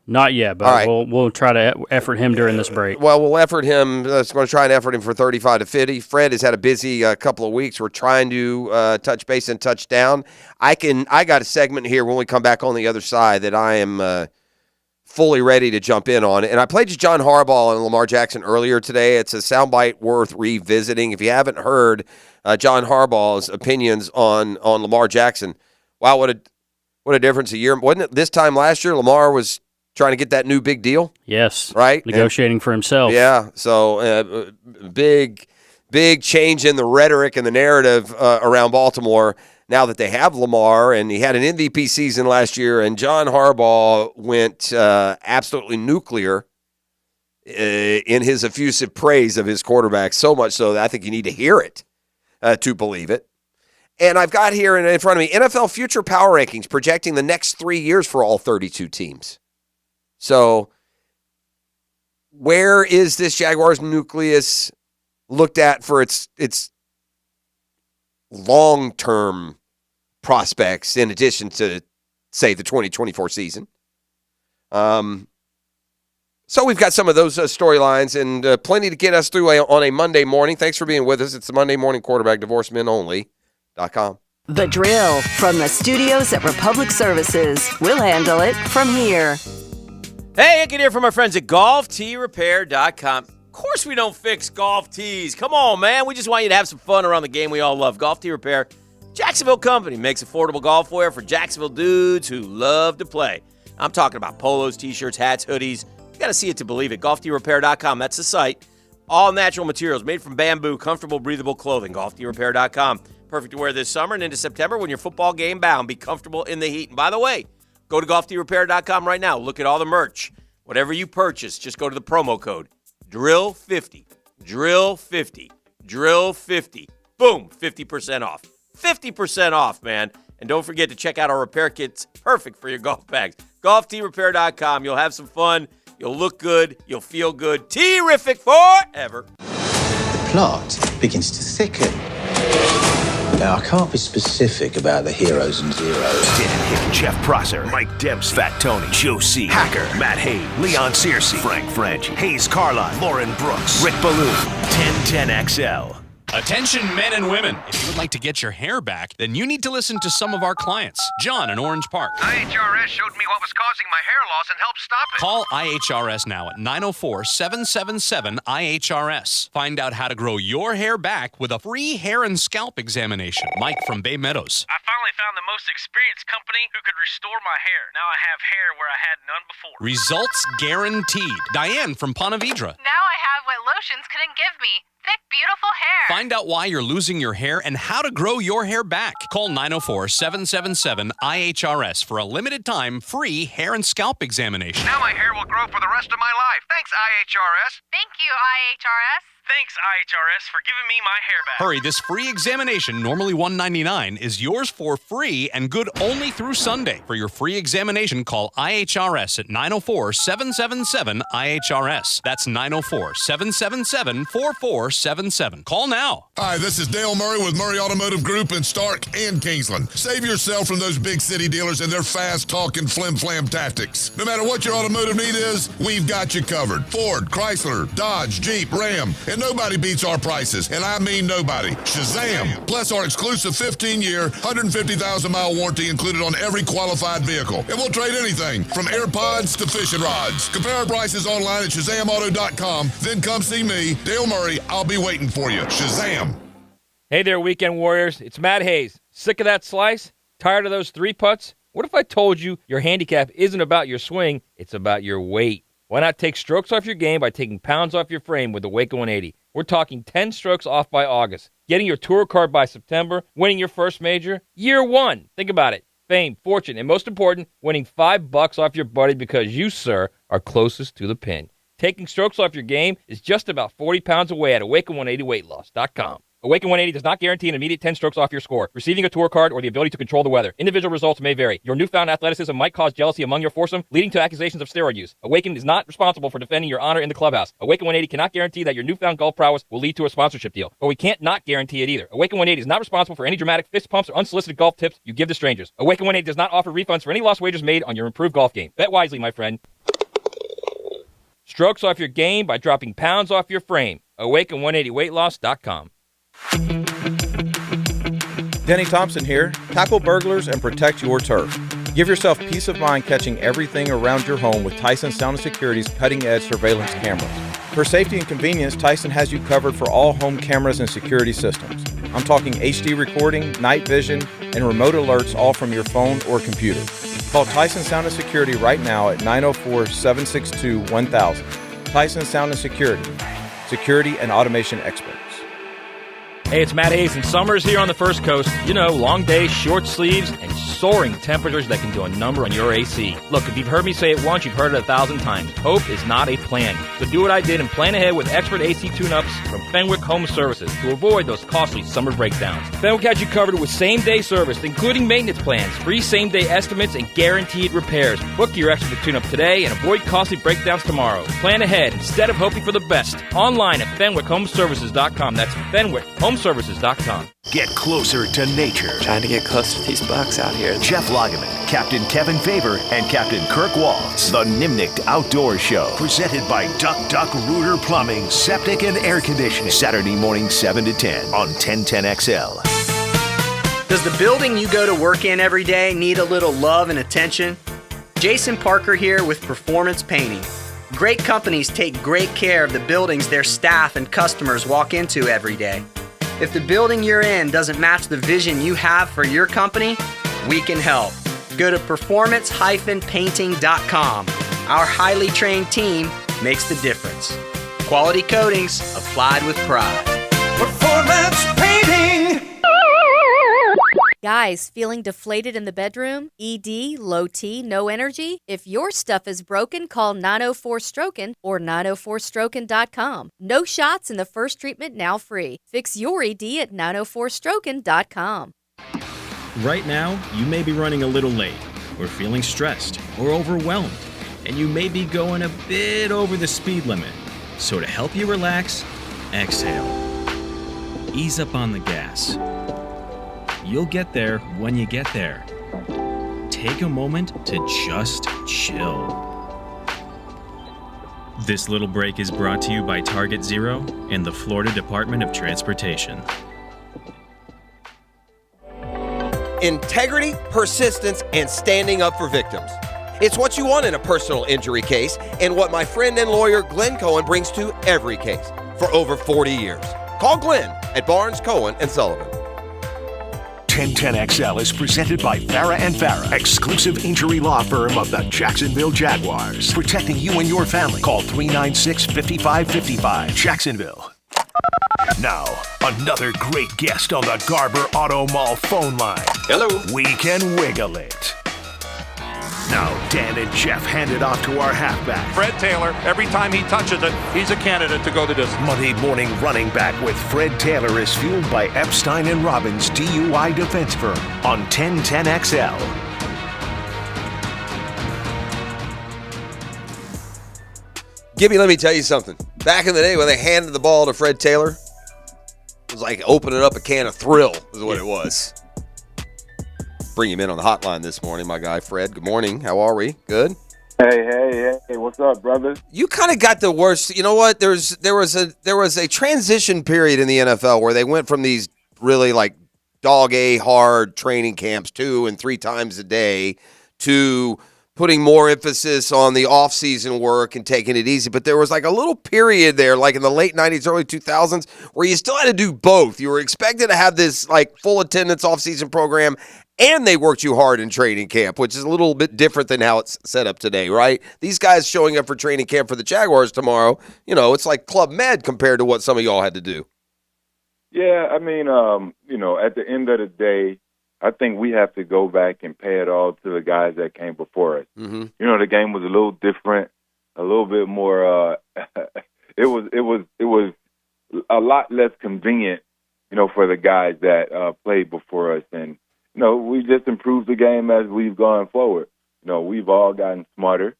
Speaker 23: Not yet, but right. we'll try to effort him during this break.
Speaker 3: Well, we'll effort him. Let's going to try and effort him for 35 to 50. Fred has had a busy couple of weeks. We're trying to touch base and touch down. I got a segment here when we come back on the other side that I am fully ready to jump in on. And I played you John Harbaugh and Lamar Jackson earlier today. It's a soundbite worth revisiting. If you haven't heard John Harbaugh's opinions on Lamar Jackson, wow, what a difference a year. Wasn't it this time last year Lamar was trying to get that new big deal?
Speaker 23: Yes.
Speaker 3: Right?
Speaker 23: Negotiating for himself.
Speaker 3: Yeah. So big change in the rhetoric and the narrative around Baltimore now that they have Lamar. And he had an MVP season last year, and John Harbaugh went absolutely nuclear in his effusive praise of his quarterback, so much so that I think you need to hear it to believe it. And I've got here in front of me NFL future power rankings projecting the next 3 years for all 32 teams. So where is this Jaguars nucleus looked at for its long-term prospects in addition to, say, the 2024 season? So we've got some of those storylines and plenty to get us through on a Monday morning. Thanks for being with us. It's the Monday Morning Quarterback, DivorceMenOnly.com.
Speaker 15: The Drill from the studios at Republic Services. We'll handle it from here.
Speaker 11: Hey, Hicken here from our friends at GolfTeeRepair.com. Of course we don't fix golf tees. Come on, man. We just want you to have some fun around the game we all love. Golf Tee Repair, Jacksonville company, makes affordable golf wear for Jacksonville dudes who love to play. I'm talking about polos, t-shirts, hats, hoodies. You got to see it to believe it. GolfTeeRepair.com, that's the site. All natural materials, made from bamboo, comfortable, breathable clothing. GolfTeeRepair.com. Perfect to wear this summer and into September when you're football game bound. Be comfortable in the heat. And by the way, go to GolfTeeRepair.com right now. Look at all the merch. Whatever you purchase, just go to the promo code DRILL50. DRILL50. DRILL50. Boom, 50% off. 50% off, man. And don't forget to check out our repair kits. Perfect for your golf bags. GolfTeeRepair.com. You'll have some fun. You'll look good. You'll feel good. Terrific forever.
Speaker 16: The plot begins to thicken. Now, I can't be specific about the heroes and zeros.
Speaker 2: Dan Hicken, Jeff Prosser, Mike Debs, Fat Tony, Joe C, Hacker, Matt Hayes, Leon Searcy, Frank French, Hayes Carlin, Lauren Brooks, Rick Balloon, 1010XL.
Speaker 5: Attention men and women. If you would like to get your hair back, then you need to listen to some of our clients. John in Orange Park.
Speaker 18: IHRS showed me what was causing my hair loss and helped stop it.
Speaker 5: Call IHRS now at 904-777-IHRS. Find out how to grow your hair back with a free hair and scalp examination. Mike from Bay Meadows.
Speaker 9: I finally found the most experienced company who could restore my hair. Now I have hair where I had none before.
Speaker 5: Results guaranteed. Diane from Ponte Vedra.
Speaker 17: Now I have what lotions couldn't give me. Thick, beautiful hair.
Speaker 5: Find out why you're losing your hair and how to grow your hair back. Call 904-777-IHRS for a limited time free hair and scalp examination.
Speaker 18: Now my hair will grow for the rest of my life. Thanks, IHRS.
Speaker 17: Thank you, IHRS.
Speaker 9: Thanks, IHRS, for giving me my hair back.
Speaker 5: Hurry, this free examination, normally $199, is yours for free and good only through Sunday. For your free examination, call IHRS at 904-777-IHRS. That's 904-777-4477. Call now.
Speaker 4: Hi, this is Dale Murray with Murray Automotive Group in Stark and Kingsland. Save yourself from those big city dealers and their fast-talking flim-flam tactics. No matter what your automotive need is, we've got you covered. Ford, Chrysler, Dodge, Jeep, Ram, and nobody beats our prices, and I mean nobody. Shazam! Plus our exclusive 15-year, 150,000-mile warranty included on every qualified vehicle. And we'll trade anything from AirPods to fishing rods. Compare our prices online at ShazamAuto.com. Then come see me, Dale Murray. I'll be waiting for you. Shazam!
Speaker 22: Hey there, Weekend Warriors. It's Matt Hayes. Sick of that slice? Tired of those 3 putts? What if I told you your handicap isn't about your swing, it's about your weight? Why not take strokes off your game by taking pounds off your frame with the Waco 180? We're talking 10 strokes off by August, getting your tour card by September, winning your first major. Year 1. Think about it. Fame, fortune, and most important, winning $5 off your buddy because you, sir, are closest to the pin. Taking strokes off your game is just about 40 pounds away at Awaken180weightloss.com. Awaken 180 does not guarantee an immediate 10 strokes off your score, receiving a tour card, or the ability to control the weather. Individual results may vary. Your newfound athleticism might cause jealousy among your foursome, leading to accusations of steroid use. Awaken is not responsible for defending your honor in the clubhouse. Awaken 180 cannot guarantee that your newfound golf prowess will lead to a sponsorship deal, but we can't not guarantee it either. Awaken 180 is not responsible for any dramatic fist pumps or unsolicited golf tips you give to strangers. Awaken 180 does not offer refunds for any lost wagers made on your improved golf game. Bet wisely, my friend. Strokes off your game by dropping pounds off your frame. Awaken180weightloss.com.
Speaker 19: Denny Thompson here. Tackle burglars and protect your turf. Give yourself peace of mind catching everything around your home with Tyson Sound & Security's cutting-edge surveillance cameras. For safety and convenience, Tyson has you covered for all home cameras and security systems. I'm talking HD recording, night vision, and remote alerts all from your phone or computer. Call Tyson Sound & Security right now at 904-762-1000. Tyson Sound & Security. Security and automation experts.
Speaker 22: Hey, it's Matt Hayes, and summer's here on the First Coast. You know, long days, short sleeves, and soaring temperatures that can do a number on your AC. Look, if you've heard me say it once, you've heard it 1,000 times. Hope is not a plan. So do what I did and plan ahead with expert AC tune-ups from Fenwick Home Services to avoid those costly summer breakdowns. Fenwick has you covered with same-day service, including maintenance plans, free same-day estimates, and guaranteed repairs. Book your expert tune-up today and avoid costly breakdowns tomorrow. Plan ahead instead of hoping for the best. Online at FenwickHomeservices.com. That's FenwickHomeservices.com.
Speaker 2: Get closer to nature.
Speaker 20: Trying to get close to these bucks out here.
Speaker 2: Jeff Lageman, Captain Kevin Faber, and Captain Kirk Waltz. The Nimnicht Outdoor Show. Presented by Duck Rooter Plumbing, Septic, and Air Conditioning. Saturday morning 7 to 10 on 1010XL.
Speaker 24: Does the building you go to work in every day need a little love and attention? Jason Parker here with Performance Painting. Great companies take great care of the buildings their staff and customers walk into every day. If the building you're in doesn't match the vision you have for your company, we can help. Go to performance-painting.com. Our highly trained team makes the difference. Quality coatings applied with pride.
Speaker 10: Performance Painting!
Speaker 21: Guys, feeling deflated in the bedroom? ED, low T, no energy? If your stuff is broken, call 904-STROKEN or 904stroken.com. No shots in the first treatment, now free. Fix your ED at 904stroken.com.
Speaker 25: Right now, you may be running a little late, or feeling stressed, or overwhelmed, and you may be going a bit over the speed limit. So to help you relax, exhale. Ease up on the gas. You'll get there when you get there. Take a moment to just chill. This little break is brought to you by Target Zero and the Florida Department of Transportation.
Speaker 3: Integrity, persistence, and standing up for victims. It's what you want in a personal injury case and what my friend and lawyer Glenn Cohen brings to every case for over 40 years. Call Glenn at Barnes, Cohen & Sullivan.
Speaker 2: 1010XL is presented by Farah & Farah, exclusive injury law firm of the Jacksonville Jaguars. Protecting you and your family. Call 396-5555. Jacksonville. Now, another great guest on the Garber Auto Mall phone line.
Speaker 3: Hello.
Speaker 2: We can wiggle it. Now, Dan and Jeff hand it off to our halfback.
Speaker 10: Fred Taylor, every time he touches it, he's a candidate to go the distance.
Speaker 2: Monday morning running back with Fred Taylor is fueled by Epstein and Robbins DUI defense firm on 1010XL.
Speaker 3: Gibby, let me tell you something. Back in the day when they handed the ball to Fred Taylor, it was like opening up a can of Thrill is what it was. Bring him in on the hotline this morning, my guy, Fred. Good morning. How are we? Good?
Speaker 14: Hey, what's up, brother?
Speaker 3: You kind of got the worst. You know what? There was a transition period in the NFL where they went from these really like dog-a hard training camps 2 and 3 times a day to putting more emphasis on the offseason work and taking it easy. But there was like a little period there, like in the late 90s, early 2000s, where you still had to do both. You were expected to have this like full attendance offseason program, and they worked you hard in training camp, which is a little bit different than how it's set up today, right? These guys showing up for training camp for the Jaguars tomorrow, it's like Club Med compared to what some of y'all had to do.
Speaker 14: Yeah, I mean, at the end of the day, I think we have to go back and pay it all to the guys that came before us.
Speaker 3: Mm-hmm.
Speaker 14: The game was a little different, a little bit more. It was a lot less convenient, for the guys that played before us, and we just improved the game as we've gone forward. We've all gotten smarter.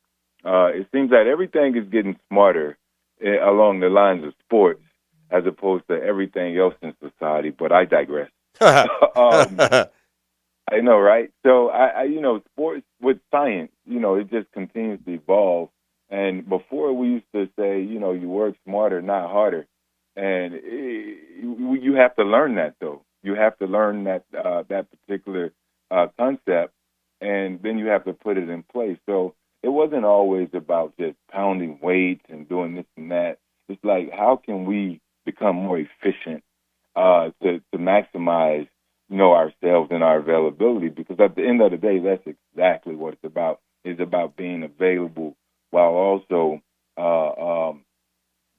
Speaker 14: It seems that everything is getting smarter along the lines of sports as opposed to everything else in society. But I digress. I know, right? So, sports with science, it just continues to evolve. And before we used to say, you work smarter, not harder. And you have to learn that, though. You have to learn that particular concept, and then you have to put it in place. So it wasn't always about just pounding weights and doing this and that. It's like, how can we become more efficient to maximize, ourselves and our availability? Because at the end of the day, that's exactly what it's about. It's about being available while also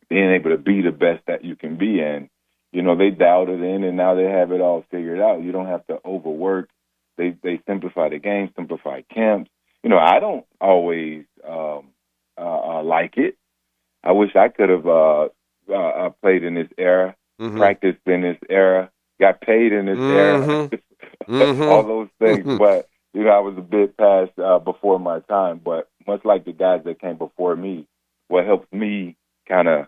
Speaker 14: being able to be the best that you can be. And they dialed it in, and now they have it all figured out. You don't have to overwork. They simplify the game, simplify camps. I don't always like it. I wish I could have played in this era, practiced in this era, got paid in this era, all those things. But, I was a bit past before my time. But much like the guys that came before me, what helped me kind of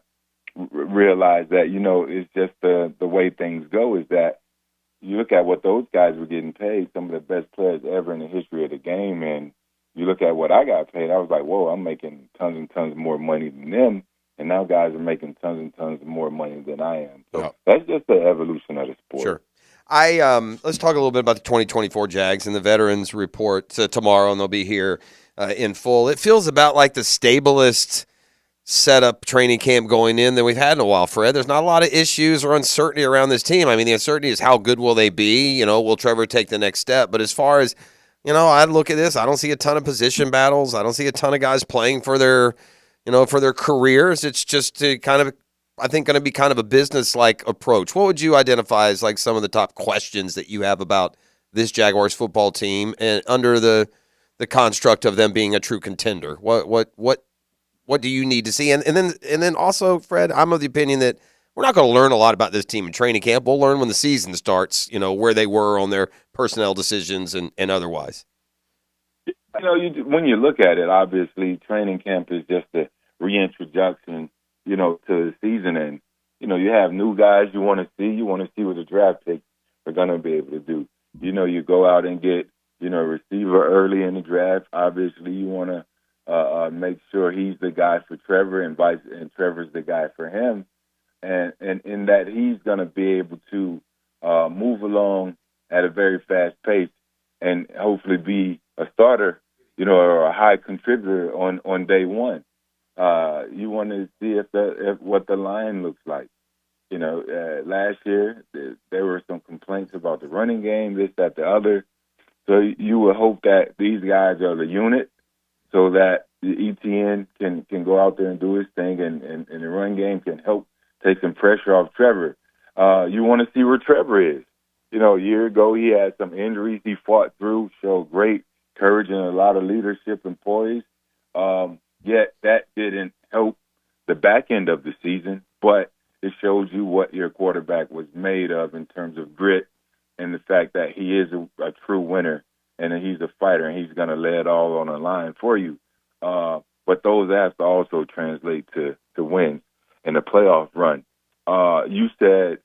Speaker 14: realize that, it's just the way things go is that you look at what those guys were getting paid, some of the best players ever in the history of the game, and you look at what I got paid, I was like, whoa, I'm making tons and tons more money than them, and now guys are making tons and tons more money than I am. So that's just the evolution of the sport.
Speaker 3: Sure. Let's talk a little bit about the 2024 Jags and the Veterans Report tomorrow, and they'll be here in full. It feels about like the stablest setup training camp going in than we've had in a while, Fred. There's not a lot of issues or uncertainty around this team. I mean, the uncertainty is how good will they be? Will Trevor take the next step? But as far as, I look at this, I don't see a ton of position battles. I don't see a ton of guys playing for their careers. It's just to kind of, I think, going to be kind of a business-like approach. What would you identify as like some of the top questions that you have about this Jaguars football team and under the construct of them being a true contender? What do you need to see? And then also, Fred, I'm of the opinion that we're not going to learn a lot about this team in training camp. We'll learn when the season starts, where they were on their personnel decisions and otherwise.
Speaker 14: When you look at it, obviously, training camp is just a reintroduction, to the season. And, you have new guys you want to see. You want to see what the draft picks are going to be able to do. You go out and get, a receiver early in the draft. Obviously, you want to make sure he's the guy for Trevor and Trevor's the guy for him. And in that he's going to be able to move along at a very fast pace and hopefully be a starter, or a high contributor on day one. You want to see if what the line looks like. Last year there were some complaints about the running game, this, that, the other. So you would hope that these guys are the unit so that the ETN can go out there and do his thing and the run game can help take some pressure off Trevor. You want to see where Trevor is. A year ago he had some injuries. He fought through, showed great courage and a lot of leadership and poise. Yet that didn't help the back end of the season, but it shows you what your quarterback was made of in terms of grit and the fact that he is a true winner and that he's a fighter and he's going to lay it all on the line for you. But those have to also translate to wins and the playoff run. You said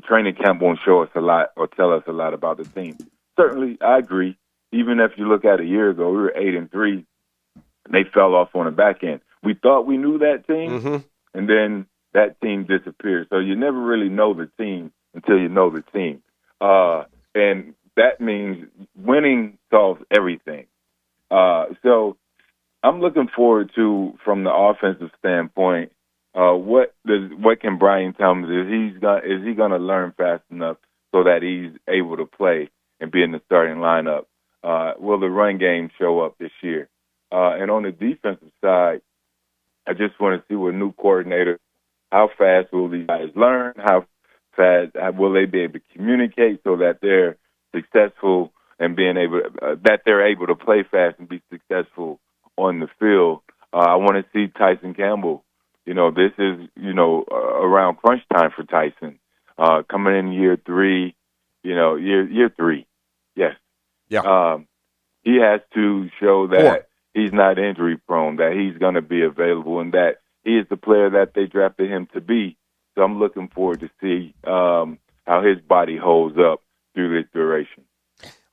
Speaker 14: training camp won't show us a lot or tell us a lot about the team. Certainly, I agree. Even if you look at a year ago, we were 8-3, and they fell off on the back end. We thought we knew that team, and then that team disappeared. So you never really know the team until you know the team. And that means winning solves everything. So I'm looking forward to, from the offensive standpoint, what can Brian tell me? Is he going to learn fast enough so that he's able to play and be in the starting lineup? Will the run game show up this year? And on the defensive side, I just want to see with new coordinator, how fast will these guys learn? How fast will they be able to communicate so that they're successful and that they're able to play fast and be successful on the field? I want to see Tyson Campbell. This is, around crunch time for Tyson. Coming in year 3, year 3. Yes.
Speaker 3: Yeah.
Speaker 14: He has to show that he's not injury prone, that he's going to be available, and that he is the player that they drafted him to be. So I'm looking forward to see how his body holds up through this duration.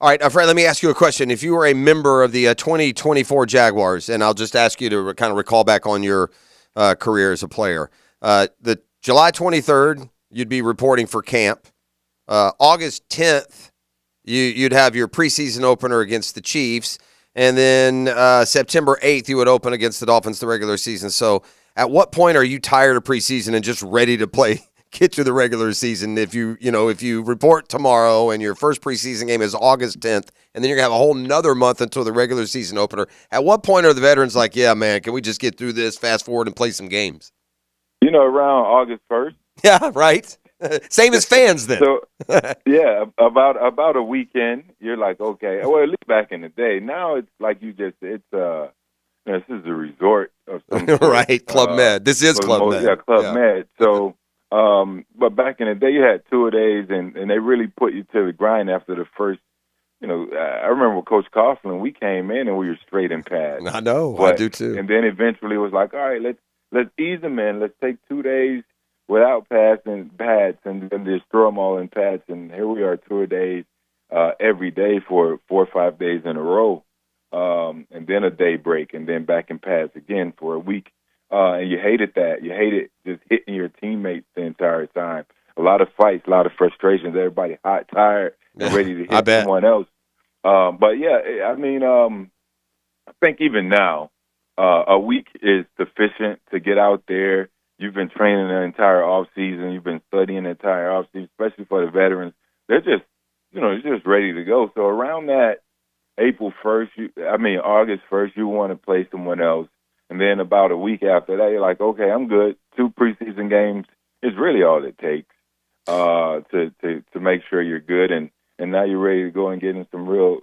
Speaker 3: All right, Fred, let me ask you a question. If you were a member of the 2024 Jaguars, and I'll just ask you to kind of recall back on your career as a player, the July 23rd, you'd be reporting for camp. August 10th, you'd have your preseason opener against the Chiefs. And then September 8th, you would open against the Dolphins the regular season. So at what point are you tired of preseason and just ready to get to the regular season? If you report tomorrow and your first preseason game is August 10th, and then you're going to have a whole nother month until the regular season opener, at what point are the veterans like, yeah, man, can we just get through this, fast forward, and play some games?
Speaker 14: Around August 1st.
Speaker 3: Yeah, right. Same as fans then.
Speaker 14: So, yeah, about a weekend, you're like, okay. Well, at least back in the day. Now it's like you just, this is a resort of some sort.
Speaker 3: Right, Club Med. This is Club Med.
Speaker 14: Yeah, Club Med. So, but back in the day, you had 2-a-days, and they really put you to the grind after the first. I remember with Coach Coughlin, we came in and we were straight in pads.
Speaker 3: I know, I do too.
Speaker 14: And then eventually it was like, all right, let's ease them in. Let's take 2 days without pads and then just throw them all in pads. And here we are, 2-a-days every day for 4 or 5 days in a row, and then a day break, and then back in pads again for a week. And you hated that. You hated just hitting your teammates the entire time. A lot of fights, a lot of frustrations. Everybody hot, tired, and ready to hit someone else. But yeah, I mean, I think even now, a week is sufficient to get out there. You've been training the entire offseason. You've been studying the entire offseason, especially for the veterans. They're just, just ready to go. So around that August 1st, you want to play someone else. And then about a week after that, you're like, okay, I'm good. 2 preseason games is really all it takes to make sure you're good. And now you're ready to go and get in some real,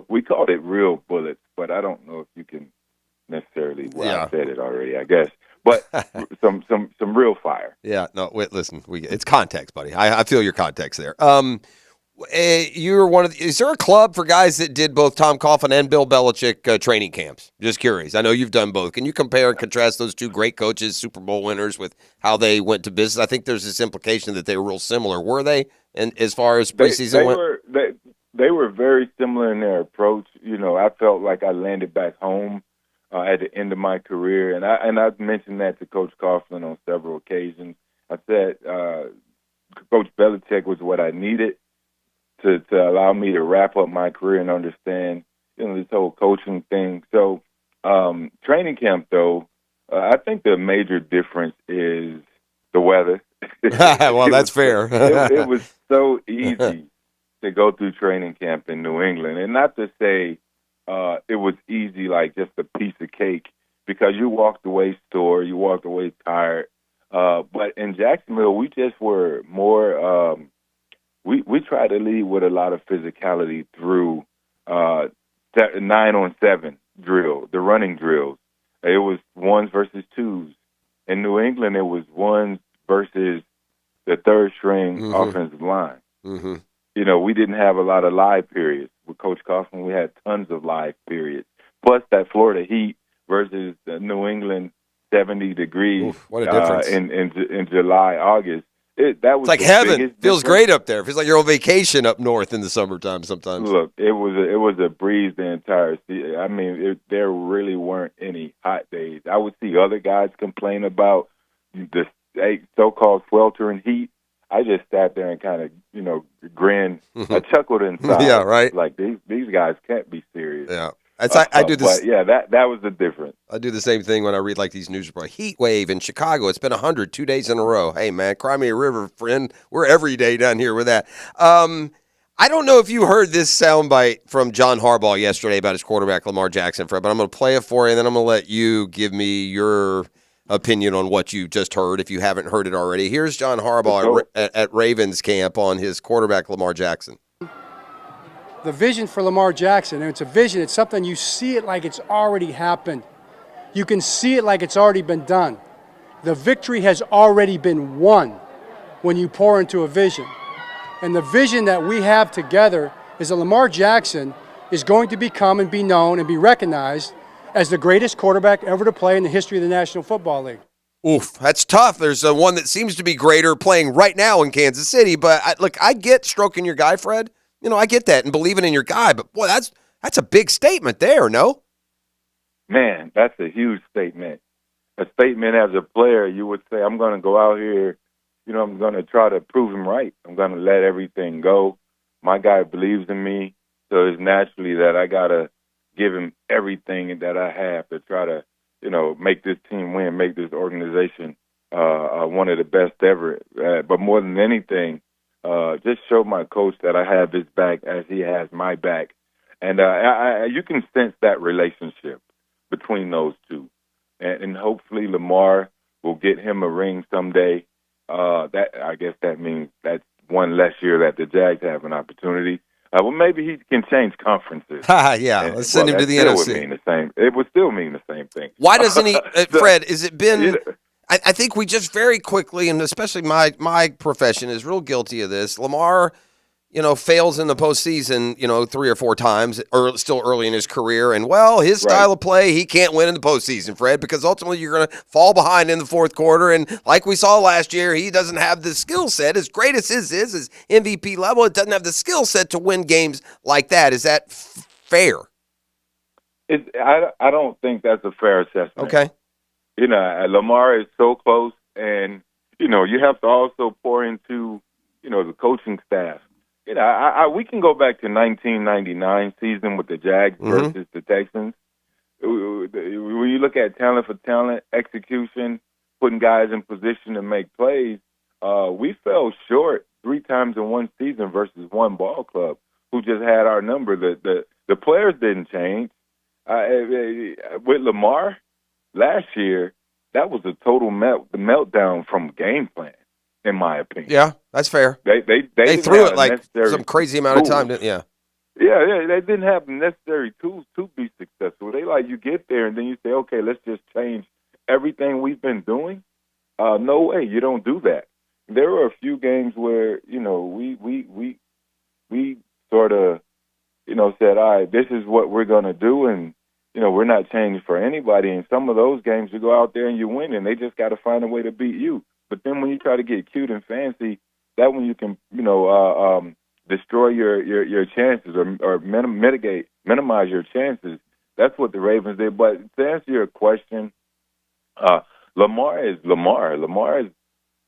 Speaker 14: we called it real bullets, but I don't know if you can necessarily, I said it already, I guess. But some real fire.
Speaker 3: Yeah, no, wait, listen, it's context, buddy. I feel your context there. You're is there a club for guys that did both Tom Coughlin and Bill Belichick training camps? Just curious. I know you've done both. Can you compare and contrast those two great coaches, Super Bowl winners, with how they went to business? I think there's this implication that they were real similar. Were they? And as far as preseason went?
Speaker 14: They were very similar in their approach. I felt like I landed back home at the end of my career, and I've mentioned that to Coach Coughlin on several occasions. I said Coach Belichick was what I needed to allow me to wrap up my career and understand this whole coaching thing. So training camp, though, I think the major difference is the weather.
Speaker 3: Well, that's fair.
Speaker 14: It was so easy to go through training camp in New England, and not to say it was easy like just a piece of cake, because you walked away sore, you walked away tired. But in Jacksonville, we just were more we tried to lead with a lot of physicality through 9-on-7 drill, the running drills. It was ones versus twos. In New England, it was ones versus the third-string offensive line.
Speaker 3: Mm-hmm.
Speaker 14: You know, we didn't have a lot of live periods. With Coach Kaufman, we had tons of live periods. Plus that Florida heat versus the New England 70 degrees.
Speaker 3: Oof, what a difference.
Speaker 14: In July, August. That was
Speaker 3: it's like heaven. Feels great up there. Feels like you're on vacation up north in the summertime sometimes.
Speaker 14: Look, it was a breeze the entire season. I mean, there really weren't any hot days. I would see other guys complain about the so-called sweltering heat. I just sat there and kind of, grinned. I chuckled inside.
Speaker 3: Yeah, right.
Speaker 14: Like these guys can't be serious.
Speaker 3: Yeah. I do this.
Speaker 14: But yeah, that was the difference.
Speaker 3: I do the same thing when I read like these news reports. Heat wave in Chicago. It's been 100 2 days in a row. Hey man, cry me a river, friend. We're every day down here with that. I don't know if you heard this soundbite from John Harbaugh yesterday about his quarterback Lamar Jackson, Fred, but I'm going to play it for you, and then I'm going to let you give me your opinion on what you just heard if you haven't heard it already. Here's John Harbaugh at Ravens camp on his quarterback Lamar Jackson.
Speaker 1: The vision for Lamar Jackson, and it's a vision, it's something you see it like it's already happened. You can see it like it's already been done. The victory has already been won when you pour into a vision. And the vision that we have together is that Lamar Jackson is going to become and be known and be recognized as the greatest quarterback ever to play in the history of the National Football League.
Speaker 3: Oof, that's tough. There's one that seems to be greater playing right now in Kansas City, but I get stroking your guy, Fred. I get that and believing in your guy, but boy, that's a big statement there, no?
Speaker 14: Man, that's a huge statement. A statement as a player, you would say, I'm going to go out here, I'm going to try to prove him right. I'm going to let everything go. My guy believes in me, so it's naturally that I got to give him everything that I have to try to, make this team win, make this organization one of the best ever. But more than anything, just show my coach that I have his back as he has my back. And you can sense that relationship between those two. And hopefully Lamar will get him a ring someday. I guess that means that's one less year that the Jags have an opportunity. Well, maybe he can change conferences.
Speaker 3: Yeah, let's send him to the NFC.
Speaker 14: It would still mean the same thing.
Speaker 3: Why doesn't he, Fred, has it been... I think we just very quickly, and especially my profession is real guilty of this. Lamar, fails in the postseason, 3 or 4 times, or still early in his career. And, his style of play, he can't win in the postseason, Fred, because ultimately you're going to fall behind in the fourth quarter. And like we saw last year, he doesn't have the skill set. As great as his MVP level, it doesn't have the skill set to win games like that. Is that fair?
Speaker 14: I don't think that's a fair assessment.
Speaker 3: Okay.
Speaker 14: Lamar is so close, and, you have to also pour into, the coaching staff. We can go back to 1999 season with the Jags versus the Texans. When you look at talent for talent, execution, putting guys in position to make plays, we fell short 3 times in one season versus one ball club who just had our number. The players didn't change. With Lamar, last year, that was a total meltdown from game plan, in my opinion.
Speaker 3: Yeah, that's fair.
Speaker 14: They
Speaker 3: threw it like some crazy amount of time. Yeah,
Speaker 14: they didn't have the necessary tools to be successful. You get there and then you say, okay, let's just change everything we've been doing. No way, you don't do that. There were a few games where we sort of said, all right, this is what we're going to do, and we're not changing for anybody. And some of those games, you go out there and you win, and they just got to find a way to beat you. But then when you try to get cute and fancy, that when you can, destroy your chances or minimize your chances. That's what the Ravens did. But to answer your question, Lamar is Lamar. Lamar is,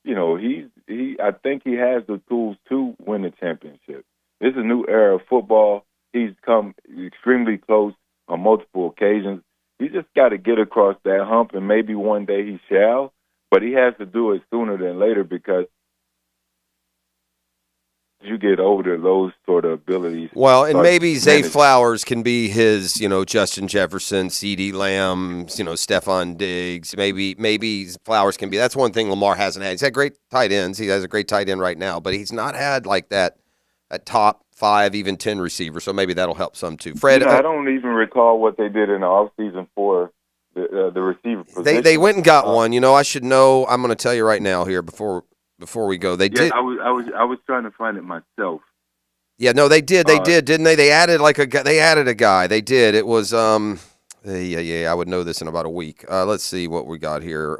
Speaker 14: I think he has the tools to win the championship. This is a new era of football. He's come extremely close on multiple occasions. He just got to get across that hump, and maybe one day he shall, but he has to do it sooner than later because you get older, those sort of abilities.
Speaker 3: Well, and maybe Zay Flowers can be his, Justin Jefferson, CeeDee Lamb, Stephon Diggs. Maybe Flowers can be. That's one thing Lamar hasn't had. He's had great tight ends. He has a great tight end right now, but he's not had like that top 5, even 10 receivers. So maybe that'll help some too. Fred,
Speaker 14: I don't even recall what they did in the offseason for the receiver position.
Speaker 3: They went and got one. I should know. I'm going to tell you right now here before we go. They did.
Speaker 14: I was trying to find it myself.
Speaker 3: Yeah, no, they did. They did, didn't they? They added They added a guy. They did. It was I would know this in about a week. Let's see what we got here.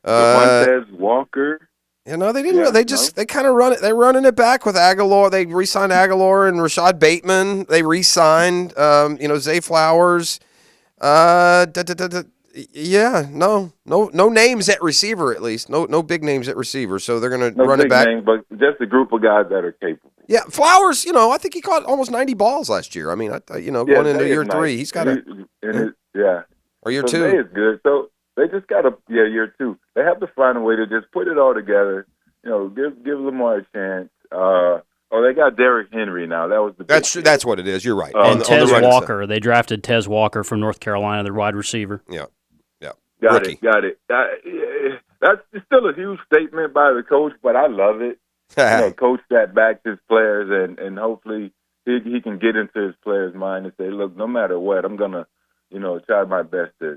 Speaker 14: Montez Walker.
Speaker 3: They didn't. They kind of run it. They're running it back with Aguilar. They re-signed Aguilar and Rashad Bateman. They re-signed, Zay Flowers. Yeah, no names at receiver at least. No big names at receiver. So they're going to run it back.
Speaker 14: Names, but just a group of guys that are capable.
Speaker 3: Yeah, Flowers. I think he caught almost 90 balls last year. I mean, going into year 3, he's got
Speaker 14: or year
Speaker 3: 2.
Speaker 14: Zay is good. So they just got year 2. They have to find a way to just put it all together. Give Lamar a chance. They got Derrick Henry now. That was the
Speaker 3: that's what it is. You're right.
Speaker 23: And Tez Walker. They drafted Tez Walker from North Carolina, their wide receiver.
Speaker 3: Yeah.
Speaker 14: Got it. That's still a huge statement by the coach, but I love it. Coach that backs his players, and hopefully he can get into his players' mind and say, look, no matter what, I'm gonna, try my best to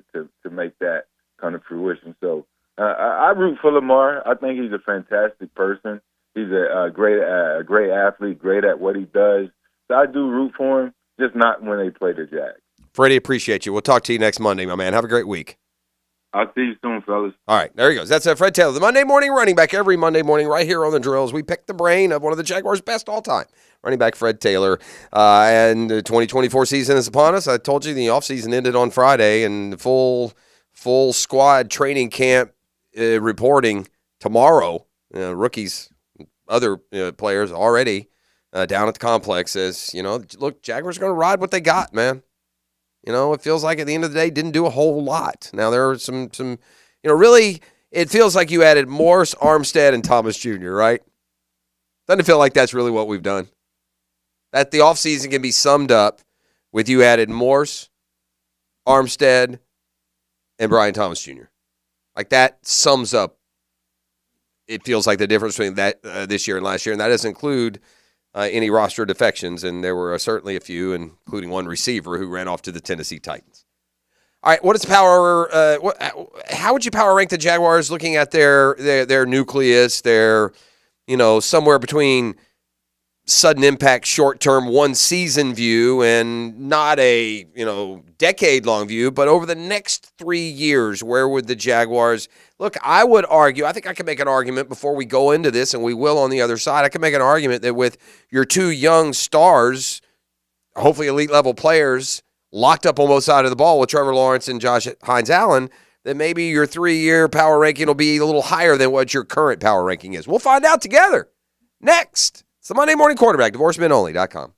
Speaker 14: make that come to fruition. So I root for Lamar. I think he's a fantastic person. He's a great athlete, great at what he does. So I do root for him, just not when they play the Jags.
Speaker 3: Freddie, appreciate you. We'll talk to you next Monday, my man. Have a great week.
Speaker 14: I'll see you soon, fellas.
Speaker 3: All right, there he goes. That's Fred Taylor, the Monday morning running back. Every Monday morning right here on The Drills, we pick the brain of one of the Jaguars' best all-time running back, Fred Taylor. And the 2024 season is upon us. I told you the offseason ended on Friday, and full squad training camp reporting tomorrow. Rookies, other players already down at the complex says, look, Jaguars are going to ride what they got, man. It feels like at the end of the day, didn't do a whole lot. Now, there are some really, it feels like you added Morse, Armstead, and Thomas Jr., right? Doesn't it feel like that's really what we've done? That the offseason can be summed up with you added Morse, Armstead, and Brian Thomas Jr. Like that sums up, it feels like the difference between that this year and last year, and that doesn't include any roster defections, and there were certainly a few, including one receiver who ran off to the Tennessee Titans. All right, what is power? How would you power rank the Jaguars looking at their nucleus, their somewhere between sudden impact, short-term, one-season view, and not a decade-long view, but over the next 3 years, where would the Jaguars look? I would argue, I think I can make an argument before we go into this, and we will on the other side. I can make an argument that with your 2 young stars, hopefully elite-level players, locked up on both sides of the ball with Trevor Lawrence and Josh Hines-Allen, that maybe your 3-year power ranking will be a little higher than what your current power ranking is. We'll find out together. Next, it's the Monday Morning Quarterback, divorcemenonly.com.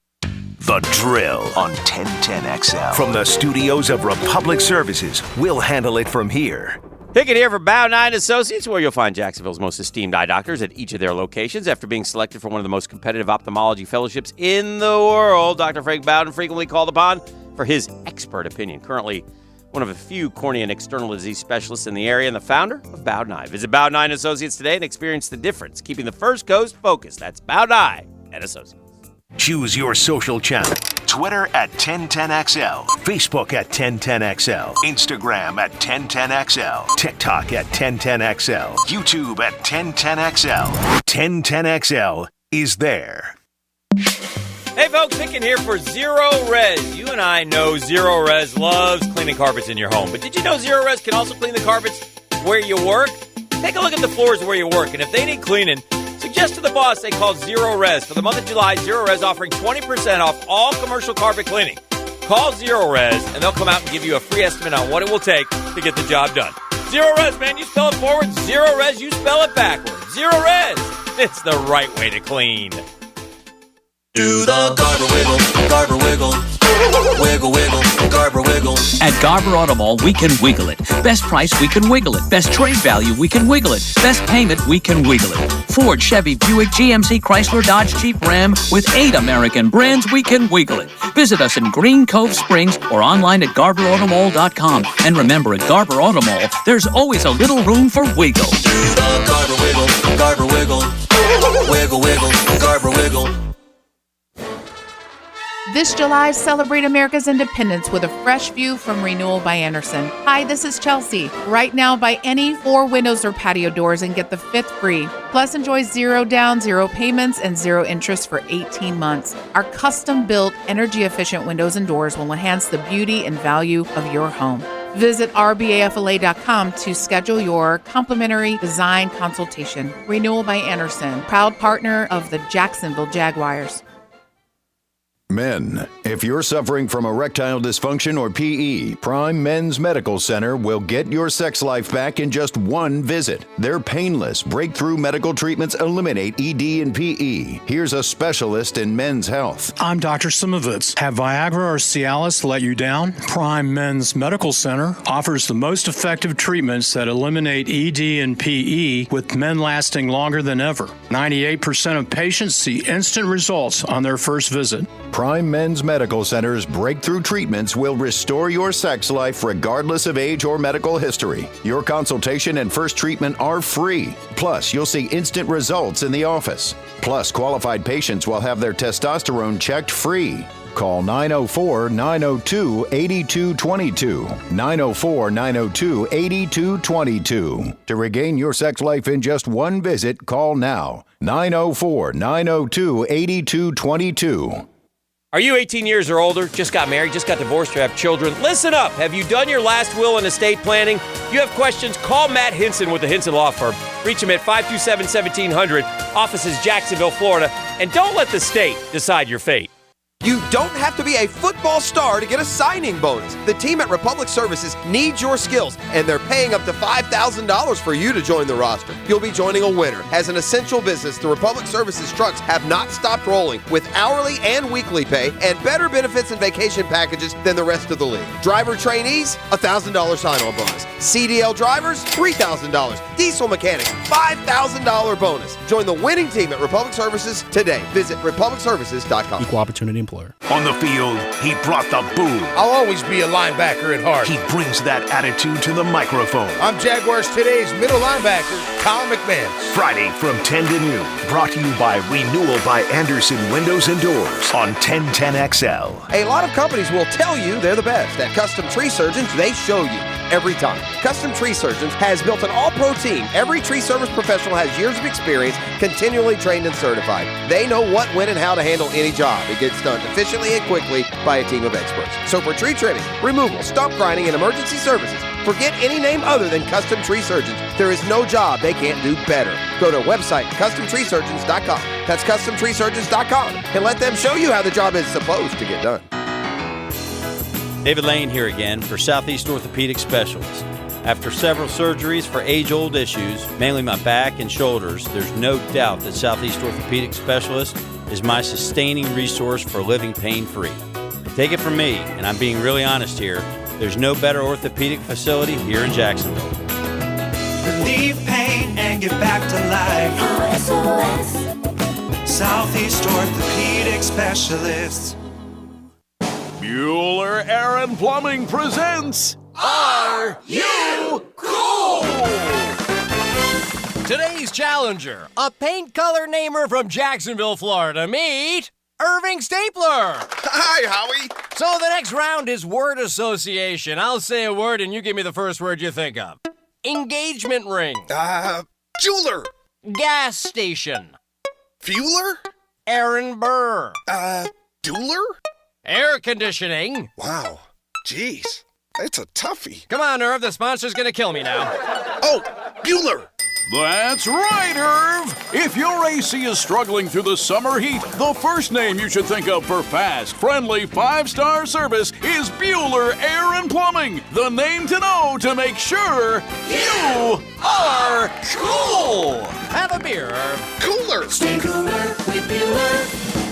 Speaker 2: The Drill on 1010XL. From the studios of Republic Services, we'll handle it from here.
Speaker 11: Hicken here for Bow 9 Associates, where you'll find Jacksonville's most esteemed eye doctors at each of their locations. After being selected for one of the most competitive ophthalmology fellowships in the world, Dr. Frank Bowden frequently called upon for his expert opinion. Currently one of a few cornea and external disease specialists in the area and the founder of Bowden Eye. Visit Bowden Eye Associates today and experience the difference, keeping the First Coast focused. That's Bowden Eye Associates.
Speaker 2: Choose your social channel. Twitter at 1010XL. Facebook at 1010XL. Instagram at 1010XL. TikTok at 1010XL. YouTube at 1010XL. 1010XL is there.
Speaker 11: Hey folks, Hicken here for Zero Res. You and I know Zero Res loves cleaning carpets in your home. But did you know Zero Res can also clean the carpets where you work? Take a look at the floors where you work, and if they need cleaning, suggest to the boss they call Zero Res. For the month of July, Zero Res offering 20% off all commercial carpet cleaning. Call Zero Res, and they'll come out and give you a free estimate on what it will take to get the job done. Zero Res, man, you spell it forward. Zero Res, you spell it backwards. Zero Res, it's the right way to clean.
Speaker 6: Do the Garber wiggle, Garber wiggle. Wiggle, wiggle, Garber wiggle.
Speaker 7: At Garber Auto Mall, we can wiggle it. Best price, we can wiggle it. Best trade value, we can wiggle it. Best payment, we can wiggle it. Ford, Chevy, Buick, GMC, Chrysler, Dodge, Jeep, Ram, with 8 American brands, we can wiggle it. Visit us in Green Cove Springs or online at GarberAutomall.com. And remember, at Garber Auto Mall, there's always a little room for wiggle.
Speaker 6: Do the Garber wiggle, Garber wiggle. Wiggle, wiggle, Garber wiggle.
Speaker 8: This July, celebrate America's independence with a fresh view from Renewal by Andersen. Hi, this is Chelsea. Right now, buy any 4 windows or patio doors and get the 5th free. Plus, enjoy 0 down, 0 payments, and 0 interest for 18 months. Our custom-built, energy-efficient windows and doors will enhance the beauty and value of your home. Visit rbafla.com to schedule your complimentary design consultation. Renewal by Andersen, proud partner of the Jacksonville Jaguars.
Speaker 12: Men, if you're suffering from erectile dysfunction or PE, Prime Men's Medical Center will get your sex life back in just one visit. Their painless, breakthrough medical treatments eliminate ED and PE. Here's a specialist in men's health.
Speaker 13: I'm Dr. Simovitz. Have Viagra or Cialis let you down? Prime Men's Medical Center offers the most effective treatments that eliminate ED and PE, with men lasting longer than ever. 98% of patients see instant results on their first visit.
Speaker 12: Prime Men's Medical Center's breakthrough treatments will restore your sex life regardless of age or medical history. Your consultation and first treatment are free. Plus, you'll see instant results in the office. Plus, qualified patients will have their testosterone checked free. Call 904-902-8222. 904-902-8222. To regain your sex life in just one visit, call now. 904-902-8222.
Speaker 11: Are you 18 years or older, just got married, just got divorced, or have children? Listen up. Have you done your last will and estate planning? You have questions? Call Matt Hinson with the Hinson Law Firm. Reach him at 527-1700. Office is Jacksonville, Florida. And don't let the state decide your fate.
Speaker 3: You don't have to be a football star to get a signing bonus. The team at Republic Services needs your skills, and they're paying up to $5,000 for you to join the roster. You'll be joining a winner. As an essential business, the Republic Services trucks have not stopped rolling, with hourly and weekly pay and better benefits and vacation packages than the rest of the league. Driver trainees, $1,000 sign-on bonus. CDL drivers, $3,000. Diesel mechanics, $5,000 bonus. Join the winning team at Republic Services today. Visit republicservices.com.
Speaker 15: Equal opportunity employer.
Speaker 2: On the field, he brought the boom.
Speaker 16: I'll always be a linebacker at heart.
Speaker 2: He brings that attitude to the microphone.
Speaker 16: I'm Jaguars Today's middle linebacker, Colin McMahon.
Speaker 2: Friday from 10 to noon. Brought to you by Renewal by Andersen Windows and Doors on 1010XL.
Speaker 3: A lot of companies will tell you they're the best. At Custom Tree Surgeons, they show you every time. Custom Tree Surgeons has built an all-pro team. Every tree service professional has years of experience, continually trained and certified. They know what, when, and how to handle any job. It gets done efficiently and quickly by a team of experts. So for tree trimming, removal, stump grinding, and emergency services, forget any name other than Custom Tree Surgeons. There is no job they can't do better. Go to website CustomTreeSurgeons.com. That's CustomTreeSurgeons.com, and let them show you how the job is supposed to get done.
Speaker 26: David Lane here again for Southeast Orthopedic Specialists. After several surgeries for age-old issues, mainly my back and shoulders, there's no doubt that Southeast Orthopedic Specialists is my sustaining resource for living pain-free. Take it from me, and I'm being really honest here, there's no better orthopedic facility here in Jacksonville.
Speaker 6: Relieve pain and get back to life. SOS. Southeast Orthopedic Specialists.
Speaker 10: Bueller Aaron Plumbing presents Are You Cool?
Speaker 27: Today's challenger, a paint color namer from Jacksonville, Florida. Meet Irving Stapler.
Speaker 28: Hi, Howie.
Speaker 27: So the next round is word association. I'll say a word and you give me the first word you think of. Engagement ring.
Speaker 28: Jeweler.
Speaker 27: Gas station.
Speaker 28: Fueler.
Speaker 27: Aaron Burr.
Speaker 28: Dueler.
Speaker 27: Air conditioning.
Speaker 28: Wow. Jeez. It's a toughie.
Speaker 27: Come on, Irv. The sponsor's gonna kill me now.
Speaker 28: Oh, Bueller.
Speaker 10: That's right, Irv. If your AC is struggling through the summer heat, the first name you should think of for fast, friendly, 5-star service is Bueller Air and Plumbing. The name to know to make sure you are cool.
Speaker 27: Have a beer, Irv.
Speaker 28: Cooler.
Speaker 6: Stay cooler with Bueller.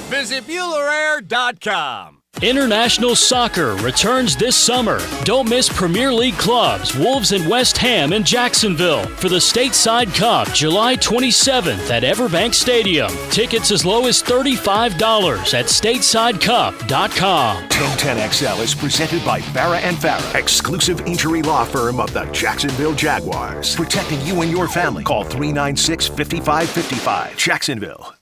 Speaker 27: Visit BuellerAir.com.
Speaker 23: International soccer returns this summer. Don't miss Premier League clubs Wolves and West Ham in Jacksonville for the Stateside Cup, July 27th at Everbank Stadium. Tickets as low as $35 at statesidecup.com.
Speaker 2: 1010XL is presented by Farah & Farah, exclusive injury law firm of the Jacksonville Jaguars. Protecting you and your family. Call 396-5555. Jacksonville.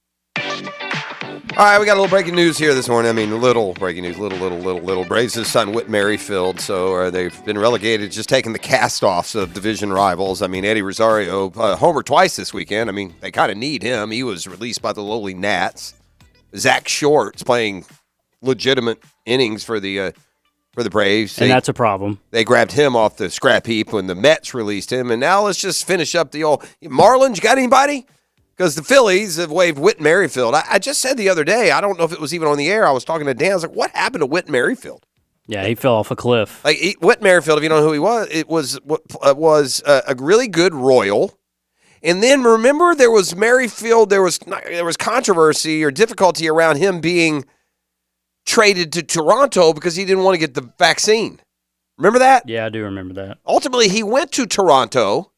Speaker 3: All right, we got a little breaking news here this morning. I mean, little breaking news, little. Braves' son, Whit Merrifield, so they've been relegated, just taking the cast-offs of division rivals. I mean, Eddie Rosario homered twice this weekend. I mean, they kind of need him. He was released by the lowly Nats. Zach Short's playing legitimate innings for the Braves.
Speaker 4: And that's a problem.
Speaker 3: They grabbed him off the scrap heap when the Mets released him, and now let's just finish up the old Marlins. You got anybody? Because the Phillies have waived Whit Merrifield. I just said the other day, I don't know if it was even on the air. I was talking to Dan. I was like, what happened to Whit Merrifield?
Speaker 4: Yeah, he fell off a cliff.
Speaker 3: Like Whit Merrifield, if you don't know who he was, it was a really good Royal. And then remember, there was Merrifield. There was controversy or difficulty around him being traded to Toronto because he didn't want to get the vaccine. Remember that?
Speaker 4: Yeah, I do remember that.
Speaker 3: Ultimately, he went to Toronto.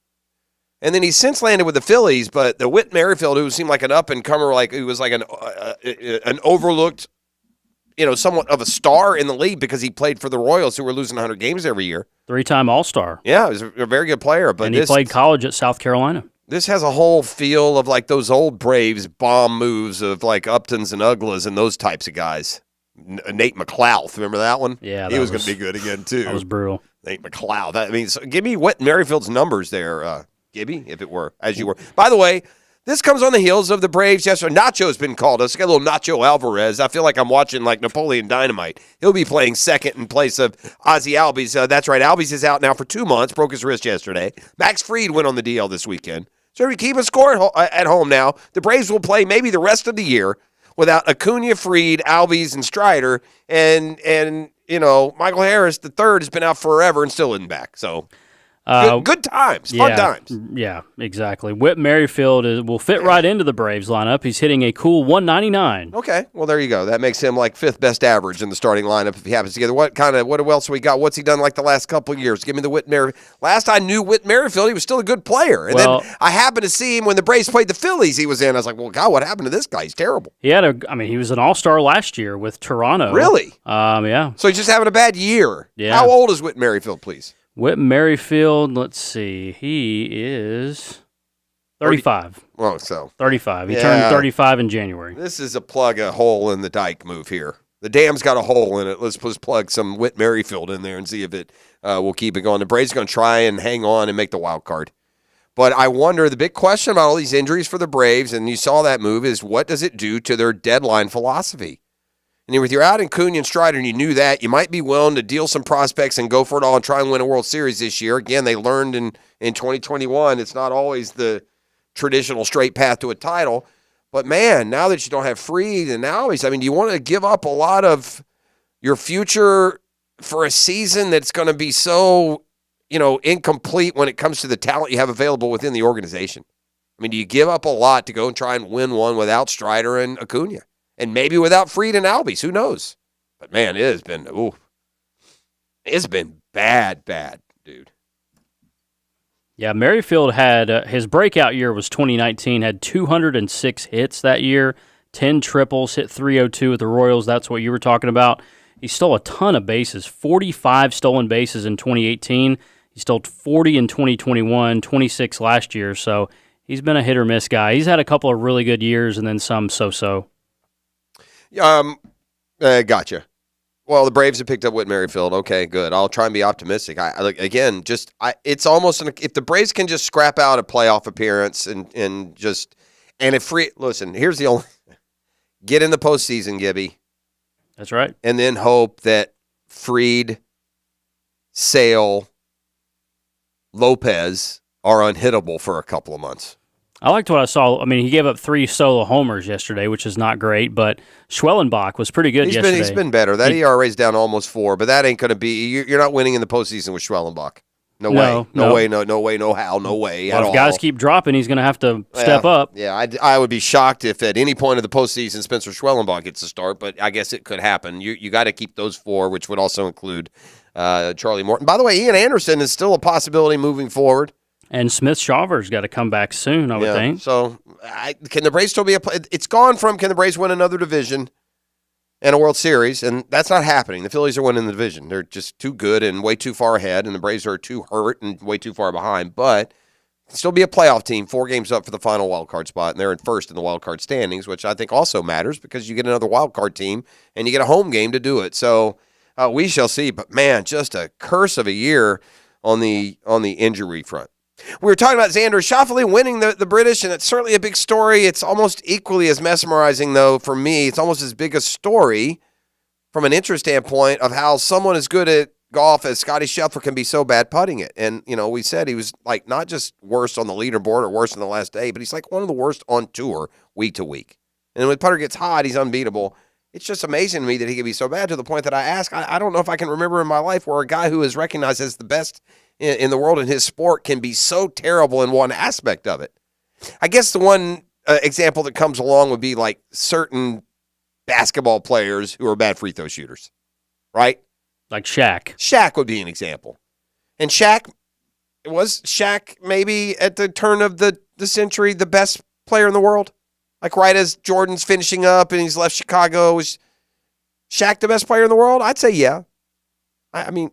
Speaker 3: And then he's since landed with the Phillies, but the Whit Merrifield, who seemed like an up-and-comer, like he was like an overlooked, somewhat of a star in the league because he played for the Royals, who were losing 100 games every year.
Speaker 4: 3-time All-Star.
Speaker 3: Yeah, he was a very good player.
Speaker 4: And he played college at South Carolina.
Speaker 3: This has a whole feel of like those old Braves bomb moves of like Uptons and Uglas and those types of guys. Nate McLouth, remember that one?
Speaker 4: Yeah,
Speaker 3: he was going to be good again, too.
Speaker 4: That was brutal.
Speaker 3: Nate McLouth. So give me Whit Merrifield's numbers there, Gibby, if it were, as you were. By the way, this comes on the heels of the Braves yesterday. Nacho's been called us. Got a little Nacho Alvarez. I feel like I'm watching like Napoleon Dynamite. He'll be playing second in place of Ozzie Albies. That's right. Albies is out now for 2 months. Broke his wrist yesterday. Max Fried went on the DL this weekend. So we keep a score at home now. The Braves will play maybe the rest of the year without Acuna, Fried, Albies, and Strider. And Michael Harris, the third, has been out forever and still isn't back. So good times, fun times.
Speaker 4: Yeah, exactly. Whit Merrifield will fit right into the Braves lineup. He's hitting a cool 199.
Speaker 3: Okay, well there you go. That makes him like fifth best average in the starting lineup if he happens together. What else we got? What's he done like the last couple of years? Give me the Whit Merrifield. Last I knew Whit Merrifield, he was still a good player. And then I happened to see him when the Braves played the Phillies. He was in. I was like, well, God, what happened to this guy? He's terrible.
Speaker 4: He was an all-star last year with Toronto.
Speaker 3: Really?
Speaker 4: Yeah.
Speaker 3: So he's just having a bad year.
Speaker 4: Yeah.
Speaker 3: How old is Whit Merrifield, please?
Speaker 4: Whit Merrifield, let's see. He is 35.
Speaker 3: Well, so
Speaker 4: 35. He turned 35 in January.
Speaker 3: This is a plug a hole in the dike move here. The dam's got a hole in it. Let's just plug some Whit Merrifield in there and see if it will keep it going. The Braves are going to try and hang on and make the wild card. But I wonder, the big question about all these injuries for the Braves, and you saw that move, is what does it do to their deadline philosophy? And if you're out in Acuna and Strider and you knew that, you might be willing to deal some prospects and go for it all and try and win a World Series this year. Again, they learned in 2021 it's not always the traditional straight path to a title. But, man, now that you don't have Fried and Albies, do you want to give up a lot of your future for a season that's going to be so, incomplete when it comes to the talent you have available within the organization? Do you give up a lot to go and try and win one without Strider and Acuna? And maybe without Fried and Albies, who knows? But, man, it's been bad, dude.
Speaker 4: Yeah, Merrifield had his breakout year was 2019, had 206 hits that year, 10 triples, hit 302 with the Royals. That's what you were talking about. He stole a ton of bases, 45 stolen bases in 2018. He stole 40 in 2021, 26 last year. So he's been a hit-or-miss guy. He's had a couple of really good years and then some so-so.
Speaker 3: Gotcha. Well, the Braves have picked up Whit Merrifield. Okay, good. I'll try and be optimistic. It's almost if the Braves can just scrap out a playoff appearance and if Fried, listen, here's the only get in the postseason, Gibby.
Speaker 4: That's right.
Speaker 3: And then hope that Fried, Sale, Lopez are unhittable for a couple of months.
Speaker 4: I liked what I saw. He gave up 3 solo homers yesterday, which is not great, but Schwellenbach was pretty good yesterday.
Speaker 3: He's been better. That ERA is down to almost 4, but that ain't going to be – you're not winning in the postseason with Schwellenbach. No way, no how, no way at all.
Speaker 4: If guys keep dropping, he's going to have to step up.
Speaker 3: Yeah, I would be shocked if at any point of the postseason Spencer Schwellenbach gets a start, but I guess it could happen. You got to keep those 4, which would also include Charlie Morton. By the way, Ian Anderson is still a possibility moving forward.
Speaker 4: And Smith-Shawver's got to come back soon, I would think.
Speaker 3: So can the Braves still be it's gone from can the Braves win another division and a World Series, and that's not happening. The Phillies are winning the division. They're just too good and way too far ahead, and the Braves are too hurt and way too far behind. But Still be a playoff team, 4 games up for the final wild card spot, and they're in first in the wild card standings, which I think also matters because you get another wild card team and you get a home game to do it. So we shall see. But man, just a curse of a year on the injury front. We were talking about Xander Schauffele winning the British, and it's certainly a big story. It's almost equally as mesmerizing, though, for me. It's almost as big a story from an interest standpoint of how someone as good at golf as Scotty Scheffler can be so bad putting it. And, we said he was like not just worst on the leaderboard or worst in the last day, but he's like one of the worst on tour week to week. And when putter gets hot, he's unbeatable. It's just amazing to me that he can be so bad to the point that I ask, I don't know if I can remember in my life where a guy who is recognized as the best in the world in his sport can be so terrible in one aspect of it. I guess the one example that comes along would be like certain basketball players who are bad free throw shooters, right?
Speaker 4: Like Shaq.
Speaker 3: Shaq would be an example. And Shaq maybe at the turn of the century the best player in the world? Like right as Jordan's finishing up and he's left Chicago, was Shaq the best player in the world? I'd say yeah. I mean,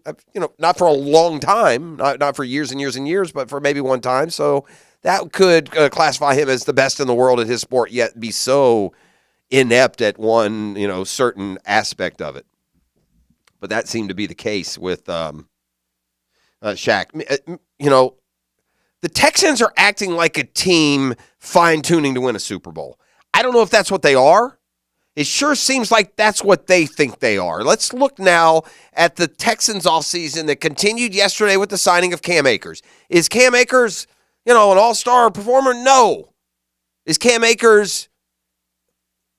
Speaker 3: not for a long time, not for years and years and years, but for maybe one time. So that could classify him as the best in the world at his sport, yet be so inept at one, certain aspect of it. But that seemed to be the case with Shaq. The Texans are acting like a team fine-tuning to win a Super Bowl. I don't know if that's what they are. It sure seems like that's what they think they are. Let's look now at the Texans offseason that continued yesterday with the signing of Cam Akers. Is Cam Akers, an all-star performer? No. Is Cam Akers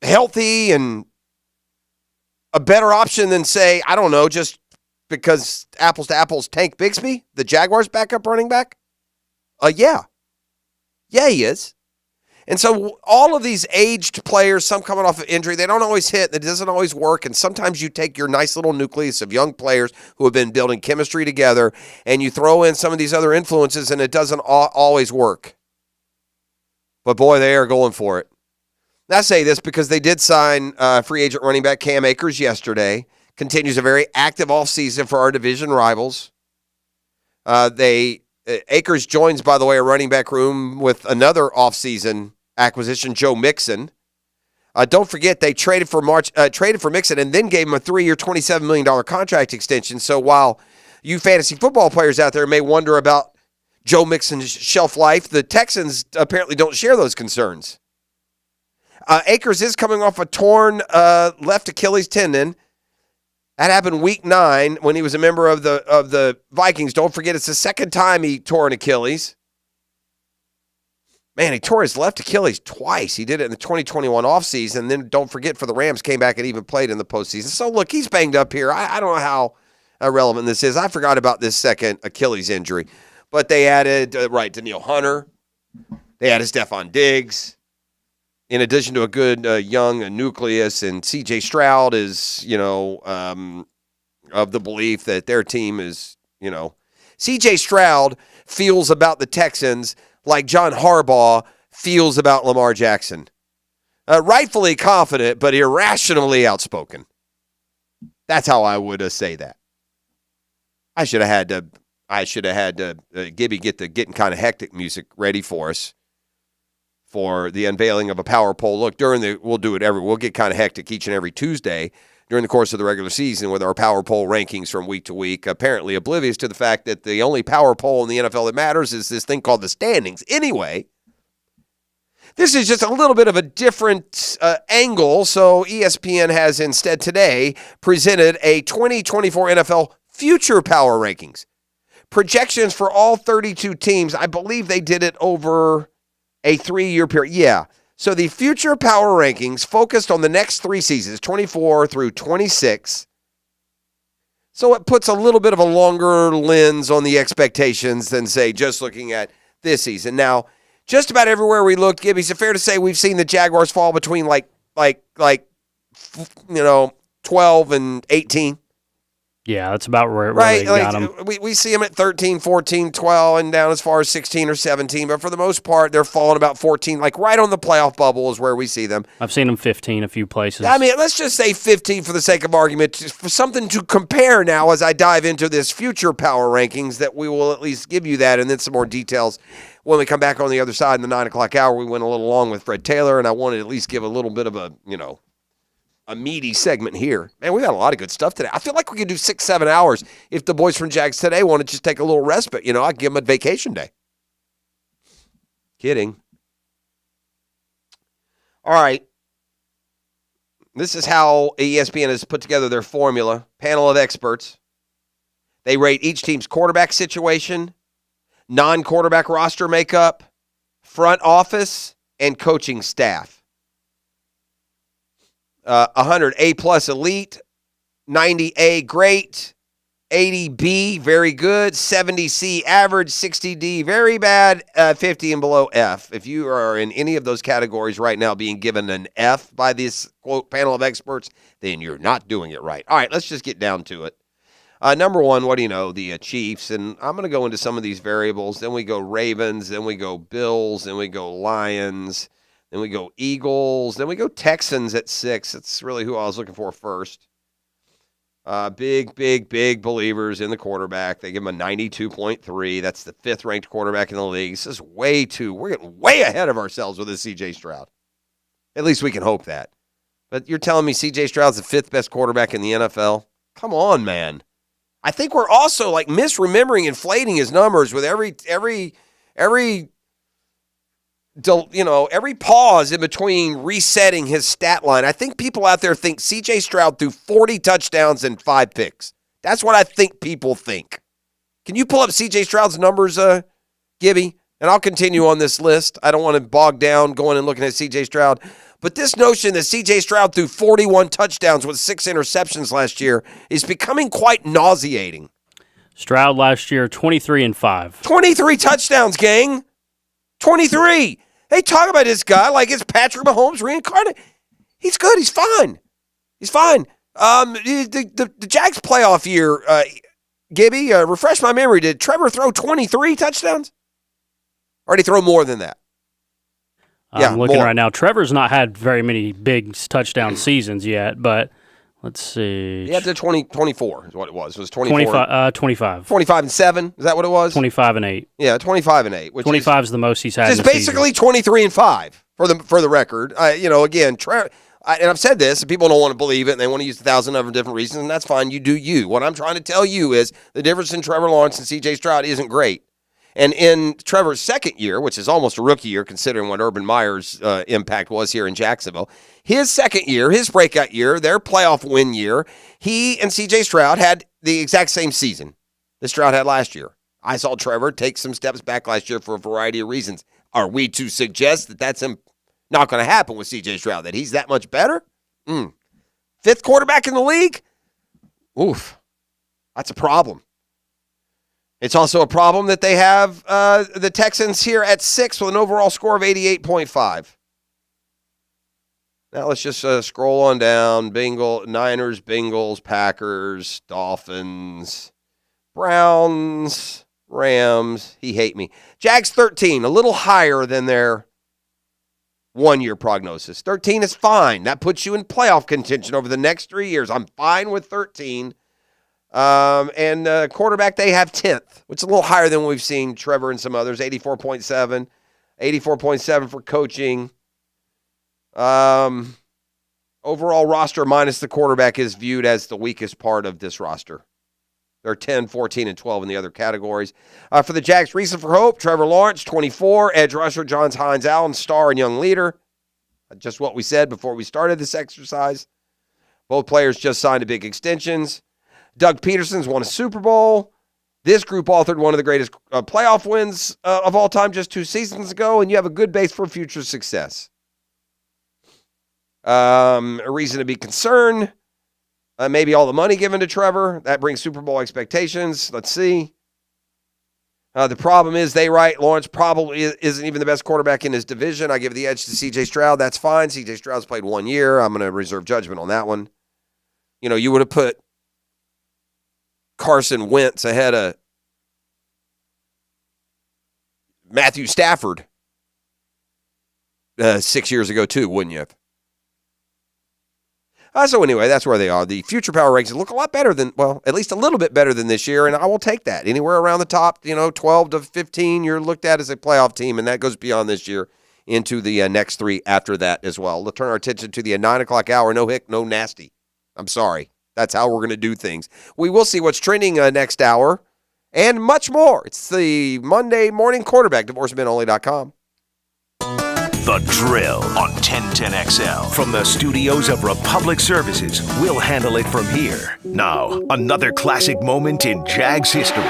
Speaker 3: healthy and a better option than, say, I don't know, just because apples to apples, Tank Bigsby, the Jaguars backup running back? Yeah. Yeah, he is. And so all of these aged players, some coming off of injury, they don't always hit. That doesn't always work. And sometimes you take your nice little nucleus of young players who have been building chemistry together and you throw in some of these other influences and it doesn't always work. But boy, they are going for it. I say this because they did sign free agent running back Cam Akers yesterday. Continues a very active offseason for our division rivals. Akers joins, by the way, a running back room with another offseason acquisition, Joe Mixon. Don't forget they traded for Mixon and then gave him a 3-year, $27 million contract extension. So while you fantasy football players out there may wonder about Joe Mixon's shelf life, the Texans apparently don't share those concerns. Akers is coming off a torn left Achilles tendon. That happened week 9 when he was a member of the Vikings. Don't forget, it's the second time he tore an Achilles. Man, he tore his left Achilles twice. He did it in the 2021 offseason. Then don't forget, for the Rams, came back and even played in the postseason. So, look, he's banged up here. I don't know how relevant this is. I forgot about this second Achilles injury. But they added, Danielle Hunter. They added Stephon Diggs. In addition to a good young nucleus, and C.J. Stroud is, of the belief that their team is, C.J. Stroud feels about the Texans like John Harbaugh feels about Lamar Jackson. Rightfully confident, but irrationally outspoken. That's how I would say that. I should have had Gibby get the Getting Kind of Hectic music ready for us for the unveiling of a power poll. Look, we'll do it we'll get kind of hectic each and every Tuesday during the course of the regular season with our power poll rankings from week to week, apparently oblivious to the fact that the only power poll in the NFL that matters is this thing called the standings. Anyway, this is just a little bit of a different angle, so ESPN has instead today presented a 2024 NFL future power rankings. Projections for all 32 teams. I believe they did it over a 3-year period. Yeah. So the future power rankings focused on the next 3 seasons, 24 through 26. So it puts a little bit of a longer lens on the expectations than, say, just looking at this season. Now, just about everywhere we look, Gibby, is it fair to say we've seen the Jaguars fall between 12 and 18?
Speaker 4: Yeah, that's about where
Speaker 3: Right,
Speaker 4: they got him.
Speaker 3: we see them at 13, 14, 12, and down as far as 16 or 17. But for the most part, they're falling about 14, like right on the playoff bubble is where we see them.
Speaker 4: I've seen them 15 a few places.
Speaker 3: I mean, let's just say 15 for the sake of argument, for something to compare now as I dive into this future power rankings, that we will at least give you that and then some more details when we come back on the other side in the 9 o'clock hour. We went a little long with Fred Taylor, and I wanted to at least give a little bit of a meaty segment here. Man, we got a lot of good stuff today. I feel like we could do 6-7 hours if the boys from Jags today want to just take a little respite. I'd give them a vacation day. Kidding. All right. This is how ESPN has put together their formula. Panel of experts. They rate each team's quarterback situation, non-quarterback roster makeup, front office, and coaching staff. 100 A+ elite, 90 A great, 80 B very good, 70 C average, 60 D very bad, 50 and below F. If you are in any of those categories right now being given an F by this, quote, panel of experts, then you're not doing it right. All right, let's just get down to it. Number one, what do you know? The Chiefs, and I'm going to go into some of these variables. Then we go Ravens, then we go Bills, then we go Lions, then we go Eagles. Then we go Texans at 6. That's really who I was looking for first. Big believers in the quarterback. They give him a 92.3. That's the 5th-ranked quarterback in the league. This is we're getting way ahead of ourselves with this C.J. Stroud. At least we can hope that. But you're telling me C.J. Stroud's the 5th best quarterback in the NFL? Come on, man. I think we're also misremembering, inflating his numbers with every pause in between resetting his stat line. I think people out there think C.J. Stroud threw 40 touchdowns and 5 picks. That's what I think people think. Can you pull up C.J. Stroud's numbers, Gibby? And I'll continue on this list. I don't want to bog down going and looking at C.J. Stroud. But this notion that C.J. Stroud threw 41 touchdowns with 6 interceptions last year is becoming quite nauseating.
Speaker 4: Stroud last year, 23-5.
Speaker 3: 23 touchdowns, gang. 23. They talk about this guy like it's Patrick Mahomes reincarnated. He's good. He's fine. The Jags playoff year, Gibby, refresh my memory. Did Trevor throw 23 touchdowns? Or did he throw more than that?
Speaker 4: I'm looking right now. Trevor's not had very many big touchdown seasons yet, but let's see.
Speaker 3: He had to 24 is what it was. It was 24.
Speaker 4: 25.
Speaker 3: 25-7. Is that what it was?
Speaker 4: 25-8.
Speaker 3: Yeah, 25-8.
Speaker 4: 25 is the most he's had.
Speaker 3: It's basically 23-5 for the record. Again, and I've said this, and people don't want to believe it, and they want to use 1,000 other different reasons, and that's fine. You do you. What I'm trying to tell you is the difference in Trevor Lawrence and C.J. Stroud isn't great. And in Trevor's second year, which is almost a rookie year considering what Urban Meyer's impact was here in Jacksonville, his second year, his breakout year, their playoff win year, he and C.J. Stroud had the exact same season that Stroud had last year. I saw Trevor take some steps back last year for a variety of reasons. Are we to suggest that that's not going to happen with C.J. Stroud, that he's that much better? 5th quarterback in the league? Oof. That's a problem. It's also a problem that they have the Texans here at 6 with an overall score of 88.5. Now let's just scroll on down. Niners, Bengals, Packers, Dolphins, Browns, Rams. He hate me. Jags 13, a little higher than their one-year prognosis. 13 is fine. That puts you in playoff contention over the next 3 years. I'm fine with 13. And quarterback, they have 10th, which is a little higher than we've seen Trevor and some others, 84.7. 84.7 for coaching. Overall roster minus the quarterback is viewed as the weakest part of this roster. They're 10, 14, and 12 in the other categories. For the Jags, reason for hope, Trevor Lawrence, 24. Edge rusher, Johns Hines Allen, star and young leader. Just what we said before we started this exercise. Both players just signed big extensions. Doug Peterson's won a Super Bowl. This group authored one of the greatest playoff wins of all time just 2 seasons ago, and you have a good base for future success. A reason to be concerned. Maybe all the money given to Trevor. That brings Super Bowl expectations. Let's see. The problem is they write Lawrence probably isn't even the best quarterback in his division. I give the edge to C.J. Stroud. That's fine. C.J. Stroud's played 1 year. I'm going to reserve judgment on that one. You would have put Carson Wentz ahead of Matthew Stafford 6 years ago too, wouldn't you? So anyway, that's where they are. The future power rankings look a lot better than, well, at least a little bit better than this year, and I will take that. Anywhere around the top, 12 to 15, you're looked at as a playoff team, and that goes beyond this year into the next three after that as well. Let's turn our attention to the 9 o'clock hour. No hick, no nasty. I'm sorry. That's how we're going to do things. We will see what's trending next hour and much more. It's the Monday Morning Quarterback, divorcemenonly.com.
Speaker 2: The Drill on 1010XL. From the studios of Republic Services, we'll handle it from here. Now, another classic moment in Jags history.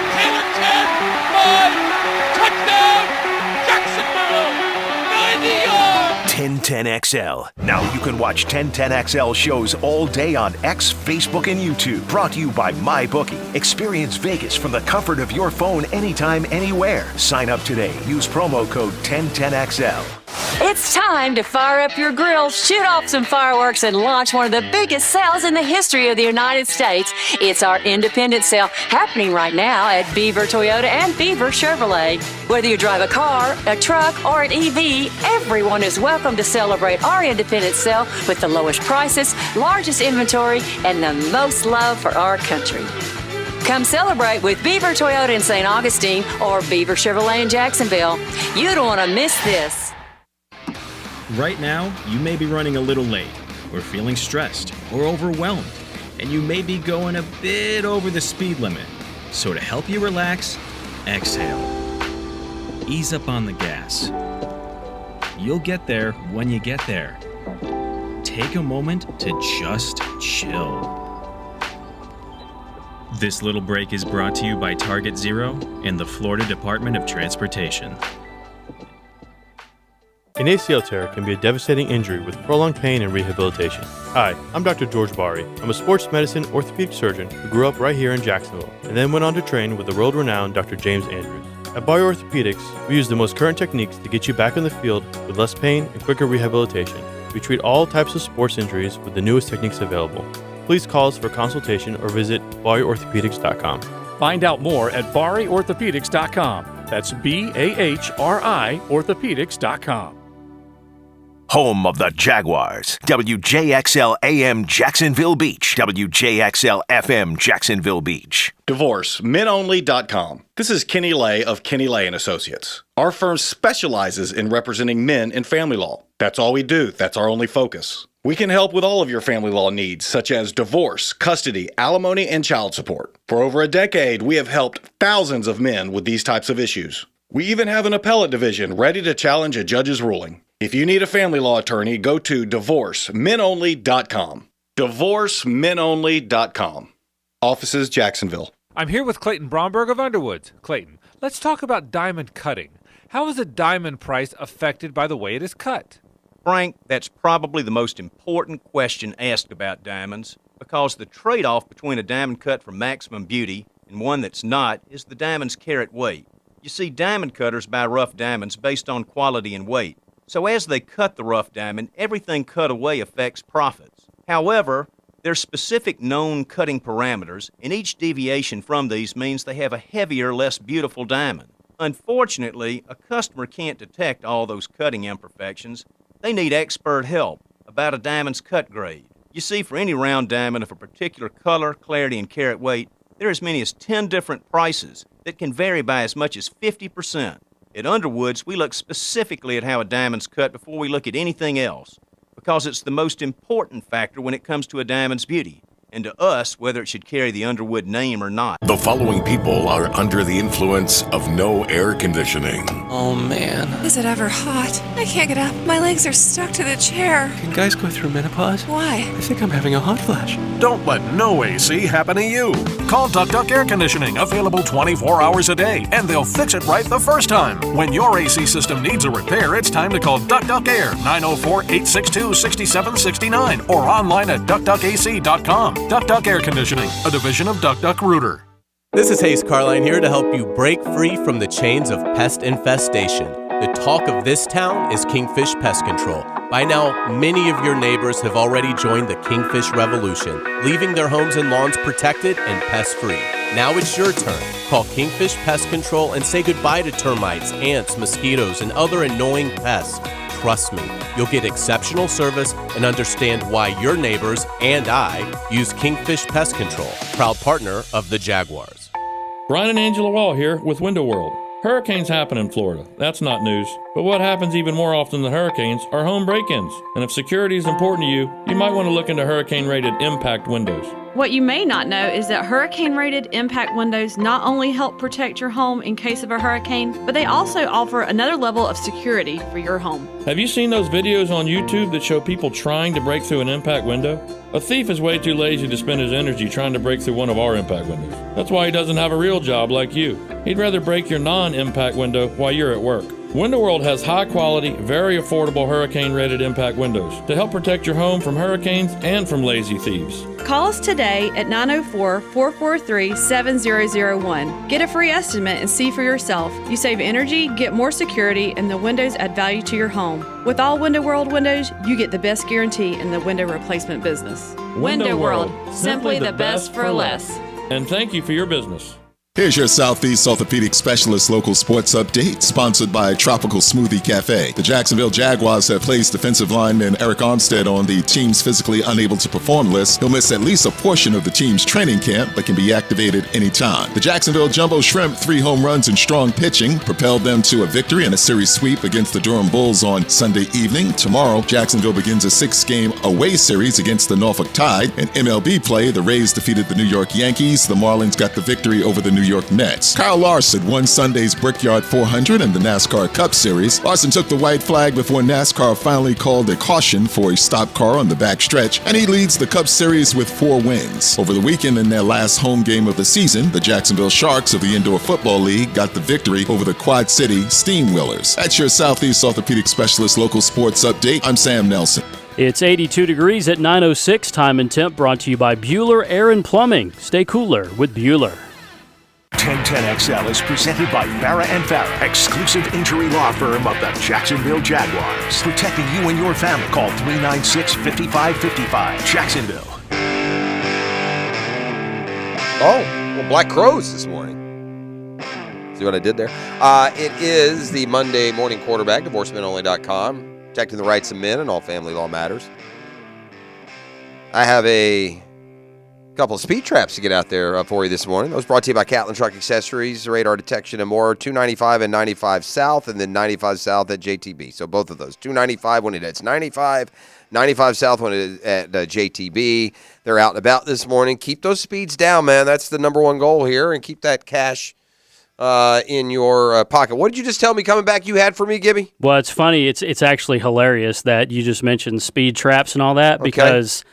Speaker 2: 1010XL. Now you can watch 1010XL shows all day on X, Facebook, and YouTube. Brought to you by MyBookie. Experience Vegas from the comfort of your phone anytime, anywhere. Sign up today. Use promo code 1010XL.
Speaker 5: It's time to fire up your grill, shoot off some fireworks, and launch one of the biggest sales in the history of the United States. It's our independent sale happening right now at Beaver Toyota and Beaver Chevrolet. Whether you drive a car, a truck, or an EV, everyone is welcome to celebrate our independent sale with the lowest prices, largest inventory, and the most love for our country. Come celebrate with Beaver Toyota in St. Augustine or Beaver Chevrolet in Jacksonville. You don't want to miss this.
Speaker 25: Right now, you may be running a little late, or feeling stressed, or overwhelmed, and you may be going a bit over the speed limit. So to help you relax, exhale. Ease up on the gas. You'll get there when you get there. Take a moment to just chill. This little break is brought to you by Target Zero and the Florida Department of Transportation.
Speaker 9: An ACL tear can be a devastating injury with prolonged pain and rehabilitation. Hi, I'm Dr. George Bari. I'm a sports medicine orthopedic surgeon who grew up right here in Jacksonville and then went on to train with the world-renowned Dr. James Andrews. At Bari Orthopedics, we use the most current techniques to get you back in the field with less pain and quicker rehabilitation. We treat all types of sports injuries with the newest techniques available. Please call us for consultation or visit BariOrthopedics.com.
Speaker 15: Find out more at BariOrthopedics.com. That's BAHRI Orthopedics.com.
Speaker 2: Home of the Jaguars. WJXL AM Jacksonville Beach. WJXL FM Jacksonville Beach.
Speaker 17: DivorceMenOnly.com. This is Kenny Lay of Kenny Lay & Associates. Our firm specializes in representing men in family law. That's all we do. That's our only focus. We can help with all of your family law needs, such as divorce, custody, alimony, and child support. For over a decade, we have helped thousands of men with these types of issues. We even have an appellate division ready to challenge a judge's ruling. If you need a family law attorney, go to DivorceMenOnly.com. DivorceMenOnly.com. Offices, Jacksonville.
Speaker 18: I'm here with Clayton Bromberg of Underwoods. Clayton, let's talk about diamond cutting. How is a diamond price affected by the way it is cut?
Speaker 19: Frank, that's probably the most important question asked about diamonds, because the trade-off between a diamond cut for maximum beauty and one that's not is the diamond's carat weight. You see, diamond cutters buy rough diamonds based on quality and weight. So as they cut the rough diamond, everything cut away affects profits. However, there's specific known cutting parameters, and each deviation from these means they have a heavier, less beautiful diamond. Unfortunately, a customer can't detect all those cutting imperfections. They need expert help about a diamond's cut grade. You see, for any round diamond of a particular color, clarity, and carat weight, there are as many as 10 different prices that can vary by as much as 50%. At Underwoods, we look specifically at how a diamond's cut before we look at anything else, because it's the most important factor when it comes to a diamond's beauty, and to us, whether it should carry the Underwood name or not.
Speaker 20: The following people are under the influence of no air conditioning.
Speaker 22: Oh, man.
Speaker 29: Is it ever hot? I can't get up. My legs are stuck to the chair.
Speaker 22: Can guys go through menopause?
Speaker 29: Why?
Speaker 22: I think I'm having a hot flash.
Speaker 10: Don't let no AC happen to you. Call Duck Duck Air Conditioning, available 24 hours a day, and they'll fix it right the first time. When your AC system needs a repair, it's time to call Duck Duck Air, 904-862-6769, or online at duckduckac.com. Duck Duck Air Conditioning, a division of Duck Duck Rooter.
Speaker 30: This is Hayes Carline here to help you break free from the chains of pest infestation. The talk of this town is Kingfish Pest Control. By now, many of your neighbors have already joined the Kingfish Revolution, leaving their homes and lawns protected and pest-free. Now it's your turn. Call Kingfish Pest Control and say goodbye to termites, ants, mosquitoes, and other annoying pests. Trust me, you'll get exceptional service and understand why your neighbors and I use Kingfish Pest Control, proud partner of the Jaguars.
Speaker 1: Brian and Angela Wall here with Window World. Hurricanes happen in Florida. That's not news. But what happens even more often than hurricanes are home break-ins. And if security is important to you, you might want to look into hurricane-rated impact windows.
Speaker 7: What you may not know is that hurricane-rated impact windows not only help protect your home in case of a hurricane, but they also offer another level of security for your home.
Speaker 1: Have you seen those videos on YouTube that show people trying to break through an impact window? A thief is way too lazy to spend his energy trying to break through one of our impact windows. That's why he doesn't have a real job like you. He'd rather break your non-impact window while you're at work. Window World has high-quality, very affordable hurricane-rated impact windows to help protect your home from hurricanes and from lazy thieves.
Speaker 7: Call us today at 904-443-7001. Get a free estimate and see for yourself. You save energy, get more security, and the windows add value to your home. With all Window World windows, you get the best guarantee in the window replacement business. Window World, simply the best for less.
Speaker 1: And thank you for your business.
Speaker 8: Here's your Southeast Orthopedic Specialist local sports update, sponsored by Tropical Smoothie Cafe. The Jacksonville Jaguars have placed defensive lineman Eric Armstead on the team's physically unable to perform list. He'll miss at least a portion of the team's training camp, but can be activated anytime. The Jacksonville Jumbo Shrimp, 3 home runs and strong pitching, propelled them to a victory in a series sweep against the Durham Bulls on Sunday evening. Tomorrow, Jacksonville begins a 6-game away series against the Norfolk Tide. In MLB play, the Rays defeated the New York Yankees. The Marlins got the victory over the New York Mets. Kyle Larson won Sunday's Brickyard 400 in the NASCAR Cup Series. Larson took the white flag before NASCAR finally called a caution for a stopped car on the back stretch, and he leads the Cup Series with 4 wins. Over the weekend, in their last home game of the season, the Jacksonville Sharks of the Indoor Football League got the victory over the Quad City Steamwheelers. That's your Southeast Orthopedic Specialist local sports update. I'm Sam Nelson.
Speaker 4: It's 82 degrees at 9:06 time and temp, brought to you by Bueller Air and Plumbing. Stay cooler with Bueller.
Speaker 2: 1010XL is presented by Farah & Farah, exclusive injury law firm of the Jacksonville Jaguars. Protecting you and your family. Call 396-5555. Jacksonville.
Speaker 3: Oh, well, Black Crows this morning. See what I did there? It is the Monday morning quarterback, divorcemenonly.com, protecting the rights of men and all family law matters. I have a couple of speed traps to get out there for you this morning. That was brought to you by Catlin Truck Accessories, radar detection and more. 295 and 95 South, and then 95 South at JTB. So both of those. 295 when it hits 95, 95 South when it is at JTB. They're out and about this morning. Keep those speeds down, man. That's the number one goal here, and keep that cash in your pocket. What did you just tell me coming back you had for me, Gibby?
Speaker 4: Well, it's funny. It's actually hilarious that you just mentioned speed traps and all that, because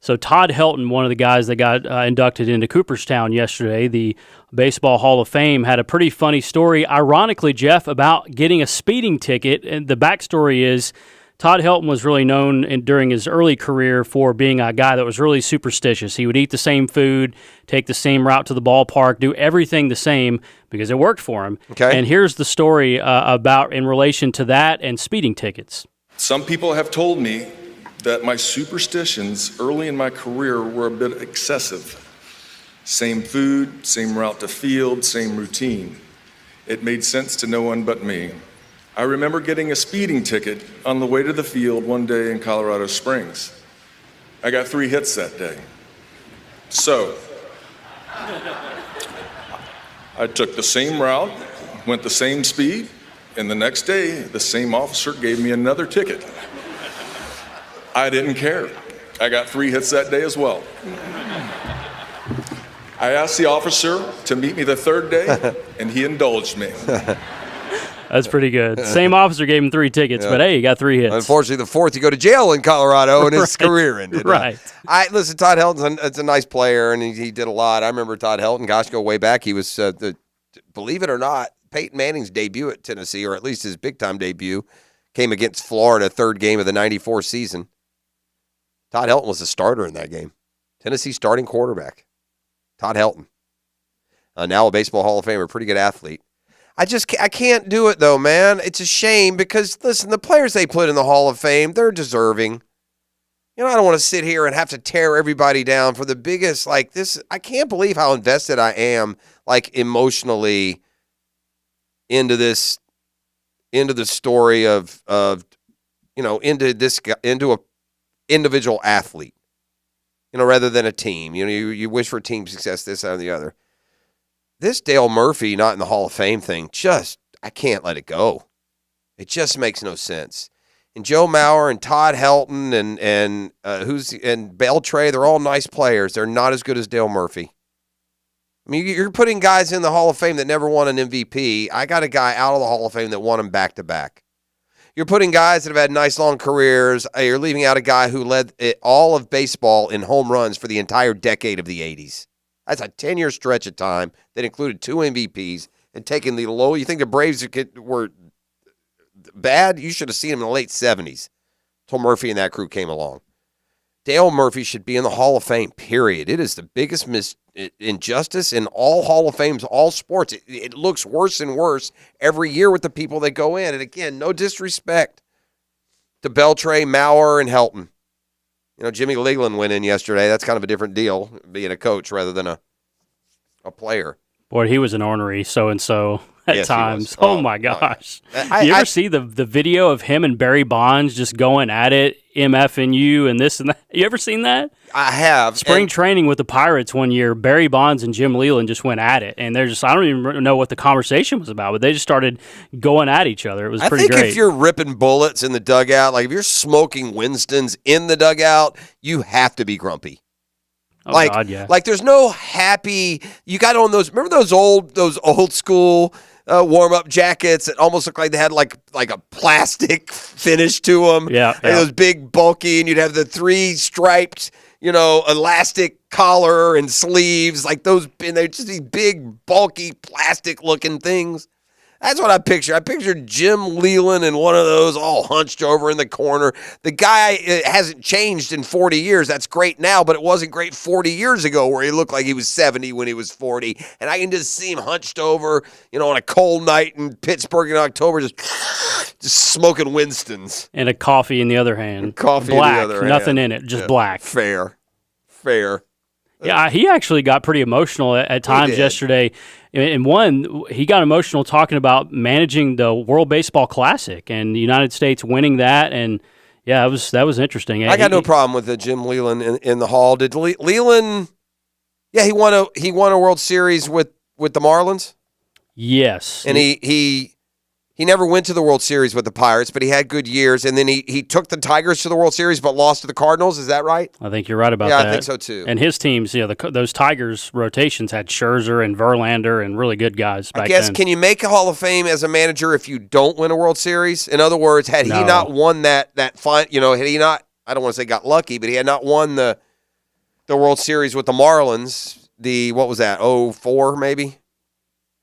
Speaker 4: so Todd Helton, one of the guys that got inducted into Cooperstown yesterday, the Baseball Hall of Fame, had a pretty funny story, ironically, Jeff, about getting a speeding ticket. And the backstory is Todd Helton was really known during his early career for being a guy that was really superstitious. He would eat the same food, take the same route to the ballpark, do everything the same because it worked for him.
Speaker 11: Okay.
Speaker 4: And here's the story about in relation to that and speeding tickets.
Speaker 11: Some people have told me that my superstitions early in my career were a bit excessive. Same food, same route to field, same routine. It made sense to no one but me. I remember getting a speeding ticket on the way to the field one day in Colorado Springs. I got 3 hits that day. So, I took the same route, went the same speed, and the next day, the same officer gave me another ticket. I didn't care. I got 3 hits that day as well. I asked the officer to meet me the 3rd day, and he indulged me.
Speaker 4: That's pretty good. Same officer gave him 3 tickets, but hey, he got 3 hits.
Speaker 3: Unfortunately, the 4th, you go to jail in Colorado, and his career ended.
Speaker 4: Right.
Speaker 3: Listen, Todd Helton's a nice player, and he did a lot. I remember Todd Helton, gosh, go way back. He was, believe it or not, Peyton Manning's debut at Tennessee, or at least his big-time debut, came against Florida, 3rd game of the 94 season. Todd Helton was the starter in that game. Tennessee starting quarterback. Todd Helton. Now a Baseball Hall of Famer, pretty good athlete. I can't do it though, man. It's a shame because listen, the players they put in the Hall of Fame, they're deserving. I don't want to sit here and have to tear everybody down for the biggest like this. I can't believe how invested I am, like emotionally, into the story of into a individual athlete, rather than a team. You wish for team success, this, that, and the other. This Dale Murphy not in the Hall of Fame thing, I can't let it go. It just makes no sense. And Joe Mauer and Todd Helton and Beltre, they're all nice players. They're not as good as Dale Murphy. I mean, you're putting guys in the Hall of Fame that never won an MVP. I got a guy out of the Hall of Fame that won them back-to-back. You're putting guys that have had nice long careers. You're leaving out a guy who led all of baseball in home runs for the entire decade of the 80s. That's a 10-year stretch of time that included 2 MVPs and taking the low. You think the Braves were bad? You should have seen them in the late 70s until Murphy and that crew came along. Dale Murphy should be in the Hall of Fame, period. It is the biggest injustice in all Hall of Fames, all sports. It looks worse and worse every year with the people that go in. And again, no disrespect to Beltre, Mauer, and Helton. Jimmy Leland went in yesterday. That's kind of a different deal, being a coach rather than a player.
Speaker 4: Boy, he was an ornery so-and-so at times. Oh, my gosh.
Speaker 3: You
Speaker 4: ever see the video of him and Barry Bonds just going at it, MFing you and this and that? You ever seen that?
Speaker 3: I have.
Speaker 4: Spring training with the Pirates one year, Barry Bonds and Jim Leland just went at it. And I don't even know what the conversation was about, but they just started going at each other. It was pretty great.
Speaker 3: I think if you're ripping bullets in the dugout, like if you're smoking Winstons in the dugout, you have to be grumpy.
Speaker 4: Oh, God, yeah.
Speaker 3: Like there's no happy. You got on those. Remember those old school warm up jackets that almost looked like they had like a plastic finish to them.
Speaker 4: Yeah,
Speaker 3: like those big bulky, and you'd have the 3 striped, elastic collar and sleeves, like those. And they're just these big bulky plastic looking things. That's what I picture. I pictured Jim Leland in one of those, all hunched over in the corner. The guy hasn't changed in 40 years. That's great now, but it wasn't great 40 years ago where he looked like he was 70 when he was 40. And I can just see him hunched over, on a cold night in Pittsburgh in October, just smoking Winstons.
Speaker 4: And a coffee in the other hand.
Speaker 3: Coffee
Speaker 4: black,
Speaker 3: in the other hand.
Speaker 4: Nothing in it, just black.
Speaker 3: Fair.
Speaker 4: Yeah, he actually got pretty emotional at times yesterday. And one, he got emotional talking about managing the World Baseball Classic and the United States winning that. And yeah, that was interesting.
Speaker 3: I got no problem with the Jim Leland in the Hall. Did Leland? Yeah, he won a World Series with the Marlins.
Speaker 4: Yes,
Speaker 3: and he never went to the World Series with the Pirates, but he had good years. And then he took the Tigers to the World Series, but lost to the Cardinals. Is that right?
Speaker 4: I think you're right about that.
Speaker 3: Yeah, I think so too.
Speaker 4: And his teams, those Tigers rotations had Scherzer and Verlander and really good guys back then.
Speaker 3: Can you make a Hall of Fame as a manager if you don't win a World Series? In other words, had he not won that fine, had he not, I don't want to say got lucky, but he had not won the World Series with the Marlins, what was that, 04 maybe?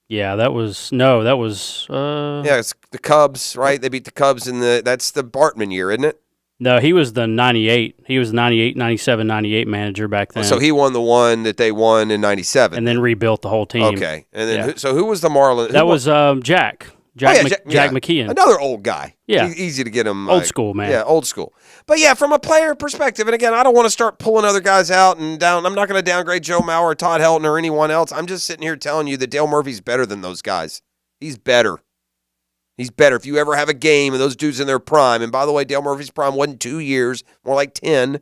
Speaker 4: Yeah, that was
Speaker 3: it's the Cubs, right? They beat the Cubs that's the Bartman year, isn't it?
Speaker 4: No, he was the 98. He was the 98, 97, 98 manager back then.
Speaker 3: So he won the one that they won in 97.
Speaker 4: And then rebuilt the whole team.
Speaker 3: Okay. And then so who was the Marlins?
Speaker 4: That was Jack. Jack McKeon.
Speaker 3: Another old guy.
Speaker 4: Yeah.
Speaker 3: Easy to get him.
Speaker 4: Old school, man.
Speaker 3: Yeah, old school. But yeah, from a player perspective, and again, I don't want to start pulling other guys out and down. I'm not going to downgrade Joe Mauer or Todd Helton or anyone else. I'm just sitting here telling you that Dale Murphy's better than those guys. He's better. He's better. If you ever have a game and those dudes in their prime, and by the way, Dale Murphy's prime wasn't 2 years, more like 10.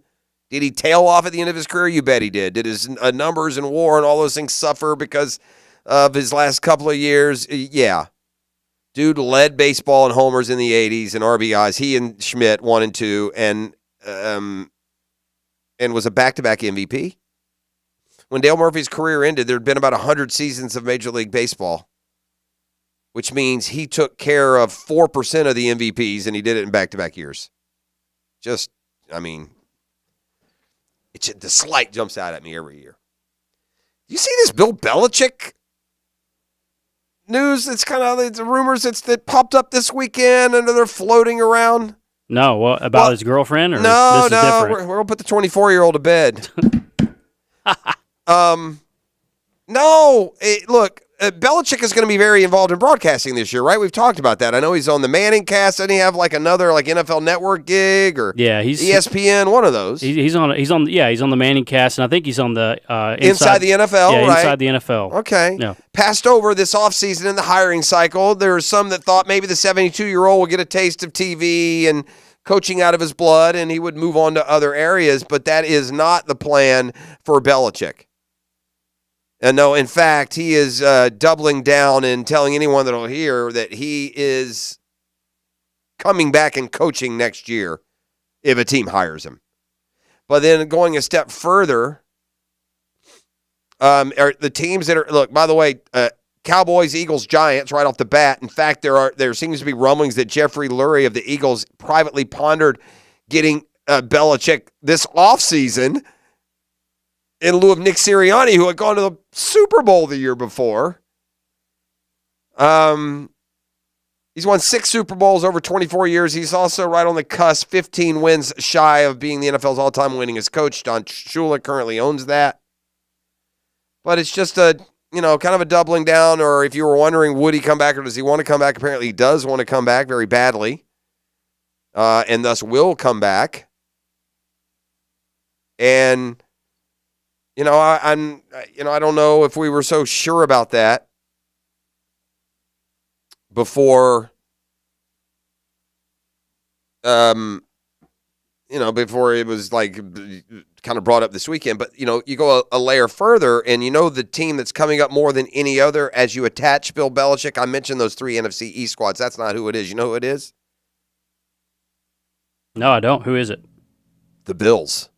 Speaker 3: Did he tail off at the end of his career? You bet he did. Did his numbers and WAR and all those things suffer because of his last couple of years? Yeah. Dude led baseball in homers in the 80s and RBIs. He and Schmidt 1 and 2 and was a back-to-back MVP. When Dale Murphy's career ended, there had been about 100 seasons of Major League Baseball, which means he took care of 4% of the MVPs, and he did it in back-to-back years. The slight jumps out at me every year. You see this Bill Belichick news? It's kind of the rumors that popped up this weekend, and they're floating around.
Speaker 4: No, about his girlfriend? Or
Speaker 3: no,
Speaker 4: this is different?
Speaker 3: We're going to put the 24-year-old to bed. No, look, Belichick is going to be very involved in broadcasting this year, right? We've talked about that. I know he's on the Manning cast. Doesn't he have like another like NFL Network gig or
Speaker 4: he's
Speaker 3: ESPN, one of those?
Speaker 4: He's on the Manning cast, and I think he's on the
Speaker 3: inside the NFL,
Speaker 4: yeah,
Speaker 3: right?
Speaker 4: Inside the NFL.
Speaker 3: Okay.
Speaker 4: Yeah.
Speaker 3: Passed over this offseason in the hiring cycle. There were some that thought maybe the 72-year-old will get a taste of TV and coaching out of his blood, and he would move on to other areas, but that is not the plan for Belichick. And no, in fact, he is doubling down and telling anyone that will hear that he is coming back and coaching next year if a team hires him. But then going a step further, are the teams that are, look, by the way, Cowboys, Eagles, Giants right off the bat. In fact, there seems to be rumblings that Jeffrey Lurie of the Eagles privately pondered getting Belichick this offseason in lieu of Nick Sirianni, who had gone to the Super Bowl the year before. He's won 6 Super Bowls over 24 years. He's also right on the cusp, 15 wins shy of being the NFL's all-time winningest coach. Don Shula currently owns that. But it's just kind of a doubling down, or if you were wondering, would he come back or does he want to come back? Apparently he does want to come back very badly, and thus will come back. And I don't know if we were so sure about that before, before it was like kind of brought up this weekend. But, you go a layer further and the team that's coming up more than any other as you attach Bill Belichick. I mentioned those 3 NFC East squads. That's not who it is. You know who it is?
Speaker 4: No, I don't. Who is it?
Speaker 3: The Bills.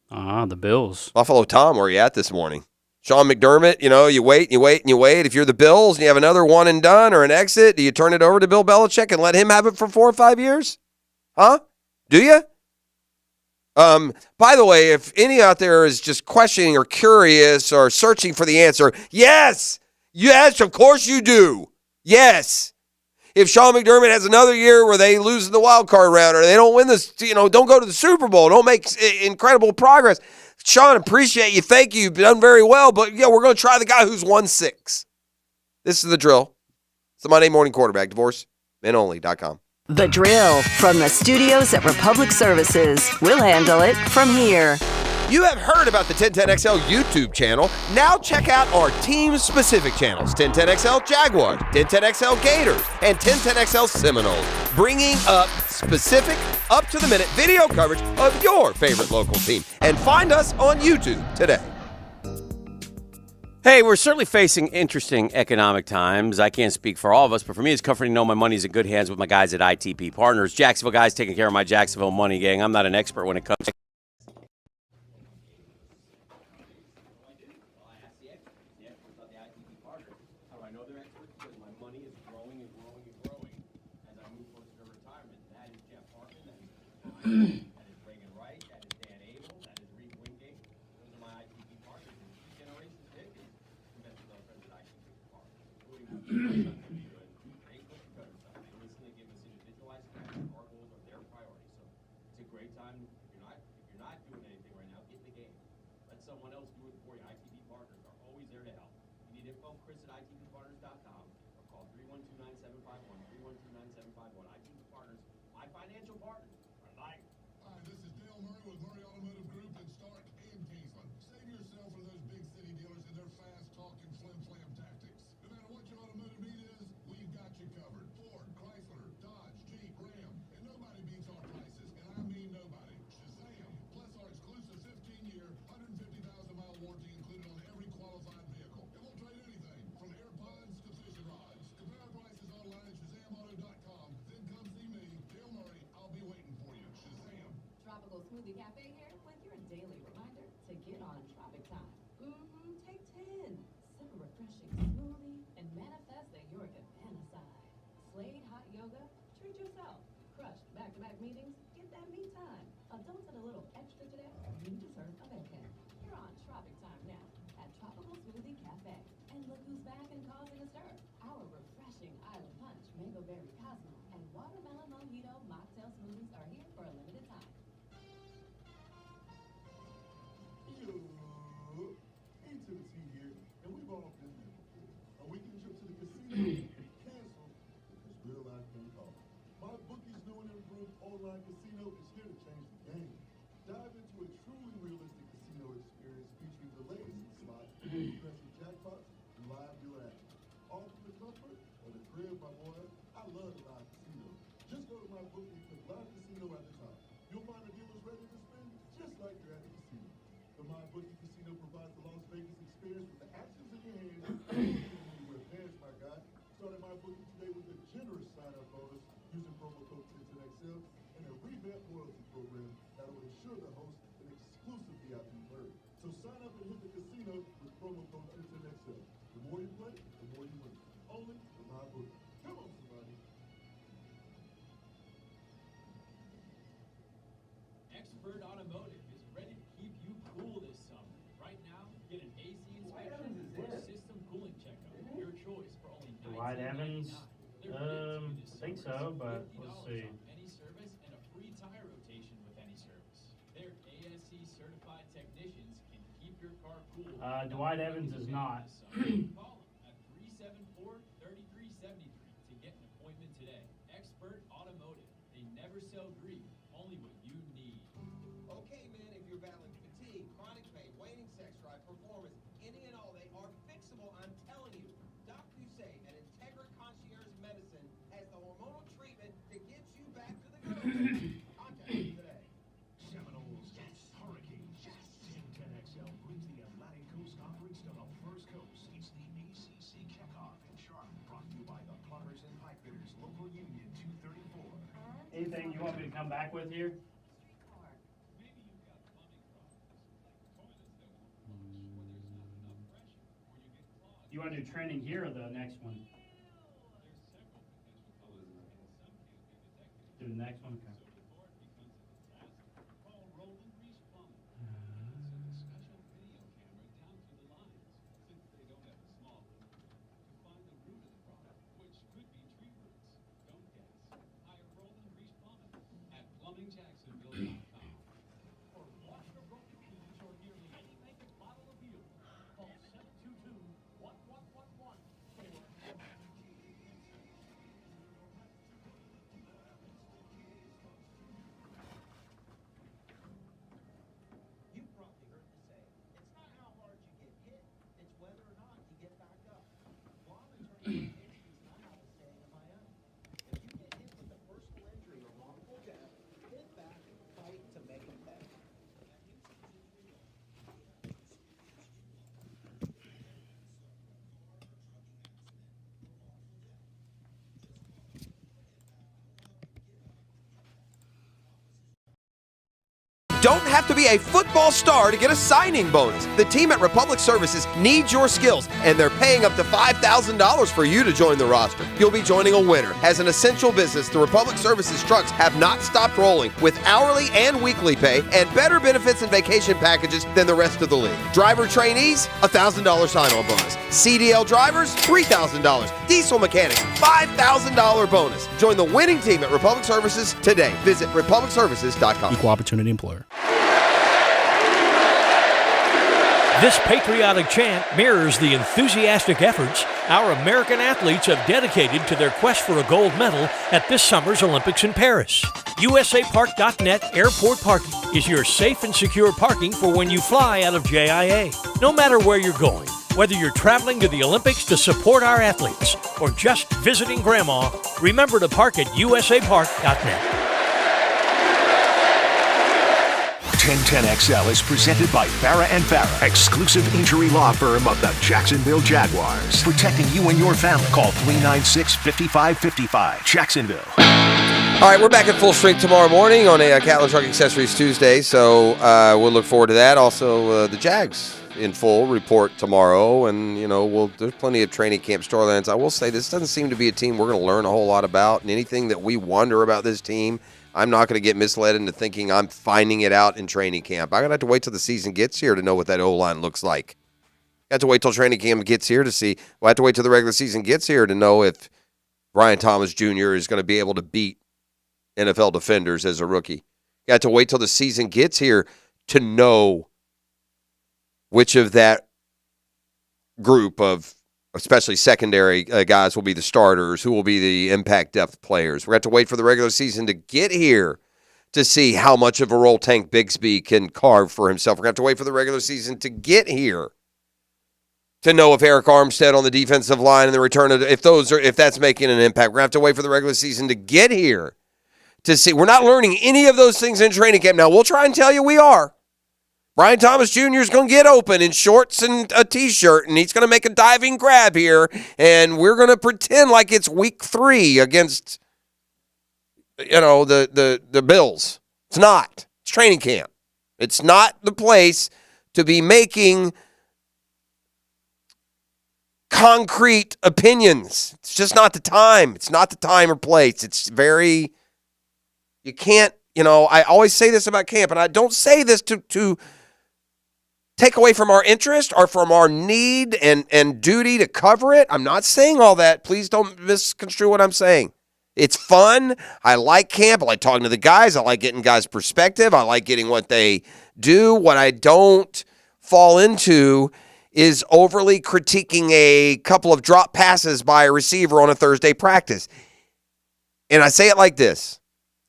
Speaker 4: The Bills.
Speaker 3: Buffalo Tom, where are you at this morning? Sean McDermott, you wait. If you're the Bills and you have another one and done or an exit, do you turn it over to Bill Belichick and let him have it for 4 or 5 years? Huh? Do you? By the way, if any out there is just questioning or curious or searching for the answer, yes, of course you do. Yes. If Sean McDermott has another year where they lose in the wild card round or they don't win this, don't go to the Super Bowl, don't make incredible progress. Sean, appreciate you. Thank you. You've done very well. But, we're going to try the guy who's won 6. This is the drill. It's the Monday Morning Quarterback. DivorceMenOnly.com.
Speaker 6: The drill from the studios at Republic Services. We'll handle it from here.
Speaker 3: You have heard about the 1010XL YouTube channel. Now check out our team-specific channels, 1010XL Jaguars, 1010XL Gators, and 1010XL Seminoles, bringing up specific, up-to-the-minute video coverage of your favorite local team. And find us on YouTube today.
Speaker 12: Hey, we're certainly facing interesting economic times. I can't speak for all of us, but for me, it's comforting to know my money's in good hands with my guys at ITP Partners. Jacksonville guys taking care of my Jacksonville money, gang. I'm not an expert when it comes to
Speaker 13: That is Reagan Wright. That is Dan Abel. That is Reed Wingate. Those are my ITP partners. And Generations Dick is investors our friends at ITP Partners, including great cookie cutter stuff. They listen, they give us individualized strategies. Our goals are their priority. So it's a great time. If you're not doing anything right now, get in the game. Let someone else do it for you. ITP Partners are always there to help. If you need info, Chris at ITPPartners.com or call 312-9751, 312-9751. ITP Partners, my financial partner.
Speaker 14: Smoothie Cafe here with your daily reminder to get on Tropic Time. Take 10. Sip a refreshing smoothie and manifest that you're a cabana side. Slade hot yoga, treat yourself. Crushed back-to-back meetings, get that me time. Adults at a little extra today, you deserve a vacay. You're on Tropic Time now at Tropical Smoothie Cafe. And look who's back and causing a stir. Our refreshing Island Punch, Mango Berry Cosmo, and Watermelon Mojito mocktail smoothies are here for a limited time.
Speaker 16: Into the T here, and we brought a
Speaker 5: My bookie's new and improved online casino is here to change the game. Dive into a truly realistic casino experience featuring delays in slot, impressive jackpots, and live dealer action. All from the comfort of the crib, my boy. I love the live casino. Just go to my bookie and click live casino at the top. You'll find the dealers ready to spin just like you're at the casino. The My Bookie Casino provides the Las Vegas experience with the actions in your hands and with pants, my guy. Start at My Bookie today with a generous sign-up bonus using promo code 1010XL and a revamped loyalty program that will ensure the host an exclusive VIP perk. So sign up and hit the casino with promo code 1010XL. The more you play, the more you win. Only the My Bookie. Come on, somebody.
Speaker 13: Expert Automotive is ready to keep you cool this summer. Right now, get an AC inspection or system cooling checkup. Your choice for only
Speaker 4: Dwight Evans? I think so, but let's see.
Speaker 13: Any service and a free tire rotation with any service. Their ASC certified technicians can keep your car cool.
Speaker 4: Dwight Evans is not.
Speaker 13: Call them at 374-3373 to get an appointment today. Expert Automotive. They never sell greed, only what you need.
Speaker 9: Okay, man, if you're battling fatigue, chronic pain, waning sex drive, performance, any and all, they are fixable, I'm telling you. Doc Hussein at Integra Concierge Medicine has the hormonal treatment to get you back to the good. Contact them today.
Speaker 16: Seminoles, yes. Hurricanes, yes. 1010XL brings the Atlantic Coast Conference to the first coast. It's the ACC kickoff in Charlotte, brought to you by the Plumbers and Pipe Fitters, Local Union 234.
Speaker 4: Anything you want me to come back with here? You want to do training here or the next one? Do the next one? Okay.
Speaker 13: PlumbingJacksonville.com. Or wash your broken keys or nearly any make and model of vehicle. Call 722-1111
Speaker 9: You've probably heard the saying, it's not how hard you get hit, it's whether or not you get back up. Well, I'm attorney Mark Hastings, and I have a saying of my own. If you get hit with a personal injury or wrongful death, hit back and fight to make them pay.
Speaker 3: Don't have to be a football star to get a signing bonus. The team at Republic Services needs your skills, and they're paying up to $5,000 for you to join the roster. You'll be joining a winner. As an essential business, the Republic Services trucks have not stopped rolling with hourly and weekly pay and better benefits and vacation packages than the rest of the league. Driver trainees, $1,000 sign-on bonus. CDL drivers, $3,000. Diesel mechanics, $5,000 bonus. Join the winning team at Republic Services today. Visit republicservices.com.
Speaker 21: Equal opportunity employer.
Speaker 23: This patriotic chant mirrors the enthusiastic efforts our American athletes have dedicated to their quest for a gold medal at this summer's Olympics in Paris. USAPark.net Airport Parking is your safe and secure parking for when you fly out of JIA. No matter where you're going, whether you're traveling to the Olympics to support our athletes or just visiting Grandma, remember to park at USAPark.net.
Speaker 2: 1010XL is presented by Farah & Farah, exclusive injury law firm of the Jacksonville Jaguars. Protecting you and your family. Call 396-5555. Jacksonville.
Speaker 3: All right, we're back at full strength tomorrow morning on a Catlin Truck Accessories Tuesday, so we'll look forward to that. Also, the Jags in full report tomorrow, and, there's plenty of training camp storylines. I will say this doesn't seem to be a team we're going to learn a whole lot about, and anything that we wonder about this team, I'm not going to get misled into thinking I'm finding it out in training camp. I'm going to have to wait till the season gets here to know what that O-line looks like. I have to wait till training camp gets here to see. I have to wait till the regular season gets here to know if Brian Thomas Jr. is going to be able to beat NFL defenders as a rookie. You have to wait till the season gets here to know which of that group of especially secondary guys, will be the starters, who will be the impact depth players. We're going to have to wait for the regular season to get here to see how much of a role Tank Bigsby can carve for himself. We're going to have to wait for the regular season to get here to know if Eric Armstead on the defensive line and the return of if that's making an impact. We're going to have to wait for the regular season to get here to see. We're not learning any of those things in training camp. Now, we'll try and tell you we are. Brian Thomas Jr. is going to get open in shorts and a T-shirt, and he's going to make a diving grab here, and we're going to pretend like it's week 3 against, the Bills. It's not. It's training camp. It's not the place to be making concrete opinions. It's just not the time. It's not the time or place. You can't, I always say this about camp, and I don't say this to take away from our interest or from our need and duty to cover it. I'm not saying all that. Please don't misconstrue what I'm saying. It's fun. I like camp. I like talking to the guys. I like getting guys' perspective. I like getting what they do. What I don't fall into is overly critiquing a couple of drop passes by a receiver on a Thursday practice. And I say it like this.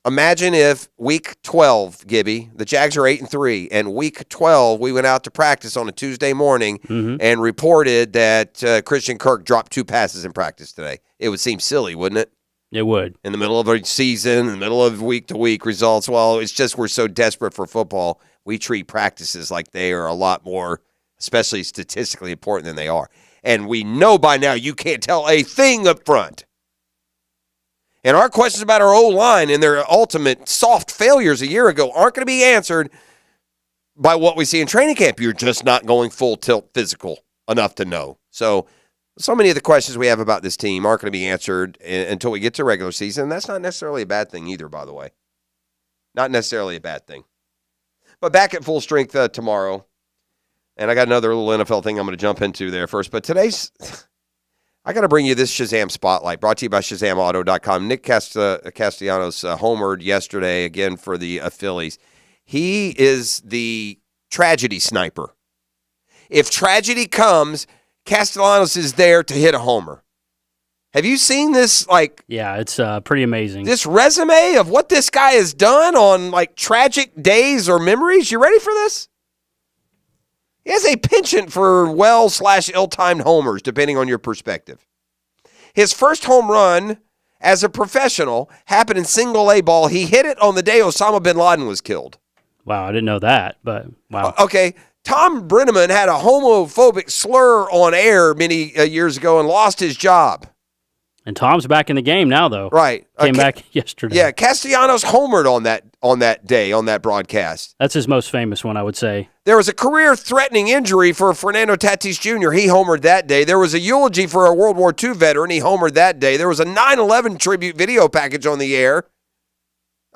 Speaker 3: Imagine if week 12, Gibby, the Jags are 8-3, and week 12 we went out to practice on a Tuesday morning and reported that Christian Kirk dropped 2 passes in practice today. It would seem silly, wouldn't it?
Speaker 4: It would.
Speaker 3: In the middle of a season, in the middle of week-to-week results. Well, it's just we're so desperate for football, we treat practices like they are a lot more, especially statistically important than they are. And we know by now you can't tell a thing up front. And our questions about our O-line and their ultimate soft failures a year ago aren't going to be answered by what we see in training camp. You're just not going full tilt physical enough to know. So many of the questions we have about this team aren't going to be answered until we get to regular season. And that's not necessarily a bad thing either, by the way. Not necessarily a bad thing. But back at full strength tomorrow. And I got another little NFL thing I'm going to jump into there first. But today's... I got to bring you this Shazam Spotlight, brought to you by ShazamAuto.com. Nick Castellanos homered yesterday again for the Phillies. He is the tragedy sniper. If tragedy comes, Castellanos is there to hit a homer. Have you seen this?
Speaker 4: Yeah, it's pretty amazing.
Speaker 3: This resume of what this guy has done on tragic days or memories. You ready for this? He has a penchant for well/ill-timed homers, depending on your perspective. His first home run as a professional happened in single A ball. He hit it on the day Osama bin Laden was killed.
Speaker 4: Wow, I didn't know that, but wow.
Speaker 3: Okay, Tom Brenneman had a homophobic slur on air many years ago and lost his job.
Speaker 4: And Tom's back in the game now, though.
Speaker 3: Right.
Speaker 4: Came back yesterday.
Speaker 3: Yeah, Castellanos homered on that day, on that broadcast.
Speaker 4: That's his most famous one, I would say.
Speaker 3: There was a career-threatening injury for Fernando Tatis Jr. He homered that day. There was a eulogy for a World War II veteran. He homered that day. There was a 9/11 tribute video package on the air.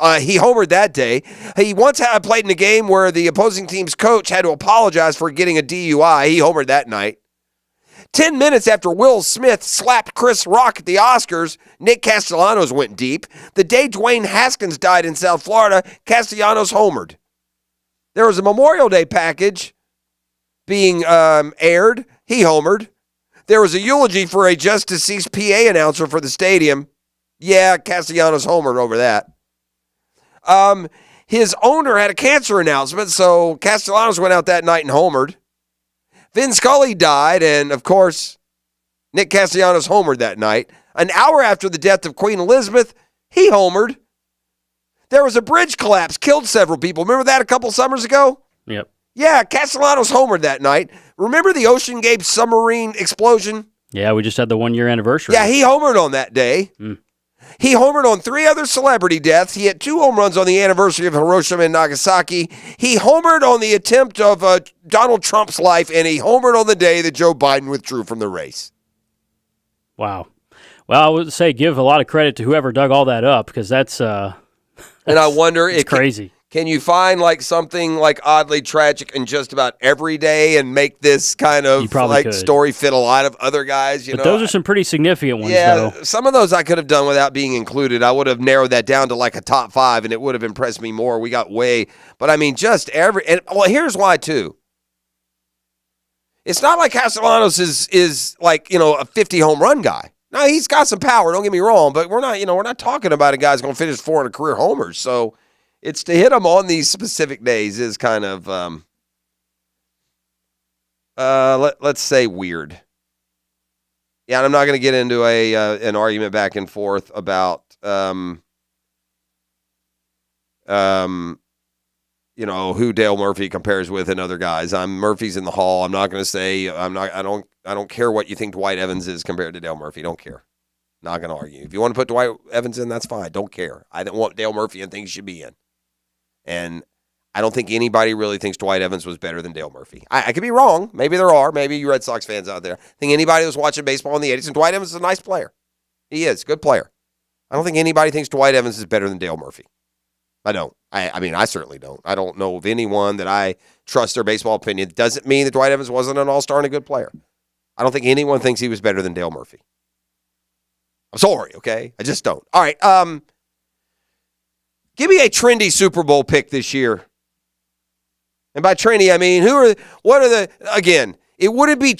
Speaker 3: He homered that day. He once played in a game where the opposing team's coach had to apologize for getting a DUI. He homered that night. 10 minutes after Will Smith slapped Chris Rock at the Oscars, Nick Castellanos went deep. The day Dwayne Haskins died in South Florida, Castellanos homered. There was a Memorial Day package being aired. He homered. There was a eulogy for a just-deceased PA announcer for the stadium. Yeah, Castellanos homered over that. His owner had a cancer announcement, so Castellanos went out that night and homered. Vin Scully died, and, of course, Nick Castellanos homered that night. An hour after the death of Queen Elizabeth, he homered. There was a bridge collapse, killed several people. Remember that a couple summers ago?
Speaker 4: Yep.
Speaker 3: Yeah, Castellanos homered that night. Remember the Ocean Gate submarine explosion?
Speaker 4: Yeah, we just had the 1-year anniversary.
Speaker 3: Yeah, he homered on that day. He homered on 3 other celebrity deaths. He had 2 home runs on the anniversary of Hiroshima and Nagasaki. He homered on the attempt of Donald Trump's life, and he homered on the day that Joe Biden withdrew from the race.
Speaker 4: Wow. Well, I would say give a lot of credit to whoever dug all that up, because that's
Speaker 3: and I wonder if
Speaker 4: crazy.
Speaker 3: Can you find something oddly tragic in just about every day and make this kind of story fit a lot of other guys?
Speaker 4: But those are some pretty significant ones,
Speaker 3: though.
Speaker 4: Yeah,
Speaker 3: some of those I could have done without being included. I would have narrowed that down to a top 5, and it would have impressed me more. We got way, but I mean, just every. And well, here's why too. It's not like Castellanos is like, a 50 home run guy. No, he's got some power, don't get me wrong, but we're not talking about a guy who's going to finish 400 career homers. So it's to hit him on these specific days is kind of let's say weird. Yeah, and I'm not going to get into an argument back and forth about who Dale Murphy compares with and other guys. Murphy's in the hall. I'm not going to say I don't care what you think Dwight Evans is compared to Dale Murphy. Don't care. Not going to argue. If you want to put Dwight Evans in, that's fine. Don't care. I don't want Dale Murphy and things should be in. And I don't think anybody really thinks Dwight Evans was better than Dale Murphy. I could be wrong. Maybe there are. Maybe you Red Sox fans out there think anybody was watching baseball in the 80s, and Dwight Evans is a nice player. He is. Good player. I don't think anybody thinks Dwight Evans is better than Dale Murphy. I don't. I mean, I certainly don't. I don't know of anyone that I trust their baseball opinion. Doesn't mean that Dwight Evans wasn't an all-star and a good player. I don't think anyone thinks he was better than Dale Murphy. I'm sorry, okay? I just don't. All right. Give me a trendy Super Bowl pick this year. And by trendy, I mean, again, it wouldn't be